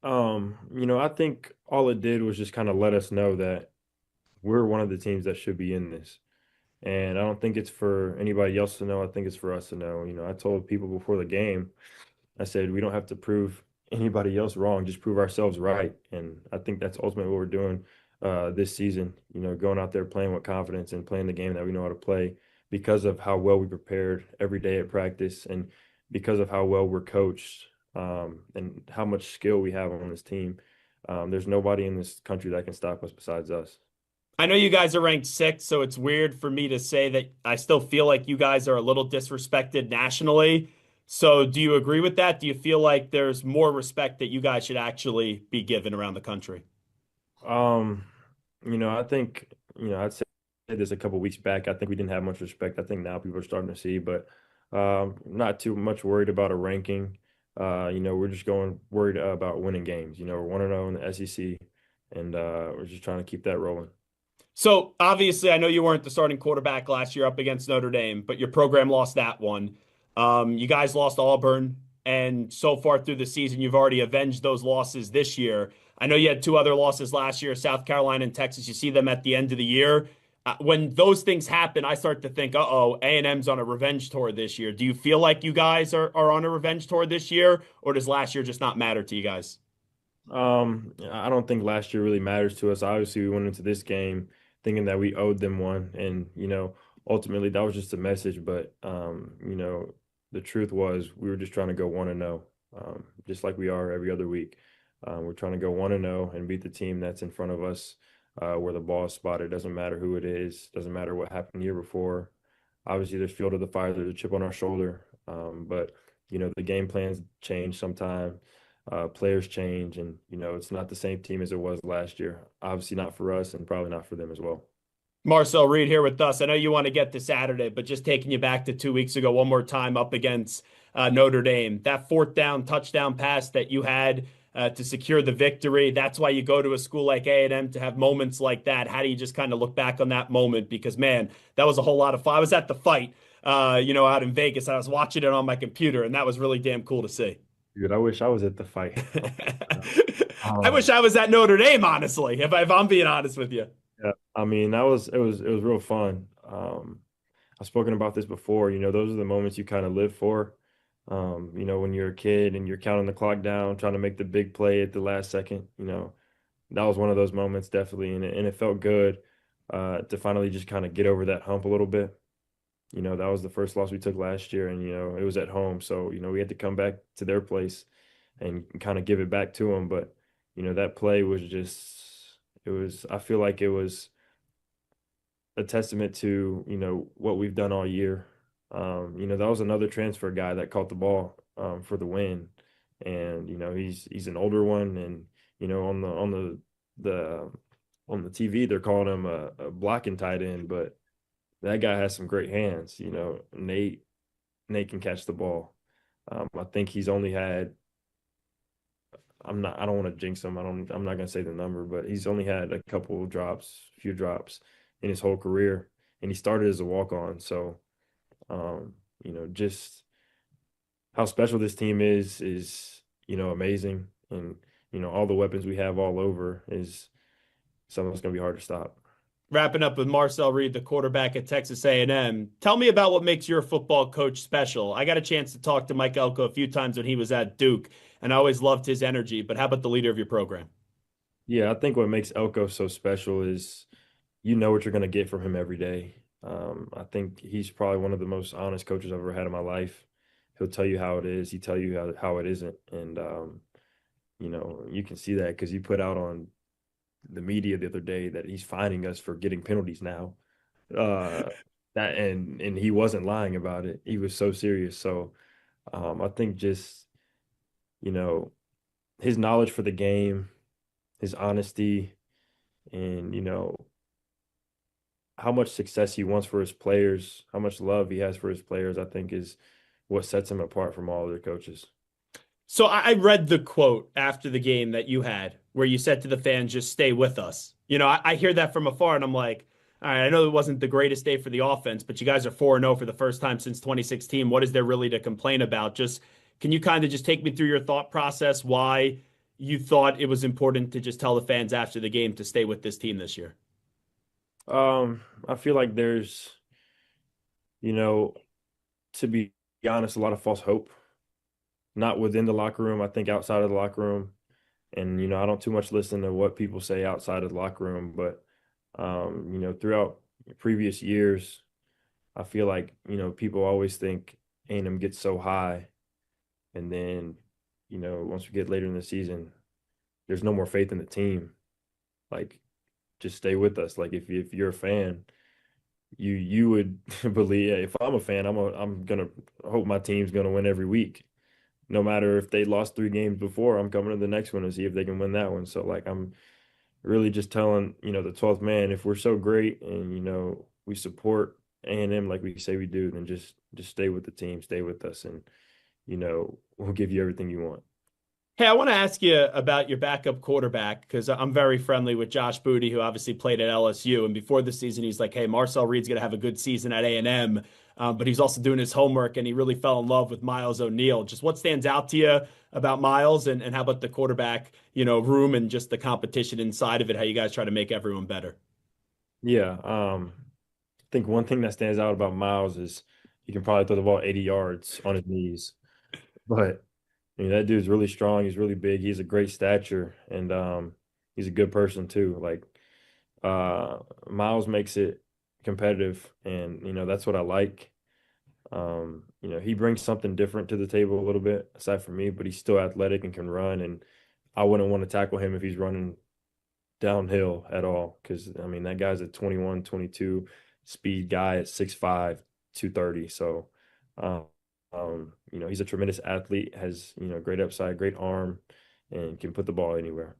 I think all it did was just kind of let us know that we're one of the teams that should be in this. And I don't think it's for anybody else to know. I think it's for us to know. I told people before the game, I said, we don't have to prove anybody else wrong, just prove ourselves right. And I think that's ultimately what we're doing this season, going out there playing with confidence and playing the game that we know how to play because of how well we prepared every day at practice and because of how well we're coached, and how much skill we have on this team. there's nobody in this country that can stop us besides us. I know you guys are ranked 6th, so it's weird for me to say that I still feel like you guys are a little disrespected nationally. So do you agree with that? Do you feel like there's more respect that you guys should actually be given around the country? I think, I'd say this a couple weeks back. I think we didn't have much respect. I think now people are starting to see, but not too much worried about a ranking. We're just worried about winning games. We're 1-0 in the SEC, and we're just trying to keep that rolling. So obviously, I know you weren't the starting quarterback last year up against Notre Dame, but your program lost that one. You guys lost Auburn, and so far through the season, you've already avenged those losses this year. I know you had 2 other losses last year, South Carolina and Texas. You see them at the end of the year. When those things happen, I start to think, A&M's on a revenge tour this year. Do you feel like you guys are on a revenge tour this year, or does last year just not matter to you guys? I don't think last year really matters to us. Obviously, we went into this game thinking that we owed them one, and ultimately that was just a message. But the truth was we were just trying to go 1-0, just like we are every other week. We're trying to go 1-0 and beat the team that's in front of us, where the ball is spotted. Doesn't matter who it is. Doesn't matter what happened the year before. Obviously, there's fuel to the fire. There's a chip on our shoulder. But the game plans change sometime. Players change, and it's not the same team as it was last year. Obviously not for us, and probably not for them as well. Marcel Reed here with us. I know you want to get to Saturday, but just taking you back to 2 weeks ago, one more time up against Notre Dame. That 4th down touchdown pass that you had to secure the victory. That's why you go to a school like A&M to have moments like that. How do you just kind of look back on that moment? Because, man, that was a whole lot of fun. I was at the fight, out in Vegas. I was watching it on my computer, and that was really damn cool to see. Dude, I wish I was at the fight. I wish I was at Notre Dame, honestly, if I'm being honest with you. Yeah, I mean, it was real fun. I've spoken about this before. Those are the moments you kind of live for. When you're a kid and you're counting the clock down, trying to make the big play at the last second. That was one of those moments, definitely, and it felt good to finally just kind of get over that hump a little bit. That was the first loss we took last year, and it was at home, so we had to come back to their place and kind of give it back to them. But that play was I feel like it was a testament to what we've done all year. That was another transfer guy that caught the ball for the win, and he's an older one, and on the TV they're calling him a blocking tight end, but that guy has some great hands. Nate can catch the ball. I think he's only had, I don't want to jinx him. I'm not going to say the number, but he's only had a few drops in his whole career, and he started as a walk-on. So, just how special this team is amazing. And, all the weapons we have all over is something that's going to be hard to stop. Wrapping up with Marcel Reed, the quarterback at Texas A&M. Tell me about what makes your football coach special. I got a chance to talk to Mike Elko a few times when he was at Duke, and I always loved his energy. But how about the leader of your program? Yeah, I think what makes Elko so special is what you're going to get from him every day. I think he's probably one of the most honest coaches I've ever had in my life. He'll tell you how it is. He'll tell you how it isn't. And, you can see that because he put out on the media the other day that he's fining us for getting penalties now. And he wasn't lying about it. He was so serious. So I think just, his knowledge for the game, his honesty, and, how much success he wants for his players, how much love he has for his players, I think is what sets him apart from all other coaches. So I read the quote after the game that you had where you said to the fans, just stay with us. I hear that from afar, and I'm like, all right, I know it wasn't the greatest day for the offense, but you guys are 4-0 for the first time since 2016. What is there really to complain about? Can you kind of just take me through your thought process, why you thought it was important to just tell the fans after the game to stay with this team this year? I feel like there's, to be honest, a lot of false hope. Not within the locker room, I think outside of the locker room. And, I don't too much listen to what people say outside of the locker room. But, throughout previous years, I feel like, people always think A&M gets so high. And then, once we get later in the season, there's no more faith in the team. Like, just stay with us. Like, if you're a fan, you would believe, if I'm a fan, I'm gonna hope my team's gonna win every week. No matter if they lost 3 games before, I'm coming to the next one to see if they can win that one. So, like, I'm really just telling, the 12th man, if we're so great and, we support A&M like we say we do, then just stay with the team, stay with us, and, we'll give you everything you want. Hey, I want to ask you about your backup quarterback because I'm very friendly with Josh Booty, who obviously played at LSU. And before the season, he's like, hey, Marcel Reed's going to have a good season at A&M. But he's also doing his homework, and he really fell in love with Miles O'Neill. Just what stands out to you about Miles, and how about the quarterback, room and just the competition inside of it, how you guys try to make everyone better? Yeah. I think one thing that stands out about Miles is he can probably throw the ball 80 yards on his knees. But that dude's really strong. He's really big. He has a great stature, and he's a good person too. Like, Miles makes it competitive, and that's what I like. He brings something different to the table a little bit aside from me, but he's still athletic and can run, and I wouldn't want to tackle him if he's running downhill at all, because that guy's a 21, 22 speed guy at 6'5", 230. So he's a tremendous athlete, has, great upside, great arm, and can put the ball anywhere.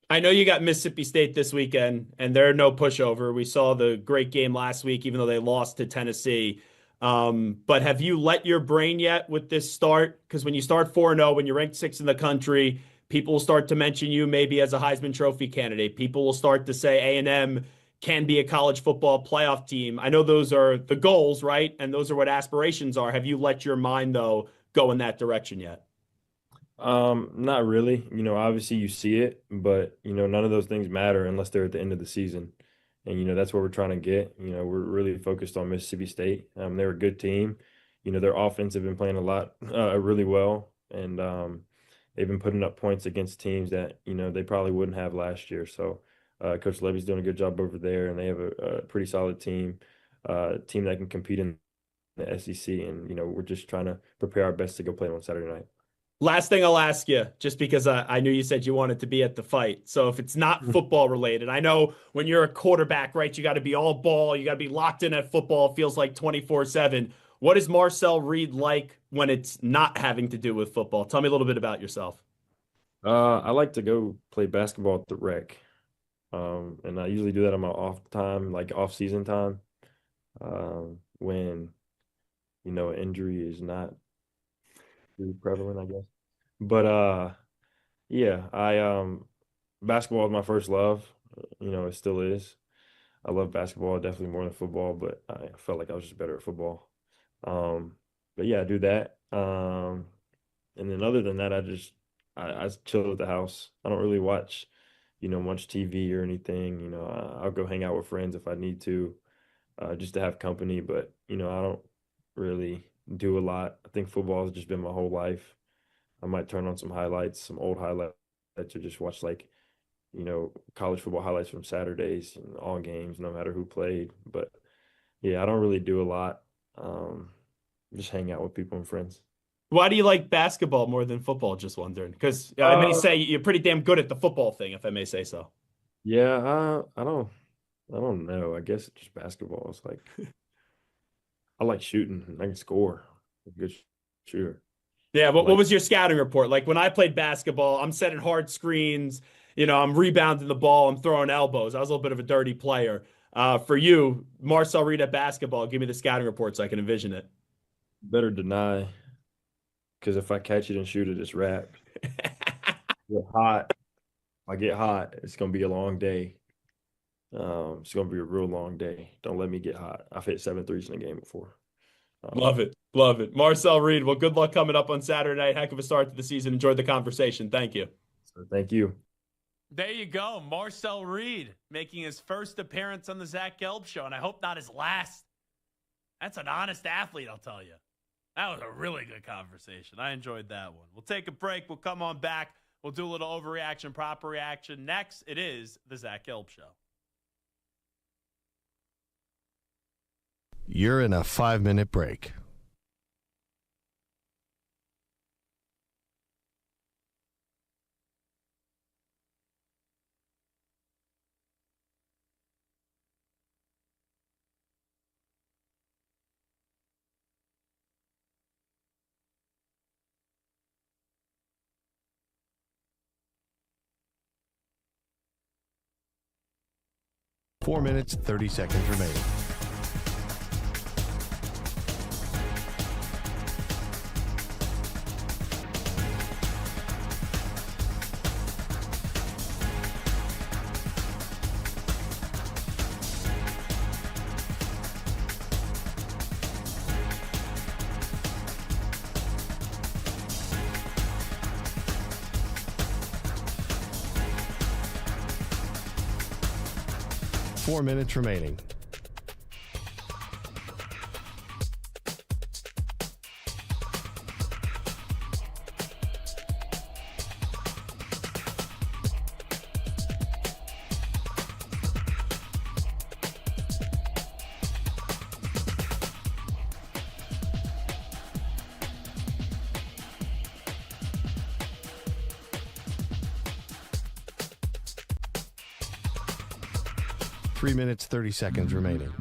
I know you got Mississippi State this weekend, and they're no pushover. We saw the great game last week, even though they lost to Tennessee. But have you let your brain yet with this start? Because when you start 4-0, when you're ranked 6th in the country, people will start to mention you maybe as a Heisman Trophy candidate. People will start to say A&M can be a college football playoff team. I know those are the goals, right? And those are what aspirations are. Have you let your mind, though, go in that direction yet? Not really. Obviously you see it, but, none of those things matter unless they're at the end of the season. And, that's what we're trying to get. We're really focused on Mississippi State. They're a good team. Their offense have been playing a lot, really well. And they've been putting up points against teams that, they probably wouldn't have last year. So Coach Levy's doing a good job over there, and they have a pretty solid team that can compete in the SEC. And, we're just trying to prepare our best to go play on Saturday night. Last thing I'll ask you, just because I knew you said you wanted to be at the fight. So if it's not football related, I know when you're a quarterback, right, you got to be all ball. You got to be locked in at football. It feels like 24/7. What is Marcel Reed like when it's not having to do with football? Tell me a little bit about yourself. I like to go play basketball at the rec. And I usually do that on my off time, like off-season time, when, injury is not really prevalent, I guess. But yeah, basketball is my first love. It still is. I love basketball definitely more than football, but I felt like I was just better at football. But yeah, I do that. And then other than that, I chill at the house. I don't really watch much TV or anything. I'll go hang out with friends if I need to, just to have company. But, I don't really do a lot. I think football has just been my whole life. I might turn on some highlights, some old highlights, or just watch college football highlights from Saturdays and all games, no matter who played. But yeah, I don't really do a lot. Just hang out with people and friends. Why do you like basketball more than football? Just wondering, because I may say you're pretty damn good at the football thing, if I may say so. Yeah, I don't know. I guess it's just basketball. It's like I like shooting. I can score. I'm a good shooter. Yeah, what was your scouting report? Like when I played basketball, I'm setting hard screens. I'm rebounding the ball. I'm throwing elbows. I was a little bit of a dirty player. For you, Marcel Reed at basketball, give me the scouting report so I can envision it. Better deny. Because if I catch it and shoot it, it's wrapped. Get hot. If I get hot, it's going to be a long day. It's going to be a real long day. Don't let me get hot. I've hit 7 threes in a game before. Love it. Love it. Marcel Reed, well, good luck coming up on Saturday night. Heck of a start to the season. Enjoyed the conversation. Thank you. Thank you. There you go. Marcel Reed making his first appearance on the Zach Gelb Show, and I hope not his last. That's an honest athlete, I'll tell you. That was a really good conversation. I enjoyed that one. We'll take a break. We'll come on back. We'll do a little overreaction, proper reaction. Next, it is the Zach Gelb Show. You're in a 5-minute break. 4 minutes, 30 seconds remaining. Four minutes remaining. Three minutes, 30 seconds remaining.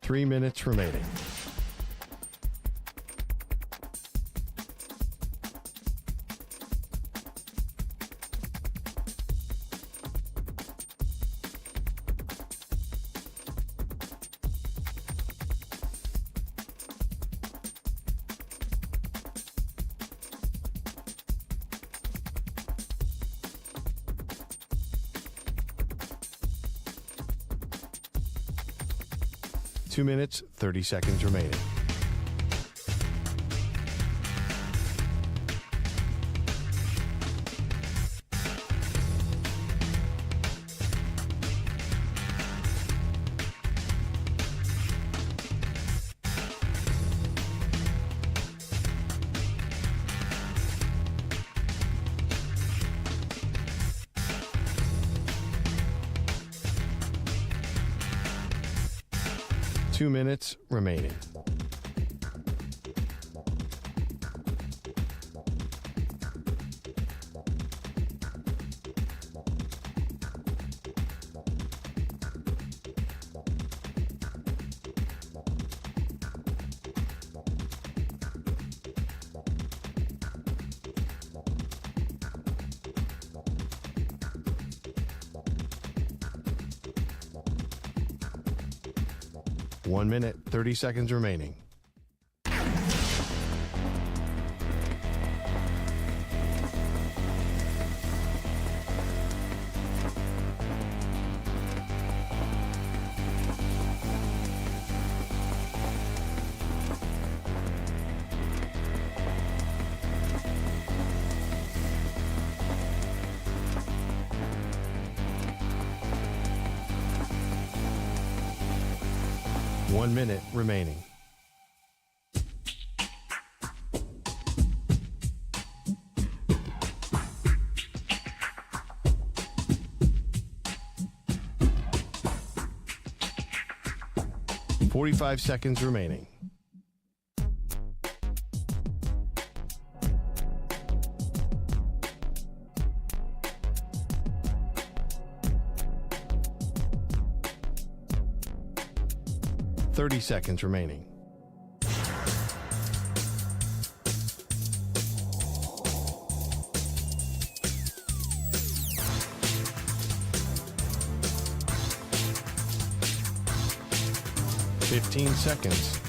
Three minutes remaining. Two minutes, 30 seconds remaining. Two minutes remaining. One minute, 30 seconds remaining. One minute remaining. .45 seconds remaining. .30 seconds remaining. .15 seconds.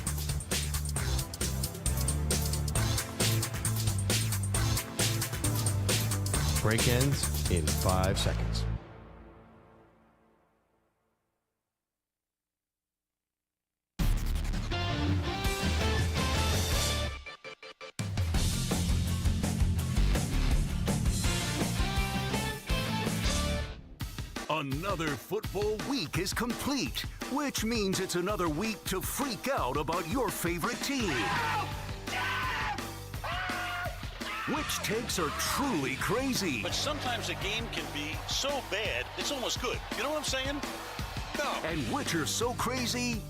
Break ends in 5 seconds. Another football week is complete, which means it's another week to freak out about your favorite team. Which takes are truly crazy? But sometimes a game can be so bad, it's almost good. You know what I'm saying? No. And which are so crazy,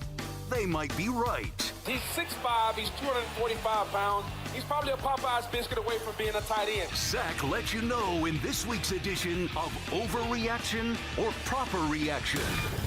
they might be right. He's 6'5", he's 245 pounds. He's probably a Popeye's biscuit away from being a tight end. Zach lets you know in this week's edition of Overreaction or Proper Reaction.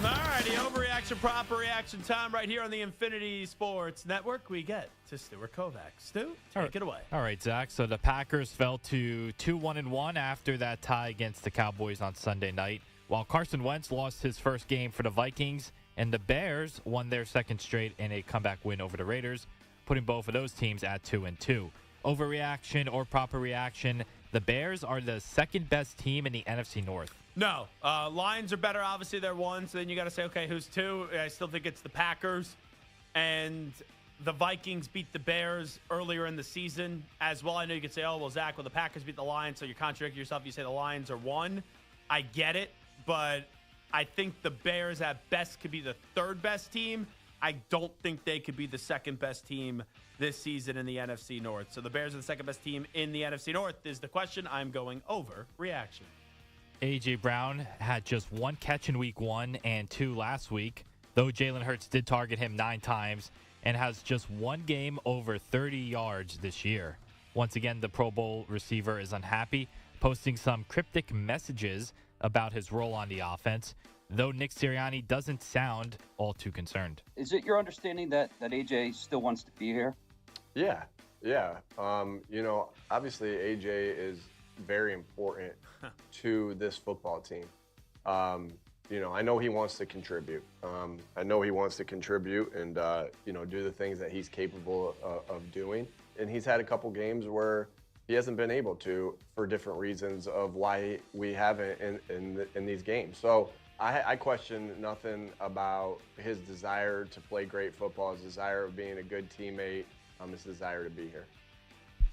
All righty, overreaction, proper reaction time right here on the Infinity Sports Network. We get to Stuart Kovac. Stu, take it away. All right, Zach. So the Packers fell to 2-1-1 after that tie against the Cowboys on Sunday night, while Carson Wentz lost his first game for the Vikings, and the Bears won their second straight in a comeback win over the Raiders, putting both of those teams at 2-2. Overreaction or proper reaction, the Bears are the second best team in the NFC North. No. Lions are better. Obviously, they're one. So then you got to say, okay, who's two? I still think it's the Packers. And the Vikings beat the Bears earlier in the season as well. I know you could say, oh, well, Zach, well, the Packers beat the Lions, so you're contradicting yourself. You say the Lions are one. I get it, but I think the Bears at best could be the third best team. I don't think they could be the second best team this season in the NFC North. So the Bears are the second best team in the NFC North is the question. I'm going over reaction. A.J. Brown had just one catch in week 1 and 2 last week, though Jalen Hurts did target him 9 times and has just one game over 30 yards this year. Once again, the Pro Bowl receiver is unhappy, posting some cryptic messages about his role on the offense, though Nick Sirianni doesn't sound all too concerned. Is it your understanding that AJ still wants to be here? Yeah. Obviously AJ is very important to this football team. I know he wants to contribute. And do the things that he's capable of doing. And he's had a couple games where he hasn't been able to for different reasons of why we haven't in these games. So I question nothing about his desire to play great football, his desire of being a good teammate, his desire to be here.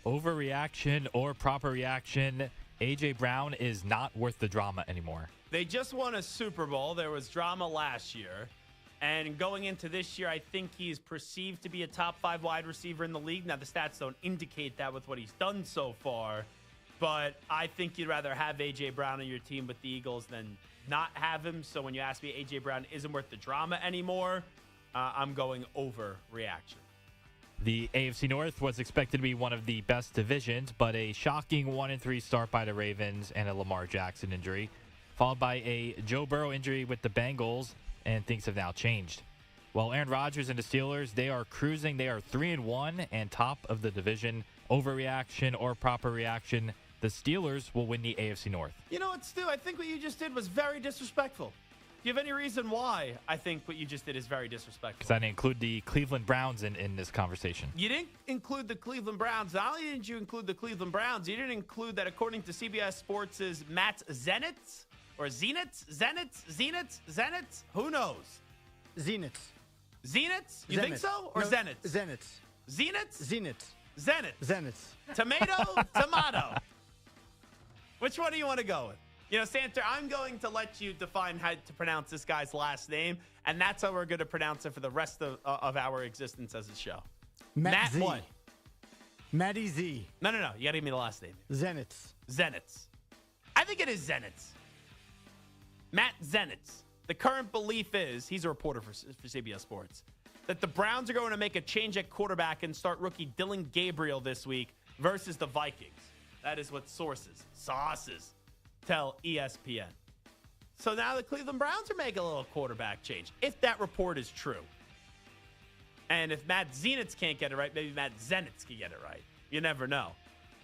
Overreaction or proper reaction, A.J. Brown is not worth the drama anymore. They just won a Super Bowl. There was drama last year. And going into this year, I think he's perceived to be a top 5 wide receiver in the league. Now, the stats don't indicate that with what he's done so far. But I think you'd rather have A.J. Brown on your team with the Eagles than not have him. So when you ask me, A.J. Brown isn't worth the drama anymore, I'm going overreaction. The AFC North was expected to be one of the best divisions, but a shocking 1-3 start by the Ravens and a Lamar Jackson injury, followed by a Joe Burrow injury with the Bengals, and things have now changed. While Aaron Rodgers and the Steelers, they are cruising. They are 3-1 and top of the division. Overreaction or proper reaction, the Steelers will win the AFC North. You know what, Stu? I think what you just did was very disrespectful. Do you have any reason why I think what you just did is very disrespectful? Because I didn't include the Cleveland Browns in this conversation. You didn't include the Cleveland Browns. Not only didn't you include the Cleveland Browns, you didn't include that according to CBS Sports' Matt Zenitz, or Zenitz? Who knows? Zenitz. Zenitz? You think so? Or Zenitz? Zenitz. Zenitz? Zenitz. Zenitz. Tomato? Tomato. Which one do you want to go with? Santer, I'm going to let you define how to pronounce this guy's last name, and that's how we're going to pronounce it for the rest of our existence as a show. Matt Z. what? Matty Z. No. You got to give me the last name. Zenitz. I think it is Zenitz. Matt Zenitz. The current belief is, he's a reporter for CBS Sports, that the Browns are going to make a change at quarterback and start rookie Dylan Gabriel this week versus the Vikings. That is what sauces tell ESPN. So now the Cleveland Browns are making a little quarterback change, if that report is true. And if Matt Zenitz can't get it right, maybe Matt Zenitz can get it right. You never know.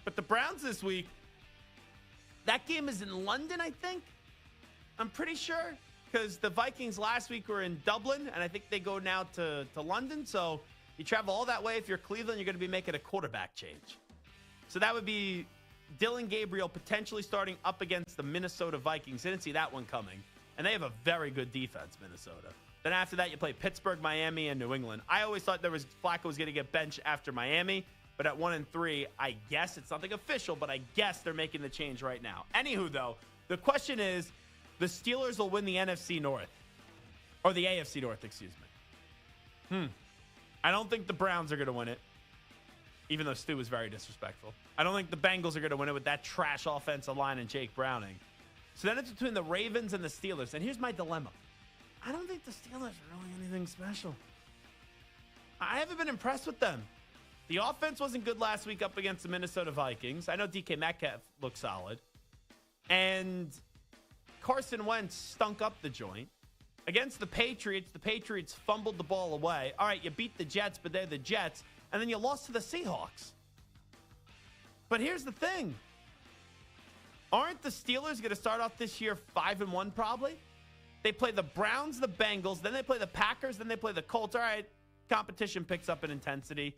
But the Browns this week, that game is in London, I think. I'm pretty sure. Because the Vikings last week were in Dublin, and I think they go now to London. So you travel all that way. If you're Cleveland, you're going to be making a quarterback change. So that would be Dylan Gabriel potentially starting up against the Minnesota Vikings. Didn't see that one coming. And they have a very good defense, Minnesota. Then after that, you play Pittsburgh, Miami, and New England. I always thought Flacco was going to get benched after Miami. But at 1-3, I guess it's nothing official, but I guess they're making the change right now. Anywho, though, the question is, the Steelers will win the NFC North. Or the AFC North, excuse me. I don't think the Browns are going to win it. Even though Stu was very disrespectful. I don't think the Bengals are going to win it with that trash offensive line and Jake Browning. So then it's between the Ravens and the Steelers. And here's my dilemma. I don't think the Steelers are really anything special. I haven't been impressed with them. The offense wasn't good last week up against the Minnesota Vikings. I know DK Metcalf looked solid. And Carson Wentz stunk up the joint. Against the Patriots fumbled the ball away. All right, you beat the Jets, but they're the Jets. And then you lost to the Seahawks. But here's the thing. Aren't the Steelers going to start off this year 5-1 probably? They play the Browns, the Bengals, then they play the Packers, then they play the Colts. All right, competition picks up in intensity.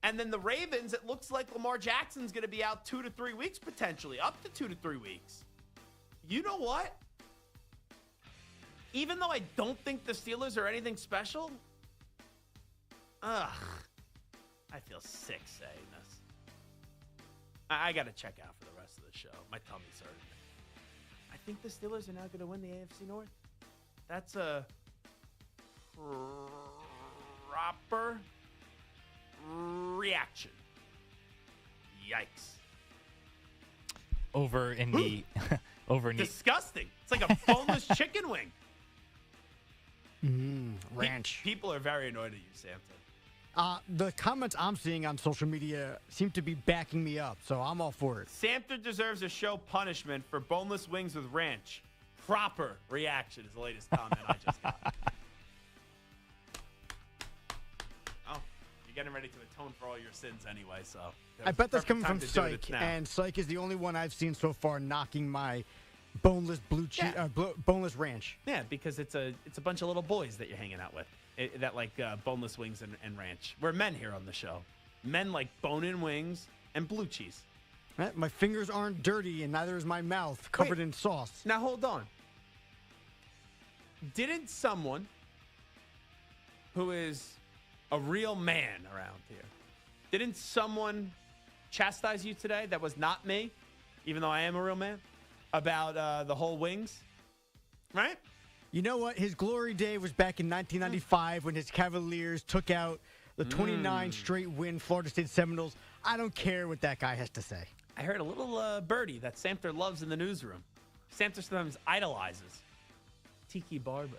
And then the Ravens, it looks like Lamar Jackson's going to be out 2 to 3 weeks potentially, up to 2 to 3 weeks. You know what? Even though I don't think the Steelers are anything special, I feel sick saying this. I got to check out for the rest of the show. My tummy's hurting. I think the Steelers are now going to win the AFC North. That's a proper reaction. Yikes. Disgusting. It's like a boneless chicken wing. Ranch. People are very annoyed at you, Samson. The comments I'm seeing on social media seem to be backing me up, so I'm all for it. Samter deserves a show punishment for boneless wings with ranch. Proper reaction is the latest comment I just got. Oh, you're getting ready to atone for all your sins anyway, so. I bet that's coming from Psych, and Psych is the only one I've seen so far knocking my boneless boneless ranch. Yeah, because it's a bunch of little boys that you're hanging out with that like boneless wings and ranch. We're men here on the show. Men like bone-in wings and blue cheese. Right? My fingers aren't dirty, and neither is my mouth covered in sauce. Now hold on. Didn't someone who is a real man around here, didn't someone chastise you today that was not me, even though I am a real man, about the whole wings? Right? You know what? His glory day was back in 1995 when his Cavaliers took out the 29 straight win Florida State Seminoles. I don't care what that guy has to say. I heard a little birdie that Samter loves in the newsroom. Samter sometimes idolizes. Tiki Barber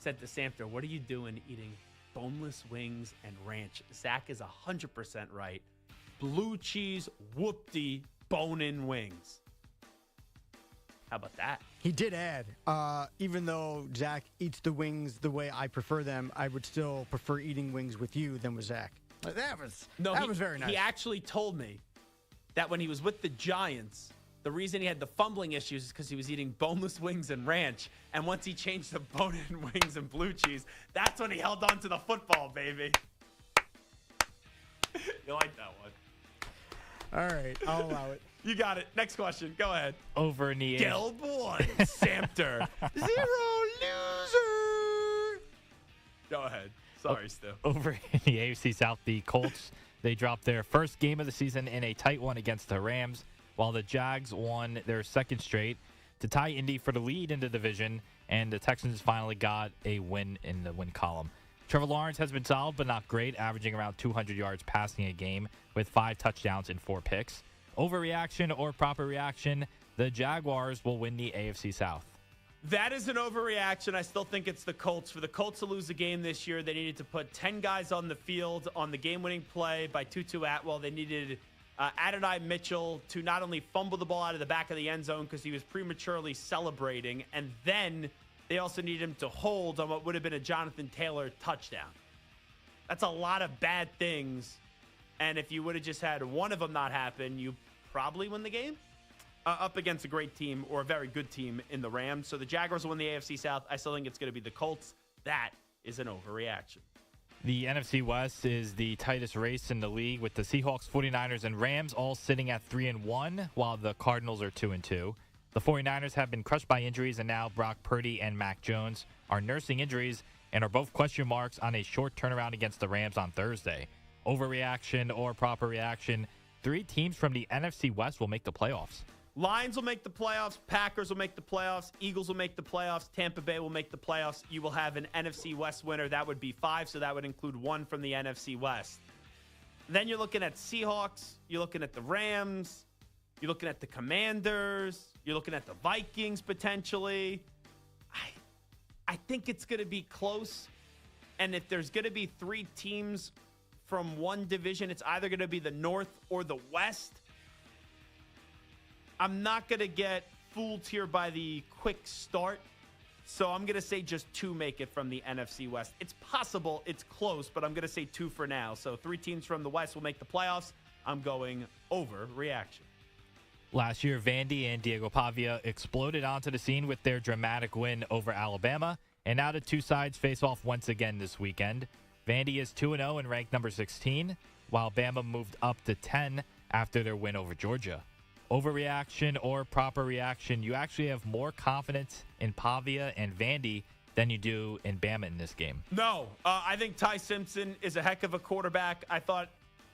said to Samter, "What are you doing eating boneless wings and ranch?" Zach is 100% right. Blue cheese, whoop-dee, bone-in wings. How about that? He did add, even though Zach eats the wings the way I prefer them, I would still prefer eating wings with you than with Zach. That was very nice. He actually told me that when he was with the Giants, the reason he had the fumbling issues is because he was eating boneless wings and ranch. And once he changed to bone-in wings and blue cheese, that's when he held on to the football, baby. You like that one? All right, I'll allow it. You got it. Next question. Go ahead. Over in the Gelb 1, Samter 0, loser. Go ahead. Sorry, Stu. Over in the AFC South, the Colts, they dropped their first game of the season in a tight one against the Rams, while the Jags won their second straight to tie Indy for the lead in the division, and the Texans finally got a win in the win column. Trevor Lawrence has been solid but not great, averaging around 200 yards passing a game with 5 touchdowns and 4 picks. Overreaction or proper reaction, the Jaguars will win the AFC South. That is an overreaction. I still think it's the Colts. For the Colts to lose the game this year, they needed to put 10 guys on the field on the game-winning play by Tutu Atwell. They needed Adonai Mitchell to not only fumble the ball out of the back of the end zone because he was prematurely celebrating, and then they also needed him to hold on what would have been a Jonathan Taylor touchdown. That's a lot of bad things, and if you would have just had one of them not happen, you probably win the game up against a great team or a very good team in the Rams. So the Jaguars will win the AFC South. I still think it's going to be the Colts. That is an overreaction. The NFC West is the tightest race in the league, with the Seahawks, 49ers, and Rams all sitting at 3-1, while the Cardinals are 2-2. The 49ers have been crushed by injuries, and now Brock Purdy and Mac Jones are nursing injuries and are both question marks on a short turnaround against the Rams on Thursday. Overreaction or proper reaction, 3 teams from the NFC West will make the playoffs. Lions will make the playoffs. Packers will make the playoffs. Eagles will make the playoffs. Tampa Bay will make the playoffs. You will have an NFC West winner. That would be 5, so that would include 1 from the NFC West. Then you're looking at Seahawks. You're looking at the Rams. You're looking at the Commanders. You're looking at the Vikings potentially. I think it's going to be close. And if there's going to be 3 teams from one division, it's either going to be the North or the West. I'm not going to get fooled here by the quick start. So I'm going to say just 2 make it from the NFC West. It's possible, it's close, but I'm going to say 2 for now. So 3 teams from the West will make the playoffs. I'm going over reaction. Last year, Vandy and Diego Pavia exploded onto the scene with their dramatic win over Alabama. And now the 2 sides face off once again this weekend. Vandy is 2-0 and ranked number 16, while Bama moved up to 10 after their win over Georgia. Overreaction or proper reaction, you actually have more confidence in Pavia and Vandy than you do in Bama in this game. No, I think Ty Simpson is a heck of a quarterback. I thought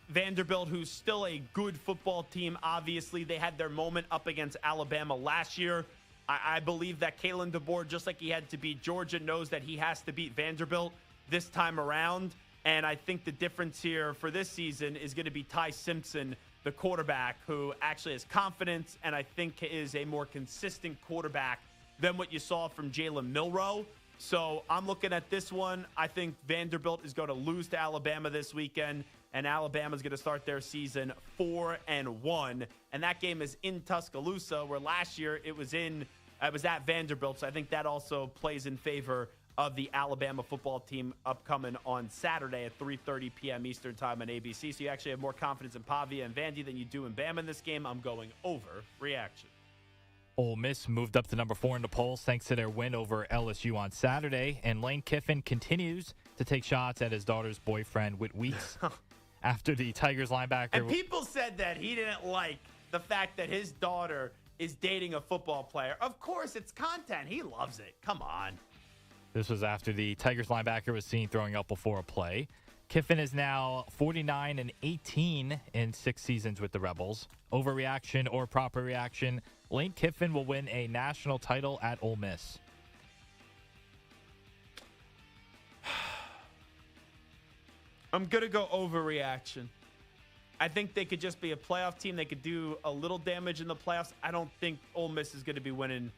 Vanderbilt, who's still a good football team, obviously, they had their moment up against Alabama last year. I believe that Kalen DeBoer, just like he had to beat Georgia, knows that he has to beat Vanderbilt this time around. And I think the difference here for this season is going to be Ty Simpson, the quarterback, who actually has confidence and I think is a more consistent quarterback than what you saw from Jalen Milroe. So I'm looking at this one. I think Vanderbilt is going to lose to Alabama this weekend, and Alabama is going to start their season 4-1. And that game is in Tuscaloosa, where last year it was at Vanderbilt. So I think that also plays in favor of the Alabama football team upcoming on Saturday at 3:30 p.m. Eastern time on ABC. So you actually have more confidence in Pavia and Vandy than you do in Bama in this game. I'm going over reaction. Ole Miss moved up to number 4 in the polls thanks to their win over LSU on Saturday. And Lane Kiffin continues to take shots at his daughter's boyfriend, Whit Weeks, after the Tigers linebacker. And people said that he didn't like the fact that his daughter is dating a football player. Of course, it's content. He loves it. Come on. This was after the Tigers linebacker was seen throwing up before a play. Kiffin is now 49-18 in 6 seasons with the Rebels. Overreaction or proper reaction, Lane Kiffin will win a national title at Ole Miss. I'm going to go overreaction. I think they could just be a playoff team. They could do a little damage in the playoffs. I don't think Ole Miss is going to be winning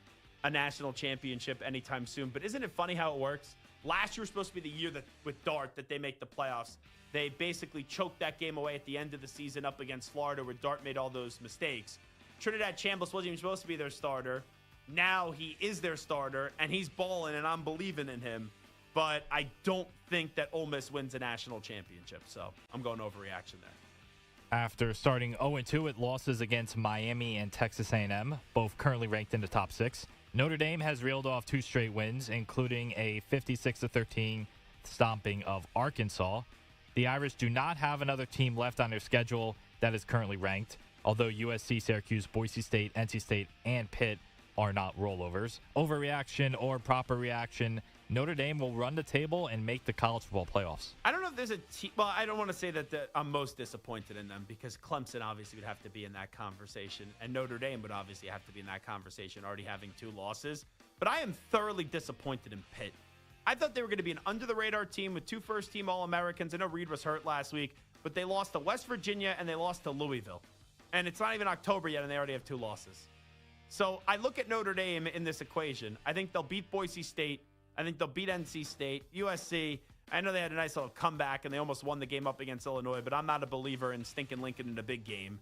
a national championship anytime soon. But isn't it funny how it works? Last year was supposed to be the year that with Dart that they make the playoffs. They basically choked that game away at the end of the season up against Florida, where Dart made all those mistakes. Trinidad Chambliss wasn't even supposed to be their starter. Now he is their starter, and he's balling, and I'm believing in him. But I don't think that Ole Miss wins a national championship, so I'm going overreaction there. After starting 0-2 with losses against Miami and Texas A&M, both currently ranked in the top 6, Notre Dame has reeled off 2 straight wins, including a 56-13 stomping of Arkansas. The Irish do not have another team left on their schedule that is currently ranked, although USC, Syracuse, Boise State, NC State, and Pitt are not rollovers. Overreaction or proper reaction, Notre Dame will run the table and make the college football playoffs. I don't know if there's a team. Well, I don't want to say that I'm most disappointed in them, because Clemson obviously would have to be in that conversation, and Notre Dame would obviously have to be in that conversation, already having 2 losses. But I am thoroughly disappointed in Pitt. I thought they were going to be an under-the-radar team with 2 first-team All-Americans. I know Reed was hurt last week, but they lost to West Virginia and they lost to Louisville. And it's not even October yet, and they already have 2 losses. So I look at Notre Dame in this equation. I think they'll beat Boise State. I think they'll beat NC State, USC. I know they had a nice little comeback, and they almost won the game up against Illinois, but I'm not a believer in stinking Lincoln in a big game.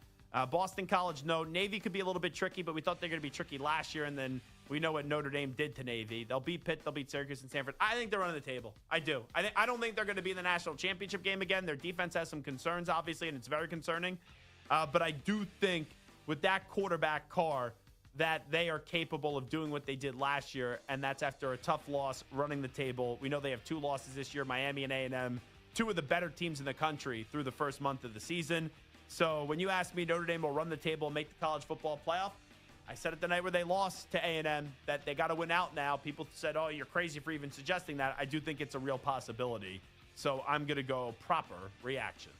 Boston College, no. Navy could be a little bit tricky, but we thought they were going to be tricky last year, and then we know what Notre Dame did to Navy. They'll beat Pitt, they'll beat Syracuse and Stanford. I think they're running the table. I do. I don't think they're going to be in the national championship game again. Their defense has some concerns, obviously, and it's very concerning. But I do think with that quarterback Carr, that they are capable of doing what they did last year, and that's after a tough loss running the table. We know they have 2 losses this year, Miami and A&M, 2 of the better teams in the country through the first month of the season. So when you ask me Notre Dame will run the table and make the college football playoff, I said it the night where they lost to A&M that they got to win out now. People said, oh, you're crazy for even suggesting that. I do think it's a real possibility. So I'm going to go proper reaction.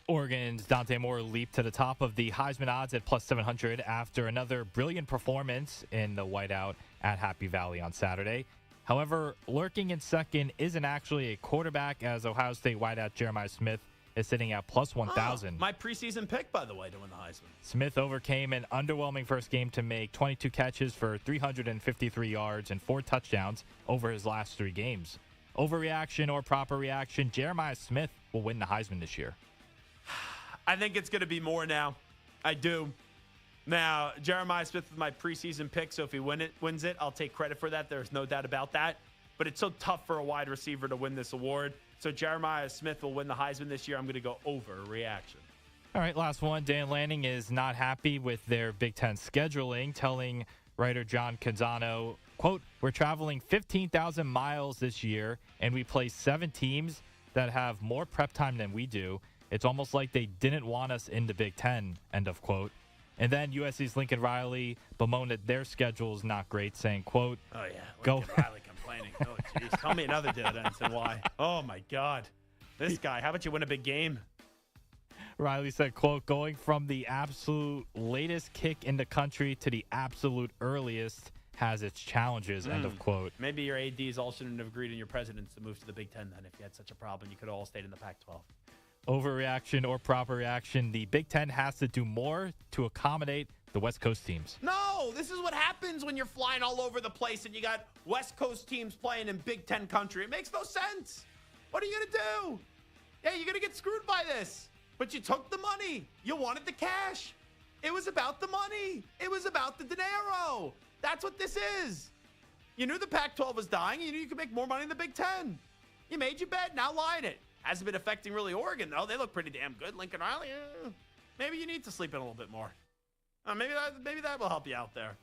Oregon's Dante Moore leaped to the top of the Heisman odds at plus 700 after another brilliant performance in the whiteout at Happy Valley on Saturday. However, lurking in second isn't actually a quarterback, as Ohio State wideout Jeremiah Smith is sitting at plus 1,000. My preseason pick, by the way, to win the Heisman. Smith overcame an underwhelming first game to make 22 catches for 353 yards and 4 touchdowns over his last 3 games. Overreaction or proper reaction, Jeremiah Smith will win the Heisman this year. I think it's going to be more now. I do. Now, Jeremiah Smith was my preseason pick, so if he wins it, I'll take credit for that. There's no doubt about that. But it's so tough for a wide receiver to win this award. So Jeremiah Smith will win the Heisman this year. I'm going to go overreaction. All right, last one. Dan Lanning is not happy with their Big Ten scheduling, telling writer John Canzano, quote, "We're traveling 15,000 miles this year, and we play 7 teams that have more prep time than we do. It's almost like they didn't want us in the Big Ten," end of quote. And then USC's Lincoln Riley bemoaned that their schedule is not great, saying, quote, "Oh, yeah, Lincoln Riley complaining. Oh, jeez. Tell me another evidence and why. Oh, my God. This guy, how about you win a big game?" Riley said, quote, "Going from the absolute latest kick in the country to the absolute earliest has its challenges," end of quote. Maybe your ADs all shouldn't have agreed in your presidents to move to the Big Ten then. If you had such a problem, you could have all stayed in the Pac-12. Overreaction or proper reaction, the Big Ten has to do more to accommodate the West Coast teams. No, this is what happens when you're flying all over the place and you got West Coast teams playing in Big Ten country. It makes no sense. What are you going to do? Yeah, you're going to get screwed by this. But you took the money. You wanted the cash. It was about the money. It was about the dinero. That's what this is. You knew the Pac-12 was dying. You knew you could make more money in the Big Ten. You made your bet. Now lie in it. Hasn't been affecting really Oregon, though. They look pretty damn good. Lincoln Riley, maybe you need to sleep in a little bit more. Maybe that will help you out there.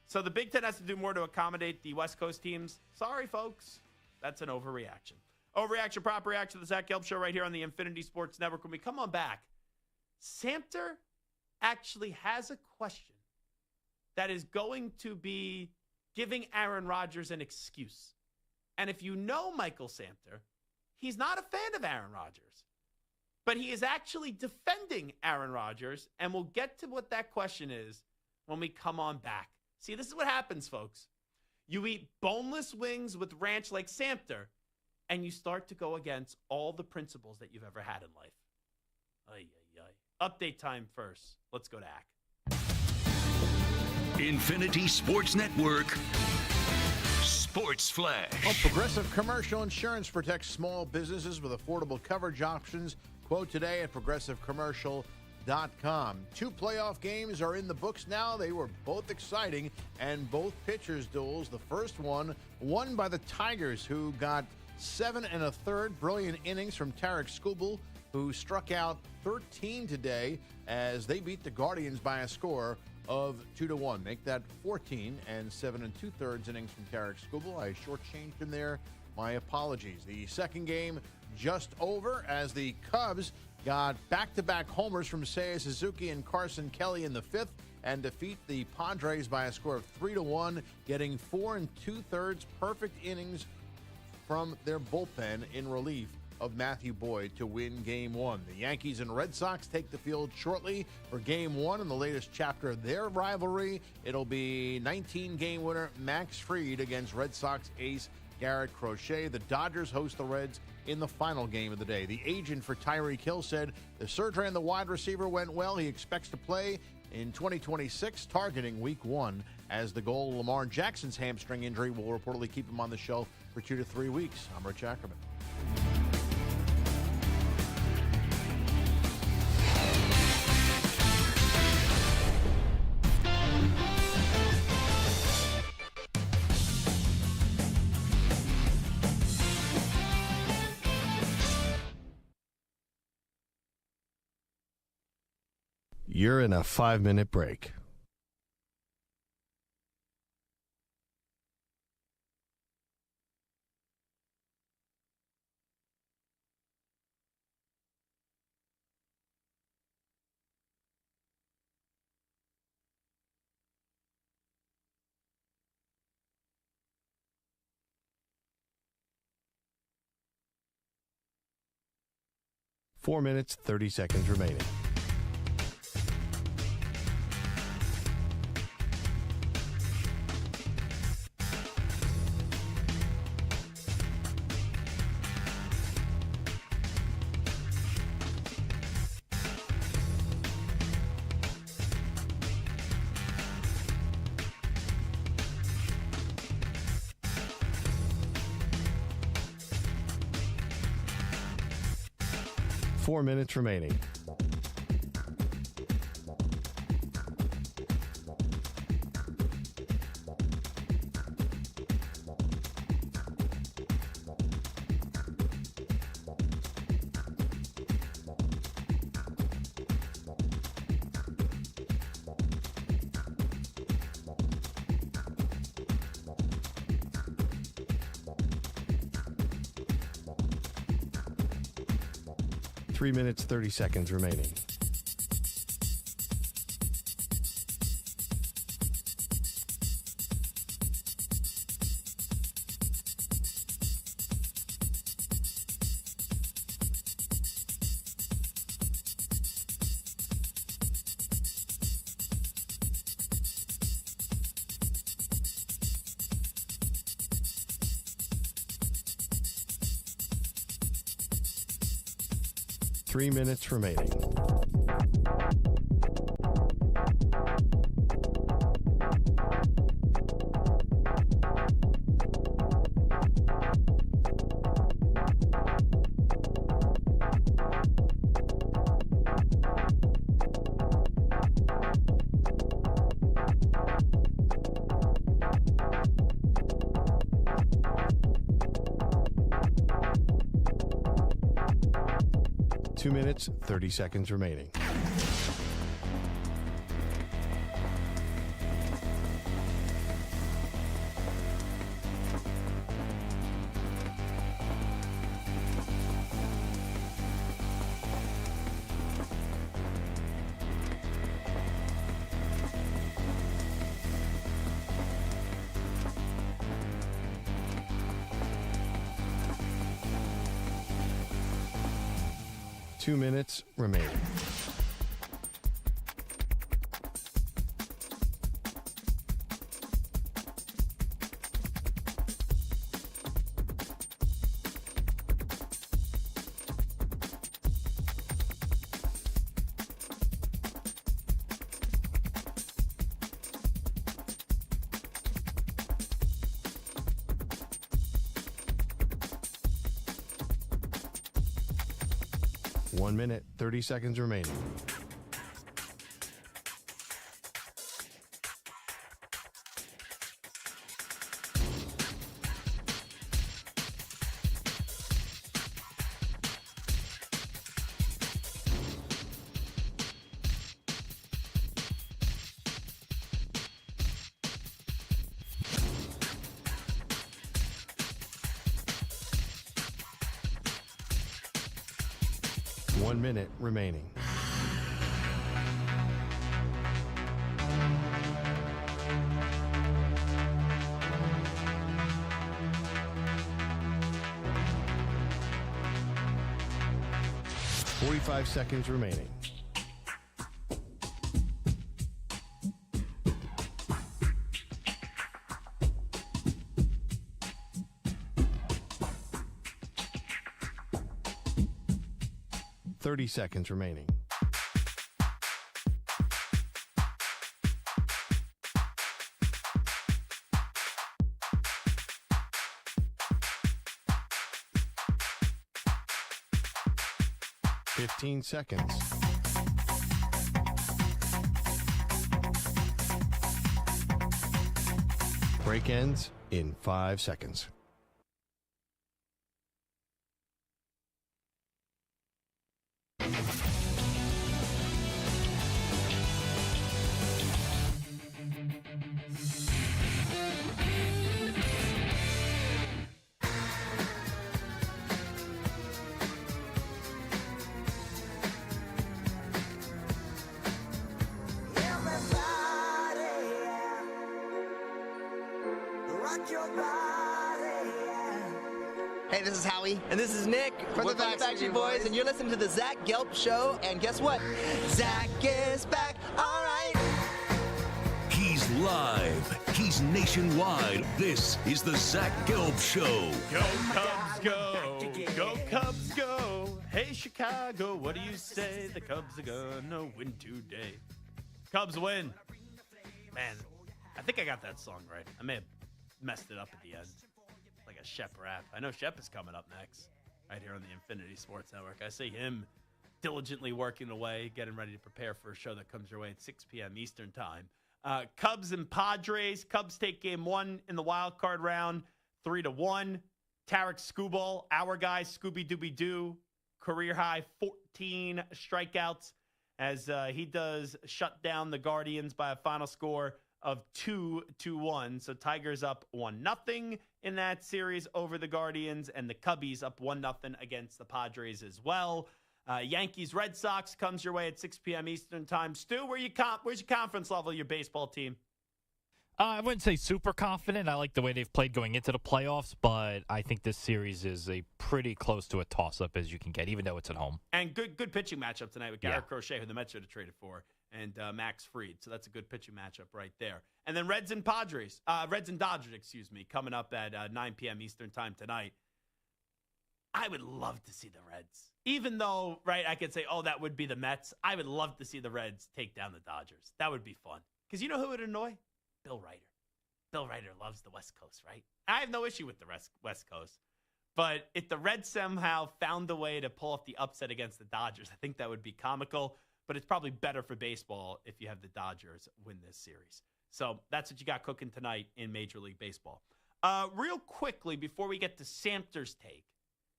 So the Big Ten has to do more to accommodate the West Coast teams. Sorry, folks. That's an overreaction. Overreaction, proper reaction to the Zach Gelb Show right here on the Infinity Sports Network. When we come on back, Samter actually has a question that is going to be giving Aaron Rodgers an excuse. And if you know Michael Samter, he's not a fan of Aaron Rodgers, but he is actually defending Aaron Rodgers, and we'll get to what that question is when we come on back. See, this is what happens, folks. You eat boneless wings with ranch like Samter, and you start to go against all the principles that you've ever had in life. Ay, ay, ay. Update time first. Let's go to ACK. Infinity Sports Network. Sports Flash. Well, Progressive Commercial Insurance protects small businesses with affordable coverage options. Quote today at progressivecommercial.com. 2 playoff games are in the books now. They were both exciting and both pitchers' duels. The first one won by the Tigers, who got 7 1/3 brilliant innings from Tyreek Hill, who struck out 13 today as they beat the Guardians by a score of 2-1. Make that 14 and 7 2/3 innings from Tyreek Hill. I shortchanged him there. My apologies. The second game just over as the Cubs got back-to-back homers from Seiya Suzuki and Carson Kelly in the 5th and defeat the Padres by a score of 3-1, getting 4 2/3 perfect innings from their bullpen in relief of Matthew Boyd to win Game 1. The Yankees and Red Sox take the field shortly for Game 1 in the latest chapter of their rivalry. It'll be 19-game winner Max Fried against Red Sox ace Garrett Crochet. The Dodgers host the Reds in the final game of the day. The agent for Tyreek Hill said the surgery on the wide receiver went well. He expects to play in 2026, targeting Week 1 as the goal. Lamar Jackson's hamstring injury will reportedly keep him on the shelf for 2 to 3 weeks. I'm Rich Ackerman. You're in a 5-minute break. Four minutes, 30 seconds remaining. 4 minutes remaining. Three minutes, 30 seconds remaining. Three minutes remaining. Two minutes, 30 seconds remaining. Two minutes remaining. One minute, 30 seconds remaining. One minute remaining. Forty-five seconds remaining. Thirty seconds remaining. Fifteen seconds. Break ends in 5 seconds. Hey, this is Howie. And this is Nick from the Backstreet Boys. And you're listening to the Zach Gelb Show. And guess what? Zach is back. All right. He's live. He's nationwide. This is the Zach Gelb Show. Go Cubs, go. Go Cubs, go. Hey, Chicago, what do you say? The Cubs are gonna win today. Cubs win. Man, I think I got that song right. I may have messed it up at the end. Like a Shep rap. I know Shep is coming up next, right here on the Infinity Sports Network. I see him diligently working away, getting ready to prepare for a show that comes your way at 6 p.m. Eastern time. Cubs and Padres. Cubs take game 1 in the wild card round, 3-1. Tarek Skubal, our guy, Scooby-Dooby-Doo, career high 14 strikeouts as he does shut down the Guardians by a final score of 2-1. So Tigers up 1-0 in that series over the Guardians, and the Cubbies up 1-0 against the Padres as well. Yankees Red Sox comes your way at 6 p.m. Eastern time. Stu, where's your confidence level of your baseball team? I wouldn't say super confident. I like the way they've played going into the playoffs, but I think this series is a pretty close to a toss-up as you can get, even though it's at home. And good pitching matchup tonight with Garrett Crochet, who the Mets should have traded for, and Max Fried. So that's a good pitching matchup right there. And then Reds and Dodgers, coming up at 9 p.m. Eastern time tonight. I would love to see the Reds. Even though, right, I could say, oh, that would be the Mets. I would love to see the Reds take down the Dodgers. That would be fun. Because you know who would annoy? Bill Ryder. Bill Ryder loves the West Coast, right? I have no issue with the West Coast. But if the Reds somehow found a way to pull off the upset against the Dodgers, I think that would be comical. But it's probably better for baseball if you have the Dodgers win this series. So that's what you got cooking tonight in Major League Baseball. Real quickly, before we get to Samter's take,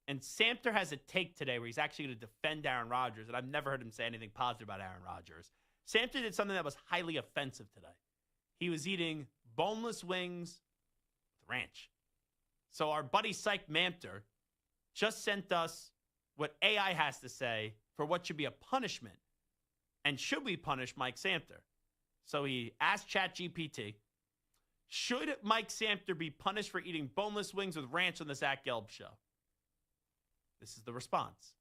and Samter has a take today where he's actually going to defend Aaron Rodgers, and I've never heard him say anything positive about Aaron Rodgers. Samter did something that was highly offensive today. He was eating boneless wings with ranch. So our buddy Psych Mamter just sent us what AI has to say for what should be a punishment, and should we punish Mike Samter? So he asked ChatGPT, should Mike Samter be punished for eating boneless wings with ranch on the Zach Gelb Show? This is the response.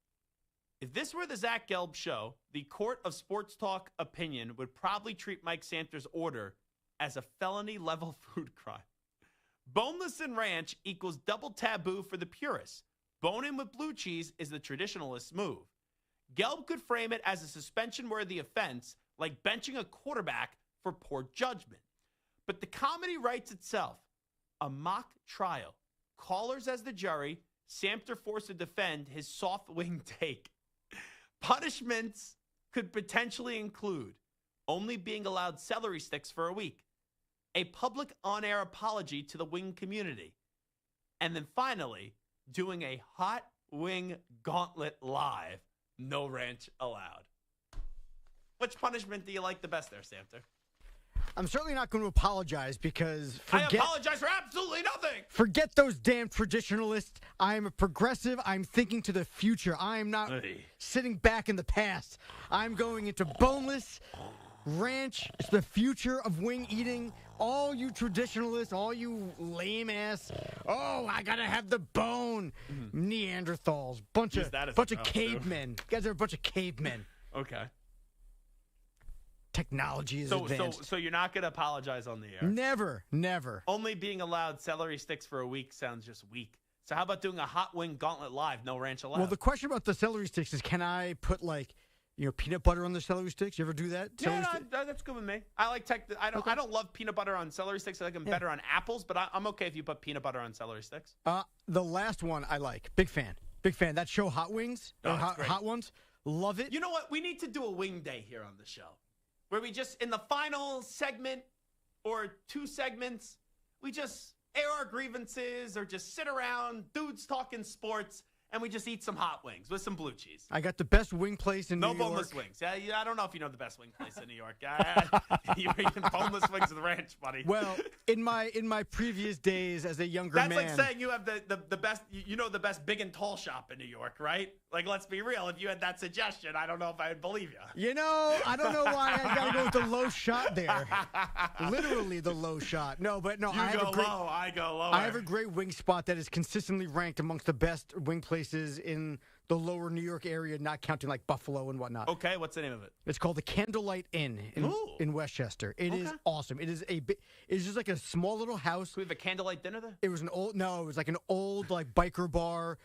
If this were the Zach Gelb Show, the court of sports talk opinion would probably treat Mike Samter's order as a felony-level food crime. Boneless and ranch equals double taboo for the purists. Bone-in with blue cheese is the traditionalist move. Gelb could frame it as a suspension-worthy offense, like benching a quarterback for poor judgment. But the comedy writes itself. A mock trial. Callers as the jury. Samter forced to defend his soft wing take. Punishments could potentially include only being allowed celery sticks for a week, a public on-air apology to the wing community, and then finally, doing a hot wing gauntlet live, no ranch allowed. Which punishment do you like the best there, Samter? I'm certainly not going to apologize because I apologize for absolutely nothing. Forget those damn traditionalists. I am a progressive. I'm thinking to the future. I am not sitting back in the past. I'm going into boneless ranch. It's the future of wing eating. All you traditionalists, all you lame ass. Oh, I gotta have the bone. Neanderthals, bunch of cavemen. You guys are a bunch of cavemen. Okay. Technology is advanced. So you're not going to apologize on the air? Never. Only being allowed celery sticks for a week sounds just weak. So how about doing a hot wing gauntlet live, no ranch allowed? Well, the question about the celery sticks is, can I put peanut butter on the celery sticks? You ever do that? Yeah, that's good with me. I like I don't love peanut butter on celery sticks. I like them better on apples, but I'm okay if you put peanut butter on celery sticks. The last one I like. Big fan. That show Hot Wings, Hot Ones. Love it. You know what? We need to do a wing day here on the show, where we just, in the final segment or 2 segments, we just air our grievances or just sit around, dudes talking sports, and we just eat some hot wings with some blue cheese. I got the best wing place in New York. No boneless wings. Yeah, I don't know if you know the best wing place in New York. You're eating boneless wings with ranch, buddy. Well, in my previous days as a younger man. That's like saying you have the best, the best big and tall shop in New York, right? Like, let's be real. If you had that suggestion, I don't know if I would believe you. I don't know why I got to go with the low shot there. Literally the low shot. I go lower. I have a great wing spot that is consistently ranked amongst the best wing places in the lower New York area, not counting like Buffalo and whatnot. Okay, what's the name of it? It's called the Candlelight Inn in Westchester. It is awesome. It's just like a small little house. We have a candlelight dinner there? It was like an old biker bar.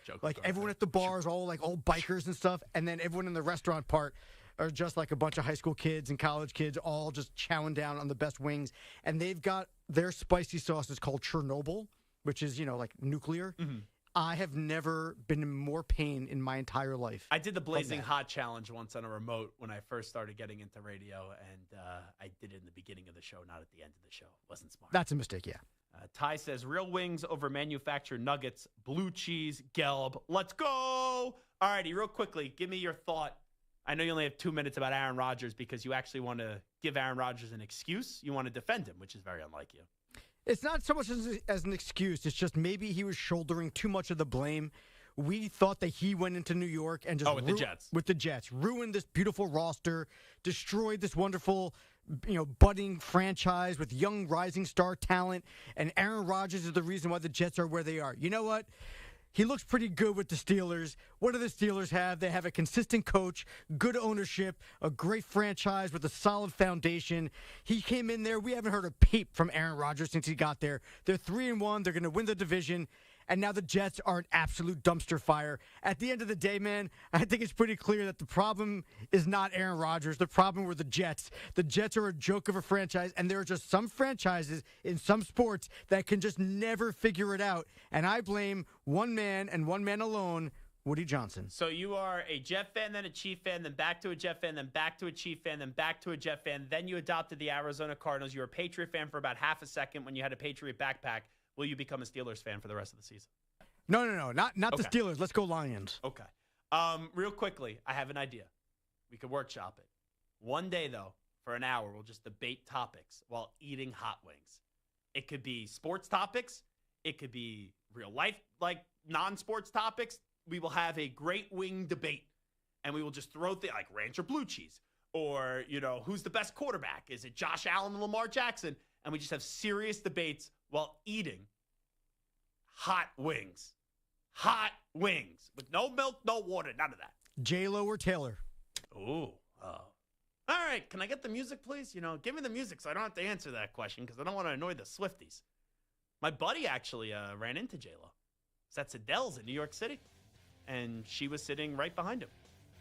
Everyone at the bar is all like old bikers and stuff, and then everyone in the restaurant part are just like a bunch of high school kids and college kids all just chowing down on the best wings. And they've got their spicy sauce is called Chernobyl, which is, like nuclear. I have never been in more pain in my entire life. I did the Blazing Hot Challenge once on a remote when I first started getting into radio, and I did it in the beginning of the show, not at the end of the show. It wasn't smart. That's a mistake, yeah. Ty says, real wings over manufactured nuggets, blue cheese, Gelb. Let's go. All righty, real quickly, give me your thought. I know you only have 2 minutes about Aaron Rodgers because you actually want to give Aaron Rodgers an excuse. You want to defend him, which is very unlike you. It's not so much as an excuse. It's just maybe he was shouldering too much of the blame. We thought that he went into New York and just with the Jets, ruined this beautiful roster, destroyed this wonderful, budding franchise with young rising star talent, and Aaron Rodgers is the reason why the Jets are where they are. You know what? He looks pretty good with the Steelers. What do the Steelers have? They have a consistent coach, good ownership, a great franchise with a solid foundation. He came in there. We haven't heard a peep from Aaron Rodgers since he got there. They're 3-1. They're going to win the division. And now the Jets are an absolute dumpster fire. At the end of the day, man, I think it's pretty clear that the problem is not Aaron Rodgers. The problem were the Jets. The Jets are a joke of a franchise, and there are just some franchises in some sports that can just never figure it out. And I blame one man and one man alone, Woody Johnson. So you are a Jet fan, then a Chief fan, then back to a Jet fan, then back to a Chief fan, then back to a Jet fan. Then you adopted the Arizona Cardinals. You were a Patriot fan for about half a second when you had a Patriot backpack. Will you become a Steelers fan for the rest of the season? No, not the Steelers. Let's go Lions. Okay. Real quickly, I have an idea. We could workshop it. One day, though, for an hour, we'll just debate topics while eating hot wings. It could be sports topics. It could be real life, like non-sports topics. We will have a great wing debate, and we will just throw things like ranch or blue cheese, or, who's the best quarterback? Is it Josh Allen and Lamar Jackson? And we just have serious debates while eating hot wings. Hot wings with no milk, no water, none of that. J-Lo or Taylor? Ooh. All right. Can I get the music, please? Give me the music so I don't have to answer that question because I don't want to annoy the Swifties. My buddy actually ran into J-Lo. It's at Sedell's in New York City, and she was sitting right behind him.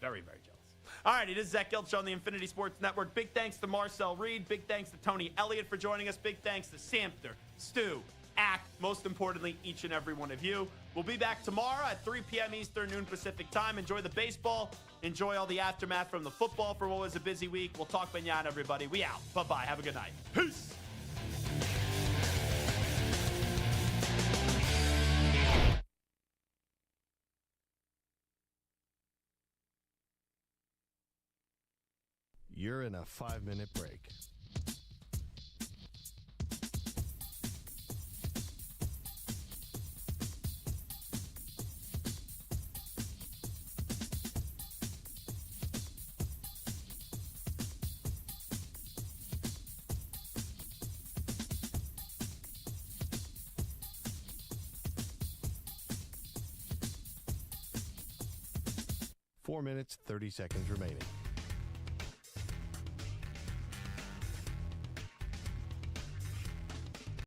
Very, very jealous. All right, it is Zach Gelb Show on the Infinity Sports Network. Big thanks to Marcel Reed. Big thanks to Tony Elliott for joining us. Big thanks to Samter, Stu, Act, most importantly, each and every one of you. We'll be back tomorrow at 3 p.m. Eastern, noon Pacific time. Enjoy the baseball. Enjoy all the aftermath from the football for what was a busy week. We'll talk manana, everybody. We out. Bye-bye. Have a good night. Peace. You're in a 5-minute break. Four minutes, 30 seconds remaining.